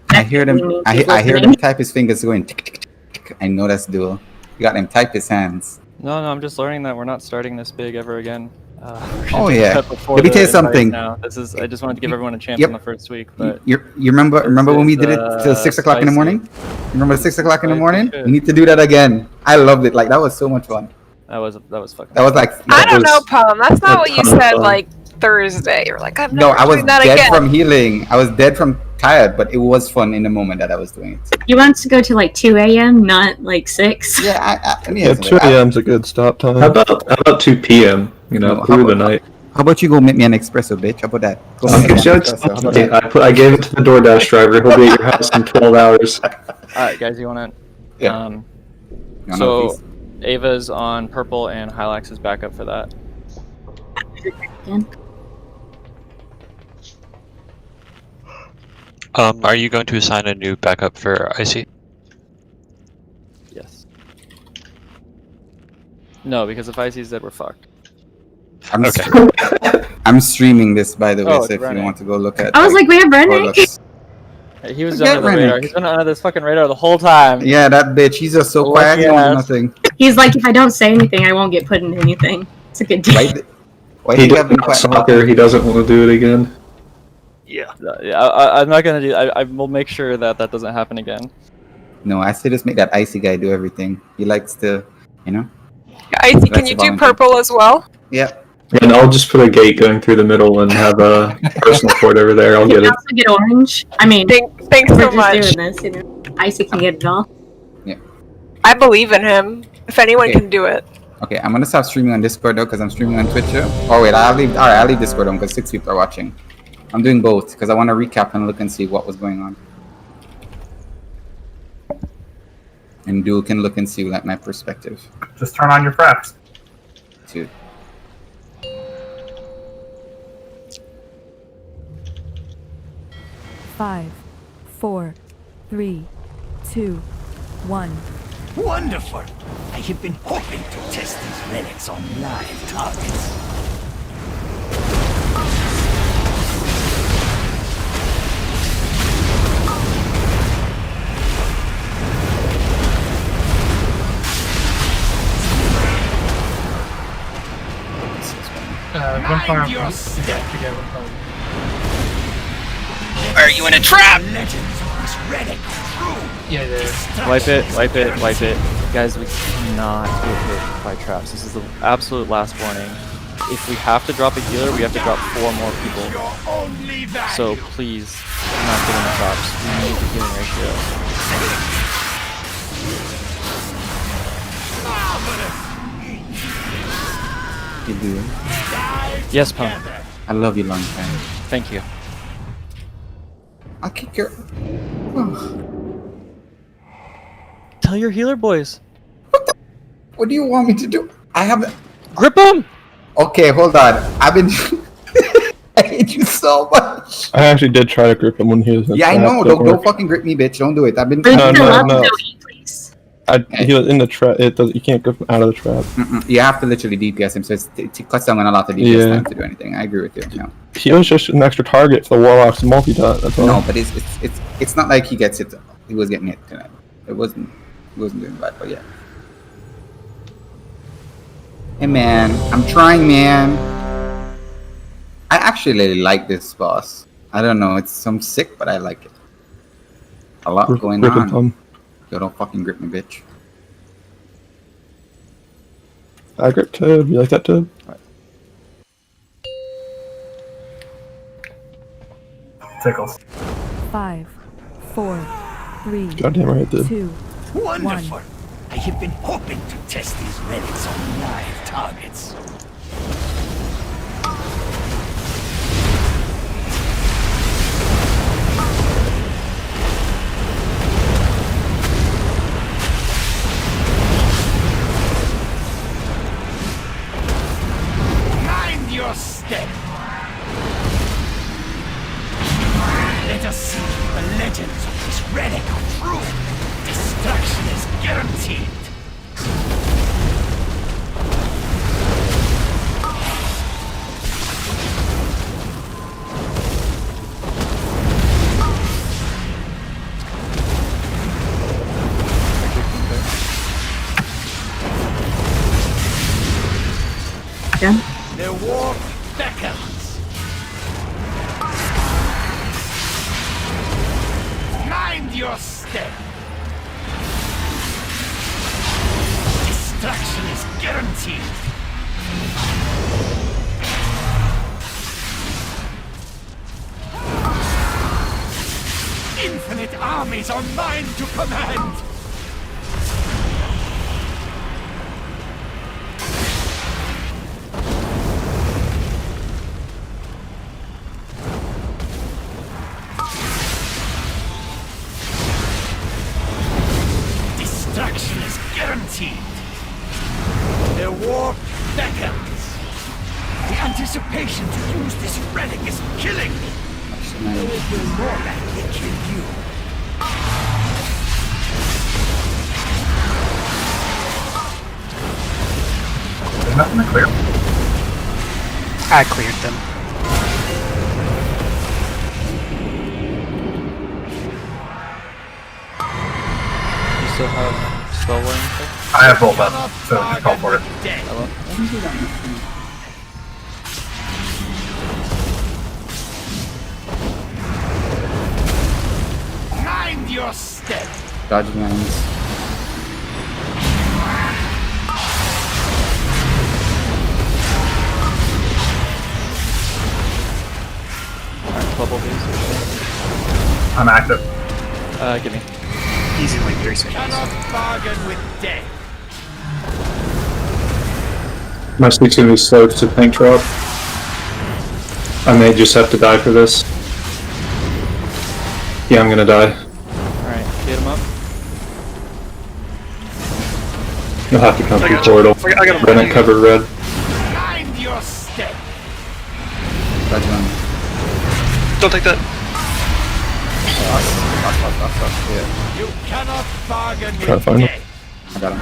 I hear them. I hear them type his fingers going. Tick, tick, tick. I know that's Duo. You got them type his hands. No, I'm just learning that we're not starting this big ever again. Oh yeah. Let me tell you something. Now. I just wanted to give everyone a chance on the first week, but you remember when we did it till 6 o'clock in the morning? You remember 6 o'clock in the morning? You need to do that again. I loved it. Like that was so much fun. That was fucking. That was like. I don't know, Palm. That's not what you said. Like Thursday, you're like, I'm no, never I was doing that dead again. from healing. I was dead from tired, but it was fun in the moment that I was doing it. You want to go to like 2 a.m., not like 6? Yeah, Yeah, 2 a.m.'s a good stop time. How about 2 p.m.? You know, through the night. How about you go make me an espresso, bitch? How about that? Go make me an espresso. How about that? I gave it to the DoorDash driver. He'll be at your house in 12 hours. Alright, guys, you want to? Yeah. So, Ava's on purple and Hylax is back up for that. Are you going to assign a new backup for Icy? Yes. No, because if Icy's dead, we're fucked. I'm streaming this, by the way, Oh, so if Rennick. you want to go look at. I was like, we have Rennick. Warlocks. Hey, he was Forget under the radar. Rennick. He's been under this fucking radar the whole time. Yeah, that bitch. He's just so Lucky quiet. He don't do ass. nothing. He's like, if I don't say anything, I won't get put in anything. It's a good deal. Why He do you did have been it on quiet? soccer. He doesn't want to do it again. Yeah, I'm not gonna do. I will make sure that that doesn't happen again. No, I say just make that Icy guy do everything. He likes to, you know. Icy, can you do purple as well? Yeah. And I'll just put a gate going through the middle and have a personal port over there. I'll Can get you it. also get orange? I mean, thanks we're so just much. doing this, you know. Icy can get it all. I believe in him. If anyone Okay. can do it. Okay, I'm gonna stop streaming on Discord though, because I'm streaming on Twitch. Oh wait, I'll leave Discord on because 6 people are watching. I'm doing both because I want to recap and look and see what was going on. And Duel can look and see like my perspective. Just turn on your fraps. Dude. Five, 4, 3, 2, 1. Wonderful! I have been hoping to test these relics on live targets. One fire. Mind your step. Are you in a trap? Legends of this relic true. Yeah, Wipe it, wipe it, wipe it. Guys, we cannot get hit by traps. This is the absolute last warning. If we have to drop a healer, we have to drop 4 more people. So please, do not get in the traps. We need the healing ratio. You do. Yes, Pump. I love you, long time. Thank you. I'll kick your. Tell your healer boys. What do you want me to do? I haven't. Grip him! Okay, hold on. I've been. I hate you so much. I actually did try to grip him when he was in Yeah, I trap, know. didn't Don't work. fucking grip me, bitch. Don't do it. I've been. No. He was in the trap. You can't grip him out of the trap. You have to literally DPS him, so it cuts down on a lot of DPS time to do anything. I agree with you. No, He was just an extra target for the Warlocks multi-dot. That's all. no, but it's not like he gets it. He was getting hit tonight. He wasn't doing bad, but yeah. Hey man, I'm trying, man. I actually really like this boss. I don't know, I'm sick, but I like it. A lot going Grip him, on. Tom. Yo, don't fucking grip me, bitch. I grip Toad. You like that, Toad? Tickles. 5, 4, 3, Goddamn right, dude. 2, Wonderful! 1. I have been hoping to test these relics on live targets. Mind your step! Let us see if the legends of this relic are true. Destruction is guaranteed. Yeah. The war beckons. Mind your step. Destruction is guaranteed. Infinite armies are mine to command. Destruction is guaranteed. The war beckons. The anticipation to use this relic is killing me. There's nothing to clear. I cleared them. You still have spell warning? I have both up, so just call for it. Mind your step. Dodge lines. Bubble bees. I'm active. Give me. Easy like 3 seconds. Cannot bargain with death. My speed's gonna be slow to tank drop. I may just have to die for this. Yeah, I'm gonna die. Alright, get him up. You'll have to come through portal. Run and cover red. Mind your step. Dodge line. Don't take that. Yeah. You cannot bargain Try to with find him. death. I got him.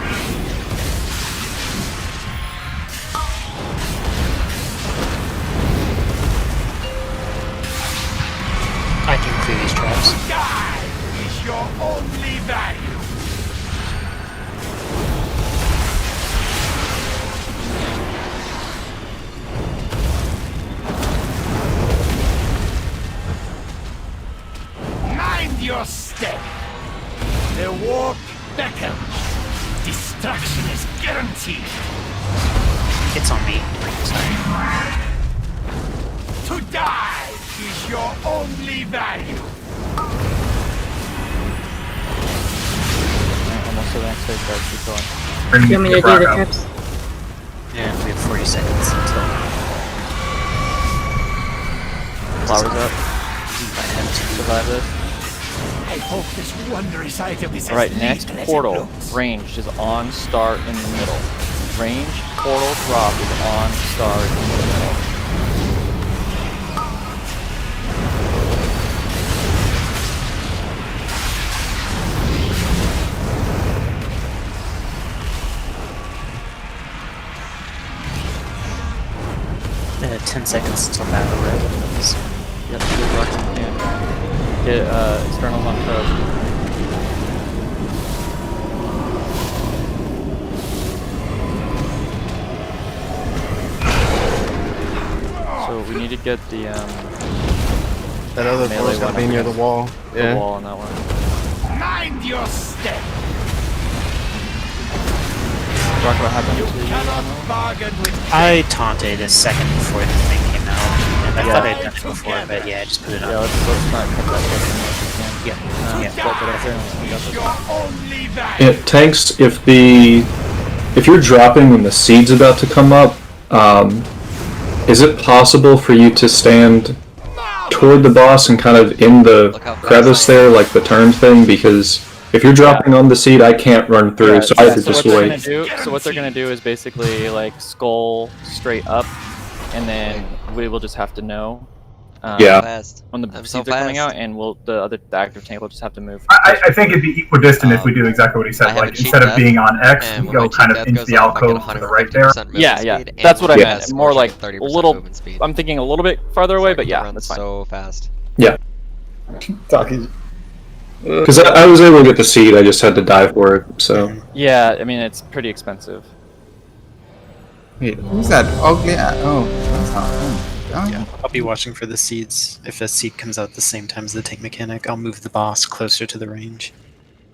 I can clear these traps. Die is your only value. Mind your step. The warp beckons. Destruction is guaranteed. It's on me. Sorry. To die is your only value. Almost to the next phase, guys. Keep going. Do you want me to do the trips? Yeah, we have 40 seconds until. Flowers up. Survive this. I hope this wondrous item is Alright, as next lethal as it portal. looks. Ranged is on star in the middle. Ranged portal drop is on star in the middle. Uh, 10 seconds until battle red. Yep, good luck. Yeah. Get externals on code. So we need to get the That other melee portal's gotta one be up near the against wall. Yeah. The wall on that one. Mind your step. Rock, what happened to you? Cannot bargain with I taunted a second before the thing came out, and I Yeah. thought I'd done it before, but yeah, I just put it on. Yeah, let's not cut that second if we can. Yeah. Flip it up there and we got this. your only value. It tanks if you're dropping when the seed's about to come up. Is it possible for you to stand toward the boss and kind of in the crevice there, like the turn thing? Because if you're dropping on the seed, I can't run through, so I have to just wait. So what they're gonna do is basically like skull straight up, and then we will just have to know. Yeah. When the seeds are coming out, and the active tank will just have to move. I think it'd be equidistant if we do exactly what he said. Like instead of being on X, we go kind of into the alcove to the right there. Yeah, that's what I meant. More like a little. I'm thinking a little bit farther away, but yeah, that's fine. So fast. Yeah. Talking. Because I was able to get the seed, I just had to die for it, so. Yeah, I mean it's pretty expensive. Wait, who's that ugly? Oh, that's not him. Oh. Yeah, I'll be watching for the seeds. If a seed comes out at the same time as the tank mechanic, I'll move the boss closer to the range.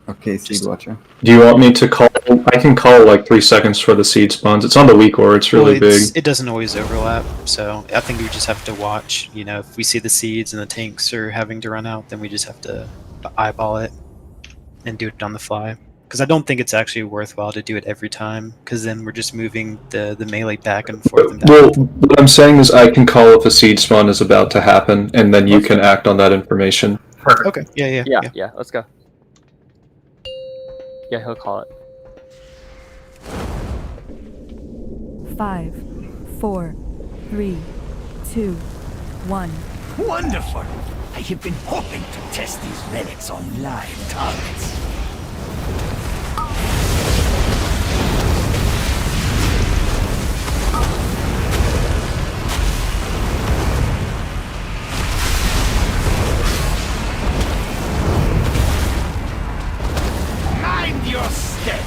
Okay, seed watcher. Do you want me to call? I can call like 3 seconds for the seed spawns. It's on the weak ore, it's really big. It doesn't always overlap, so I think we just have to watch. You know, if we see the seeds and the tanks are having to run out, then we just have to eyeball it and do it on the fly. Because I don't think it's actually worthwhile to do it every time, because then we're just moving the melee back and forth. And Well, what I'm saying is I can call if a seed spawn is about to happen, and then you can act on that information. Perfect. Okay. Yeah. Let's go. Yeah, he'll call it. 5, 4, 3, 2, 1. Wonderful. I have been hoping to test these relics on live targets. Mind your step!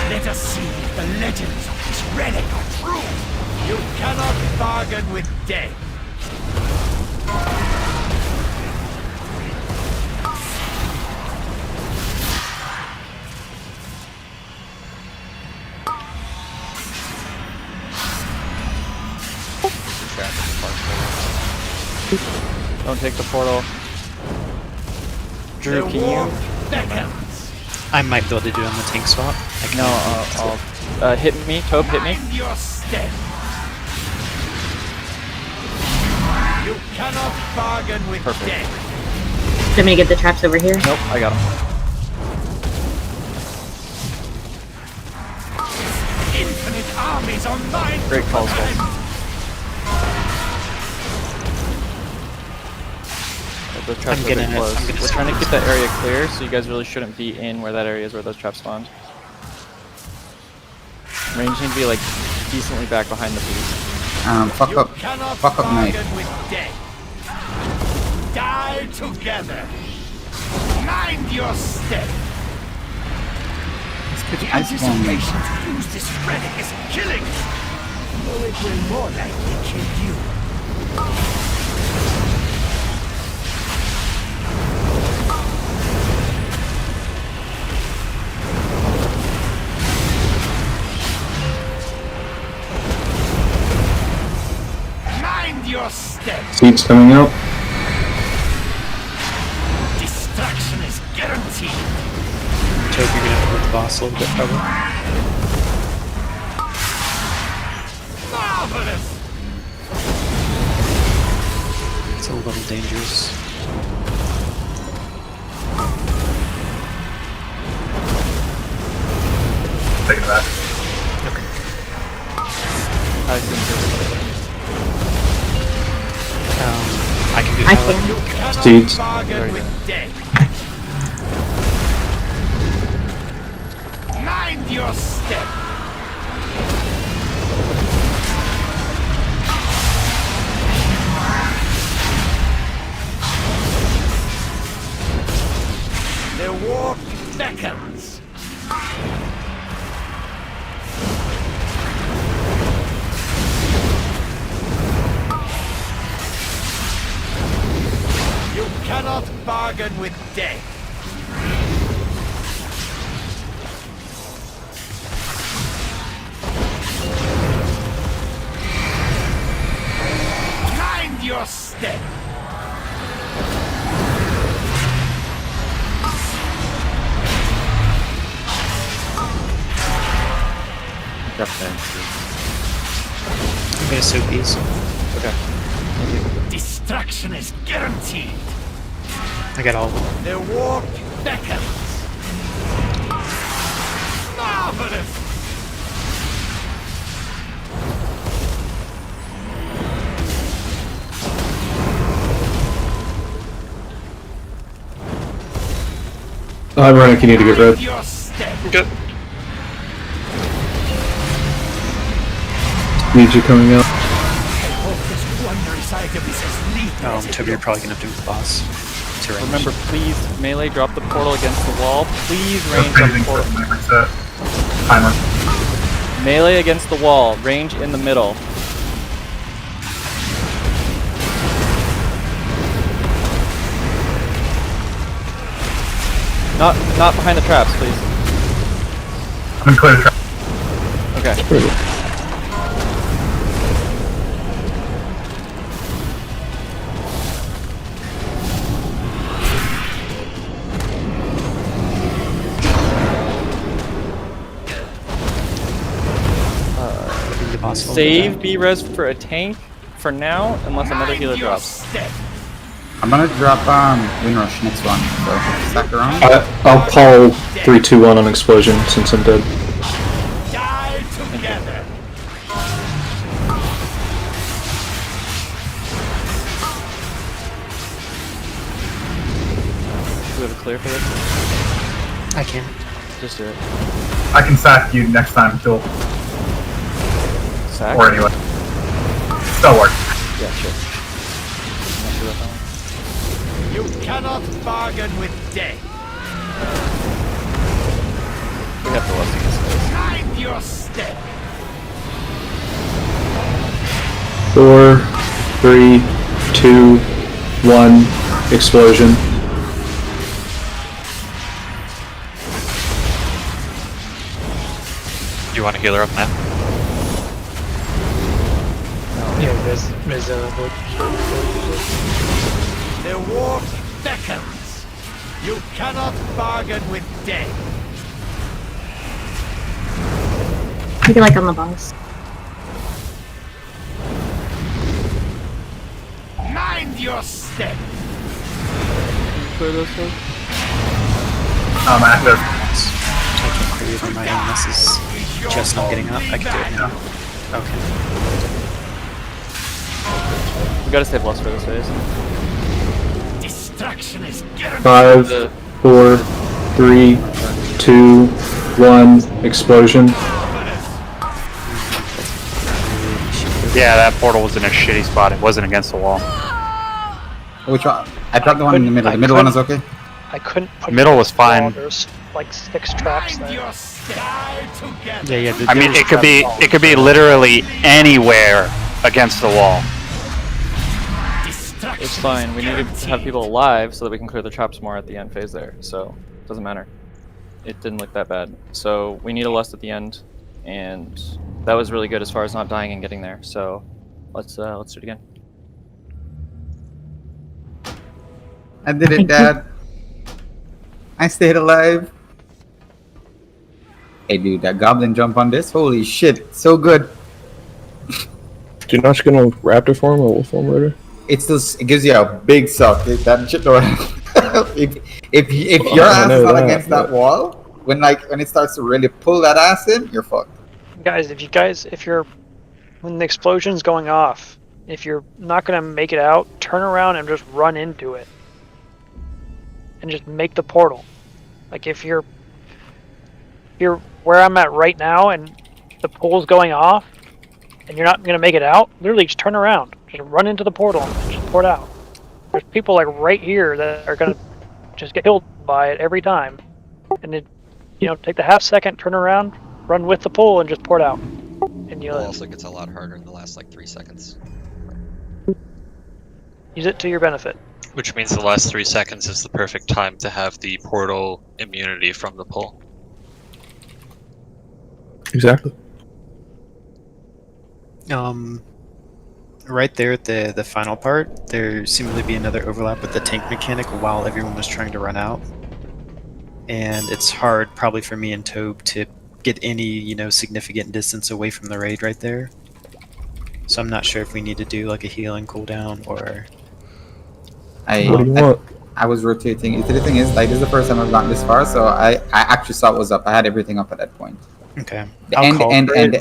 Let us see if the legends of this relic are true. You cannot bargain with death. Don't take the portal. Drew, can you? I might be able to do it on the tank swap. I can No, I'll hit me. Tope, hit me. Your step. You cannot bargain with Perfect. death. Let me get the traps over here. Nope, I got him. Infinite armies on mine. Great calls, guys. Those traps I'm are a bit gonna- close. I'm gonna We're trying to keep that area clear, so you guys really shouldn't be in where that area is where those traps spawned. Range need to be like decently back behind the beast. Fuck up. Fuck up knife. Bargain with death. Die together. Mind your step. The anticipation to use this relic is killing me. Though it will more likely kill you. Mind your step. Seeds coming out. Destruction is guaranteed. Tope, you're gonna have to hit the boss a little bit, probably. Marvelous. It's a little dangerous. Take it back. I can I can do I pilot. can. Seeds. Bargain with death. Mind your step. The walk beckons. You cannot bargain with death. Mind your step. I'm gonna soak these. Okay. Destruction is guaranteed. I got all of them. The walk beckons. Marvelous. Ironic, you need to get red. Your step. Good. Needs you coming out. I hope this wondrous item is as lethal as it Toby, you're probably gonna have to do the boss. To range. Remember, please melee drop the portal against the wall. Please range on the portal. Reset. Timer. Melee against the wall. Range in the middle. Not behind the traps, please. I'm gonna clear the trap. Okay. Save B-res for a tank for now, unless another healer drops. I'm gonna drop Windrush next one, so stack around. I'll call 3, 2, 1 on explosion since I'm dead. Die together. with it. I can. Just do it. I can sack you next time, Phil. Sack? Or anyway. That'll work. Yeah, sure. Not sure about that one. You cannot bargain with death. We have to listen to this. Mind your step. 4, 3, 2, 1, explosion. Do you want to heal her up now? Yeah, there's The war beckons. You cannot bargain with death. Maybe like on the boss. Mind your step. Clear this one? Active. I can clear it on my own. This is just not getting up. I can do it now. Okay. We gotta save less for this phase. Destruction is guaranteed. 5, 4, 3, 2, 1, explosion. Yeah, that portal was in a shitty spot. It wasn't against the wall. Which one? I dropped the one in the middle. The middle one is okay? I couldn't put Middle was fine. There's like 6 traps there. Yeah. I mean, it could be literally anywhere against the wall. It's fine. We need to have people alive so that we can clear the traps more at the end phase there. So it doesn't matter. It didn't look that bad. So we need a lust at the end, and that was really good as far as not dying and getting there. So let's do it again. I did it, Dad. I stayed alive. Hey, dude, that goblin jump on this? Holy shit, so good. Do you not just get a raptor form or wolf form later? It gives you a big suck. That shit don't. if your ass is not against that wall, when it starts to really pull that ass in, you're fucked. Guys, when the explosion's going off, if you're not gonna make it out, turn around and just run into it. And just make the portal. Like if you're where I'm at right now and the pool's going off and you're not gonna make it out, literally just turn around. Just run into the portal and just pour it out. There's people like right here that are gonna just get killed by it every time. And it, take the half second, turn around, run with the pool and just pour it out. And It also gets a lot harder in the last like 3 seconds. Use it to your benefit. Which means the last 3 seconds is the perfect time to have the portal immunity from the pull. Exactly. Right there at the final part, there seemed to be another overlap with the tank mechanic while everyone was trying to run out. And it's hard, probably for me and Tobe, to get any, significant distance away from the raid right there. So I'm not sure if we need to do like a healing cooldown or... What do you want? I was rotating. The thing is, this is the first time I've gotten this far, so I actually saw it was up. I had everything up at that point. Okay. The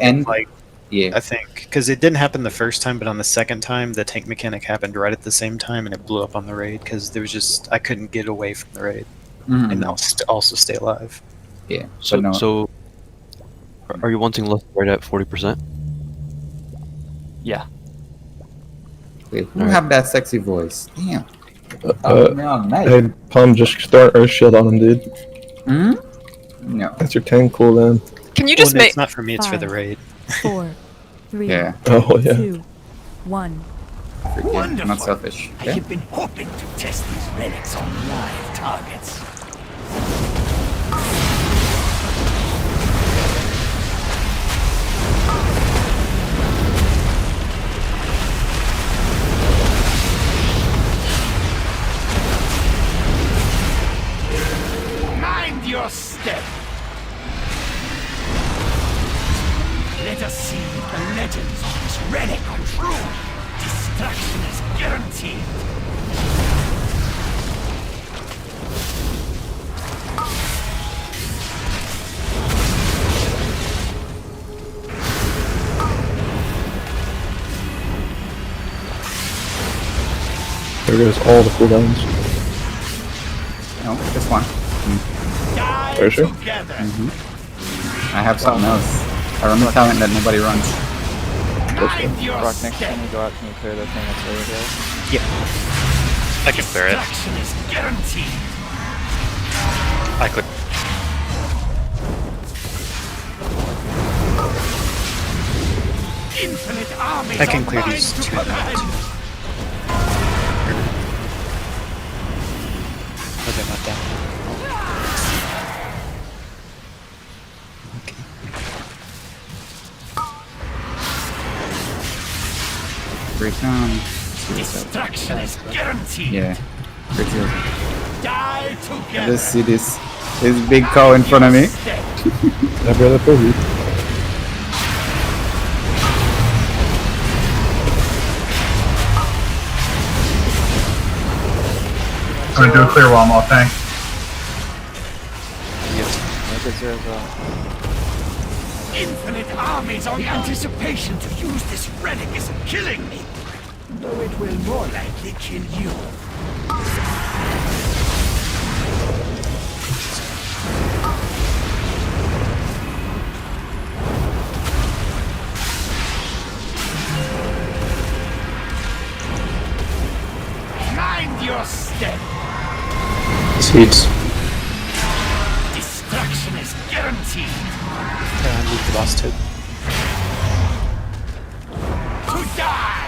end. Like, yeah. I think because it didn't happen the first time, but on the second time, the tank mechanic happened right at the same time, and it blew up on the raid because there was I couldn't get away from the raid, and also stay alive. Yeah. So, are you wanting left right at 40%? Yeah. Wait, who have that sexy voice? Damn. Hey, Palm, just throw an Earth Shield on him, dude. No. That's your tank cooldown. Can you just no, make? It's not for me. It's for the raid. 4, 3, Yeah. Oh, yeah. 2, 1. I'm not selfish. I have been hoping to test these relics on live targets. Mind your step. Let us see if the legends of this relic are true. Destruction is guaranteed. There goes all the cooldowns. No, just one. For sure. I have something else. I run the talent that nobody runs. Brock, next time we go out, can you clear the thing that's over there? Yep. I can clear it. I could. I can clear these two now, too. Okay, not that. Okay. Break down. Destruction is guaranteed. Yeah. Break through. Die together. Just see this big cow in front of me. My brother Poogie. I'm gonna do a clear while I'm off tank. Make it 0 Infinite armies on anticipation to use this relic is killing me. Though it will more likely kill you. Mind your step. Seeds. Destruction is guaranteed. Move the boss too.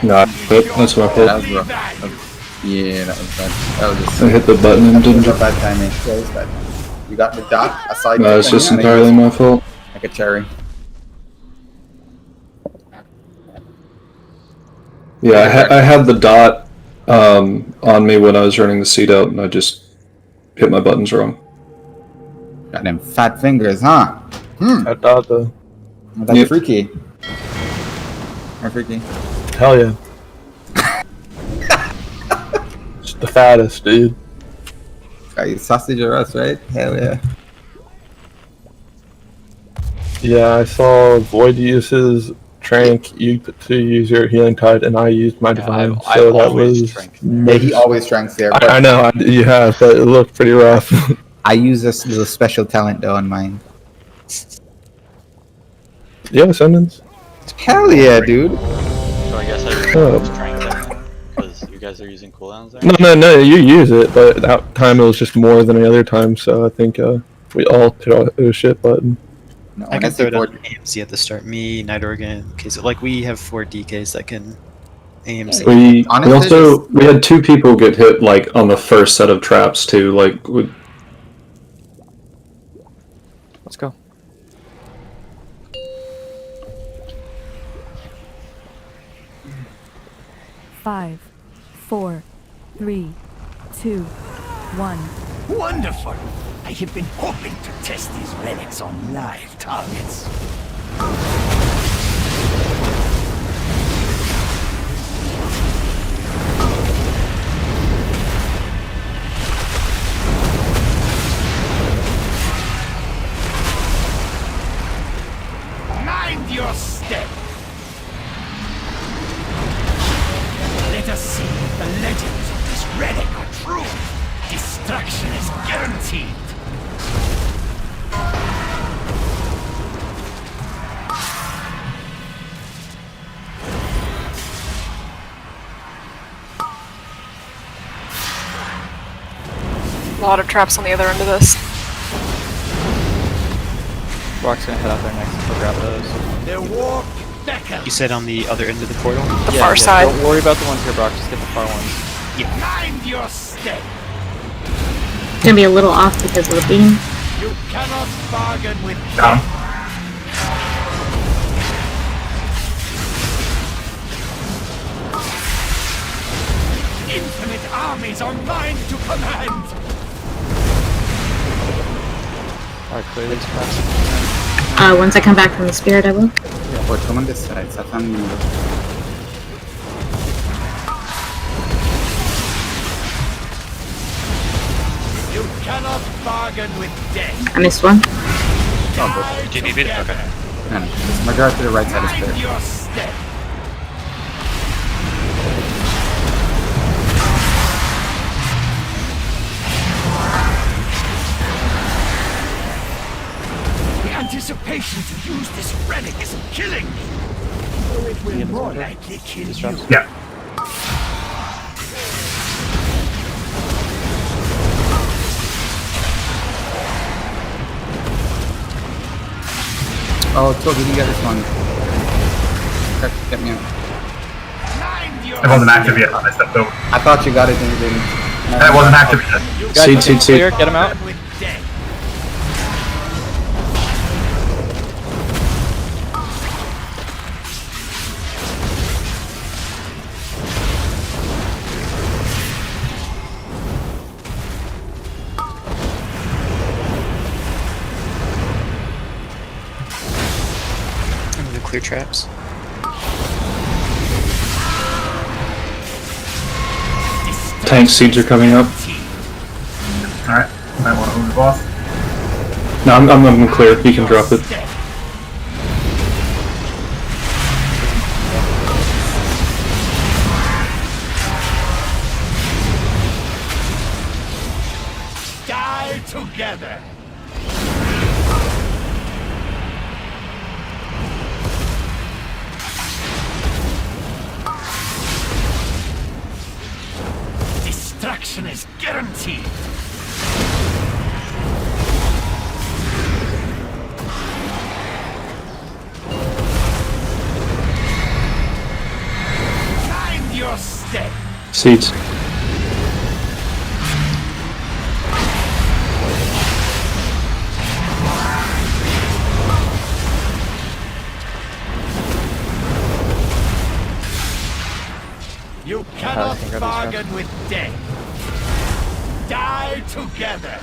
Nah, that's my fault. That was rough. Yeah, that was bad. That was just. I hit the button and didn't. Bad timing. Yeah, it was bad. You got the dot aside. No, it's just entirely my fault. Like a cherry. Yeah, I had the dot on me when I was running the seed out, and I just hit my buttons wrong. Got them fat fingers, huh? I thought though. That's freaky. Or freaky. Hell yeah. It's the fattest, dude. Got you sausage or us, right? Hell yeah. Yeah, I saw Void use his trank, you to use your healing tide, and I used my divine. So that was. Yeah, he always tranks there. But I know you have, but it looked pretty rough. I use this little special talent though on mine. You have ascendants? Hell yeah, dude. So I guess I was trying that because you guys are using cooldowns there? No, you use it, but that time it was just more than any other time, so I think we all hit a shit button. No, I can throw down AMC at the start. Me, Night Organ. Okay, so like we have 4 DKs that can AMC. We had 2 people get hit like on the first set of traps too. Like, Let's go. Five, 4, 3, 2, 1. Wonderful! I have been hoping to test these relics on live targets. Mind your step! Let us see if the legends of this relic are true. Destruction is guaranteed. A lot of traps on the other end of this. Brock's gonna head out there next and go grab those. Their walk beckons. You said on the other end of the portal? The far side. Don't worry about the ones here, Brock. Just get the far ones. Mind your step. It's gonna be a little off because of the beam. You cannot bargain with Down. infinite armies are mine to command. Alright, clear these traps. Once I come back from the spirit, I will. Yeah, or come on this side. So I'm You cannot bargain with death. I missed one. Oh, Do you need me to? Okay. man, this majority to the right side is Mind clear. your step. anticipation to use this relic is killing me. Or it will more likely kill you. Yeah. Oh, Toby, you got this one. Get me out. It wasn't active yet. I stepped over. I thought you got it and you didn't. It wasn't active yet. Guys, clear, get him out. I'm gonna clear traps. Tank seeds are coming up. Alright, might want to move the boss. No, I'm clear. You can drop it. Die together. Destruction is guaranteed. Mind your step. Seeds. You cannot bargain with death. Die together.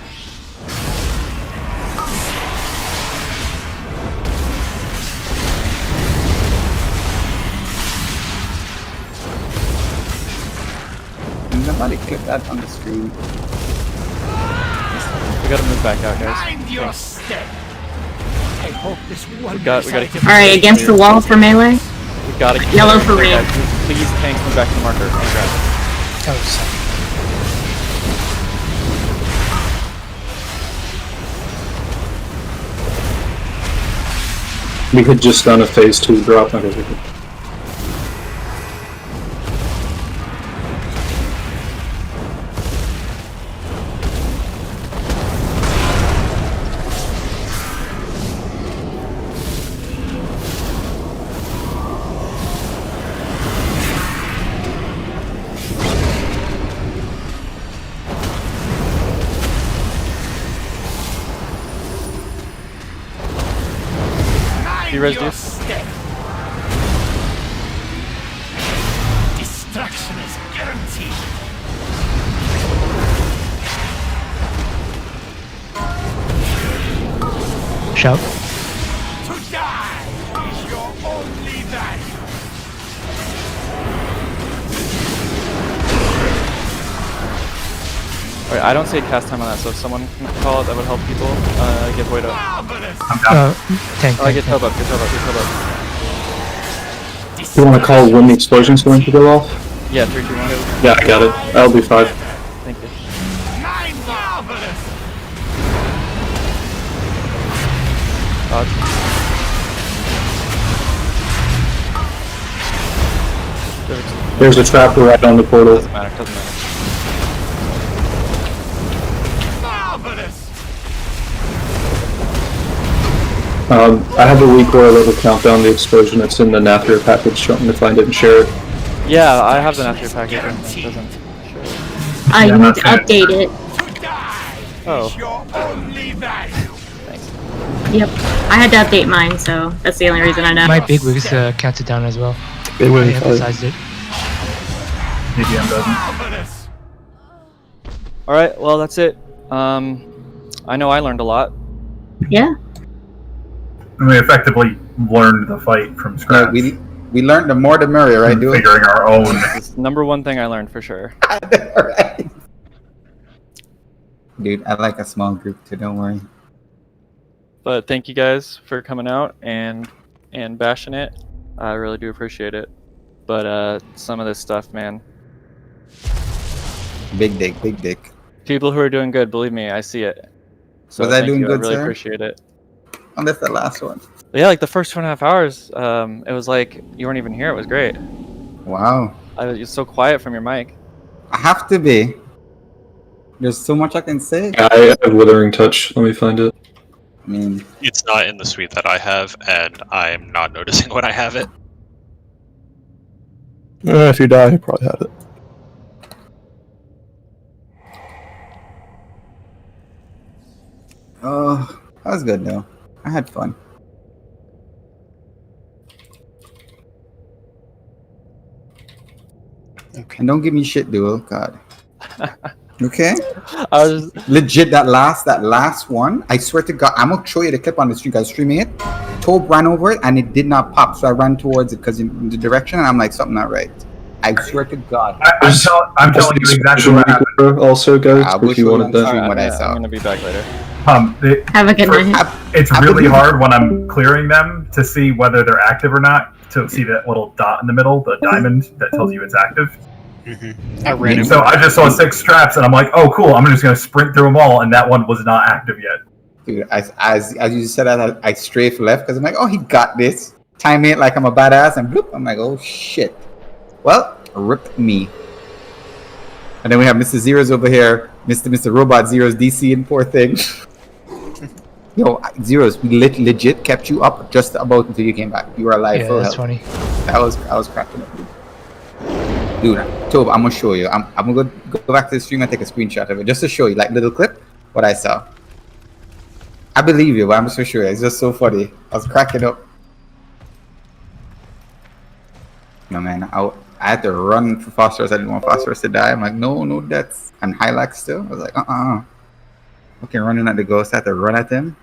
Somebody click that on the screen. We gotta move back out, guys. Mind your Thanks. step. I hope this one. We gotta keep. Alright, against the wall for melee. We gotta keep Yellow it for there, real. guys. Please, tanks, move back to the marker. Oh, crap. We could just done a phase 2 drop. Okay. You res, dude? Destruction is guaranteed. Shout. To die is your only value. Alright, I don't say cast time on that, so if someone can call it, that would help people. Give way to. Tank. Oh, get Tob up, get Tob up, get Tob up. You want to call when the explosion's going to go off? Yeah, 3, 2, 1. Yeah, I got it. I'll be 5. Thank you. There's a trapper right on the portal. Doesn't matter, doesn't matter. I have a weak or a little countdown the explosion that's in the Nathria package if I didn't share it. Yeah, I have the Nathria package and it doesn't show it. You need to update it. Oh. Yep. I had to update mine, so that's the only reason I know. My big wigs counts it down as well. Big I wigs, emphasized it. DPM doesn't. Alright, well that's it. I know I learned a lot. Yeah. And we effectively learned the fight from scratch. Yeah, we learned the more the merrier, right? Dude? Figuring our own. It's the #1 thing I learned for sure. Right. Dude, I like a small group too, don't worry. But thank you guys for coming out and bashing it. I really do appreciate it. But some of this stuff, man. Big dick, big dick. People who are doing good, believe me, I see it. So Was I thank doing you. good, I really sir? appreciate it. Unless that last one. But yeah, like the first 2.5 hours, it was like you weren't even here. It was great. Wow. You're so quiet from your mic. I have to be. There's so much I can say. Yeah, I have Withering Touch. Let me find it. I mean, It's not in the suite that I have, and I'm not noticing when I have it. If you die, you probably have it. oh, that was good though. I had fun. Okay. And don't give me shit, duel. God. Okay. I was legit that last one. I swear to God, I'm gonna show you the clip on the stream. Guys, streaming it. Tobe ran over it and it did not pop, so I ran towards it because in the direction, and I'm like, something not right. I swear to God. I'm telling you exactly what happened. Also, guys, I will if you show you wanted on that. stream what I I'm saw. gonna be back later. Have a good night. It's really hard when I'm clearing them to see whether they're active or not. To see that little dot in the middle, the diamond that tells you it's active. I ran So I just saw 6 traps, and I'm like, "Oh, cool! I'm just gonna sprint through them all." And that one was not active yet. Dude, as you said, I strafe left because I'm like, oh, he got this. Time it like I'm a badass, and bloop, I'm like, oh shit. Well, rip me. And then we have Mr. Zeros over here, Mr. Robot Zeros DC and poor thing. Yo, Zeros, we legit kept you up just about until you came back. You were alive. Yeah, full that's health. funny. I was cracking up, dude. Dude, Tobe, I'm gonna show you. I'm gonna go back to the stream and take a screenshot of it just to show you, like little clip, what I saw. I believe you, but I'm just gonna show you. It's just so funny. I was cracking up. No man, I had to run for Phosphorus. I didn't want Phosphorus to die. I'm like, no deaths. And Hylax still. I was like, Okay, running at the ghost. I had to run at him.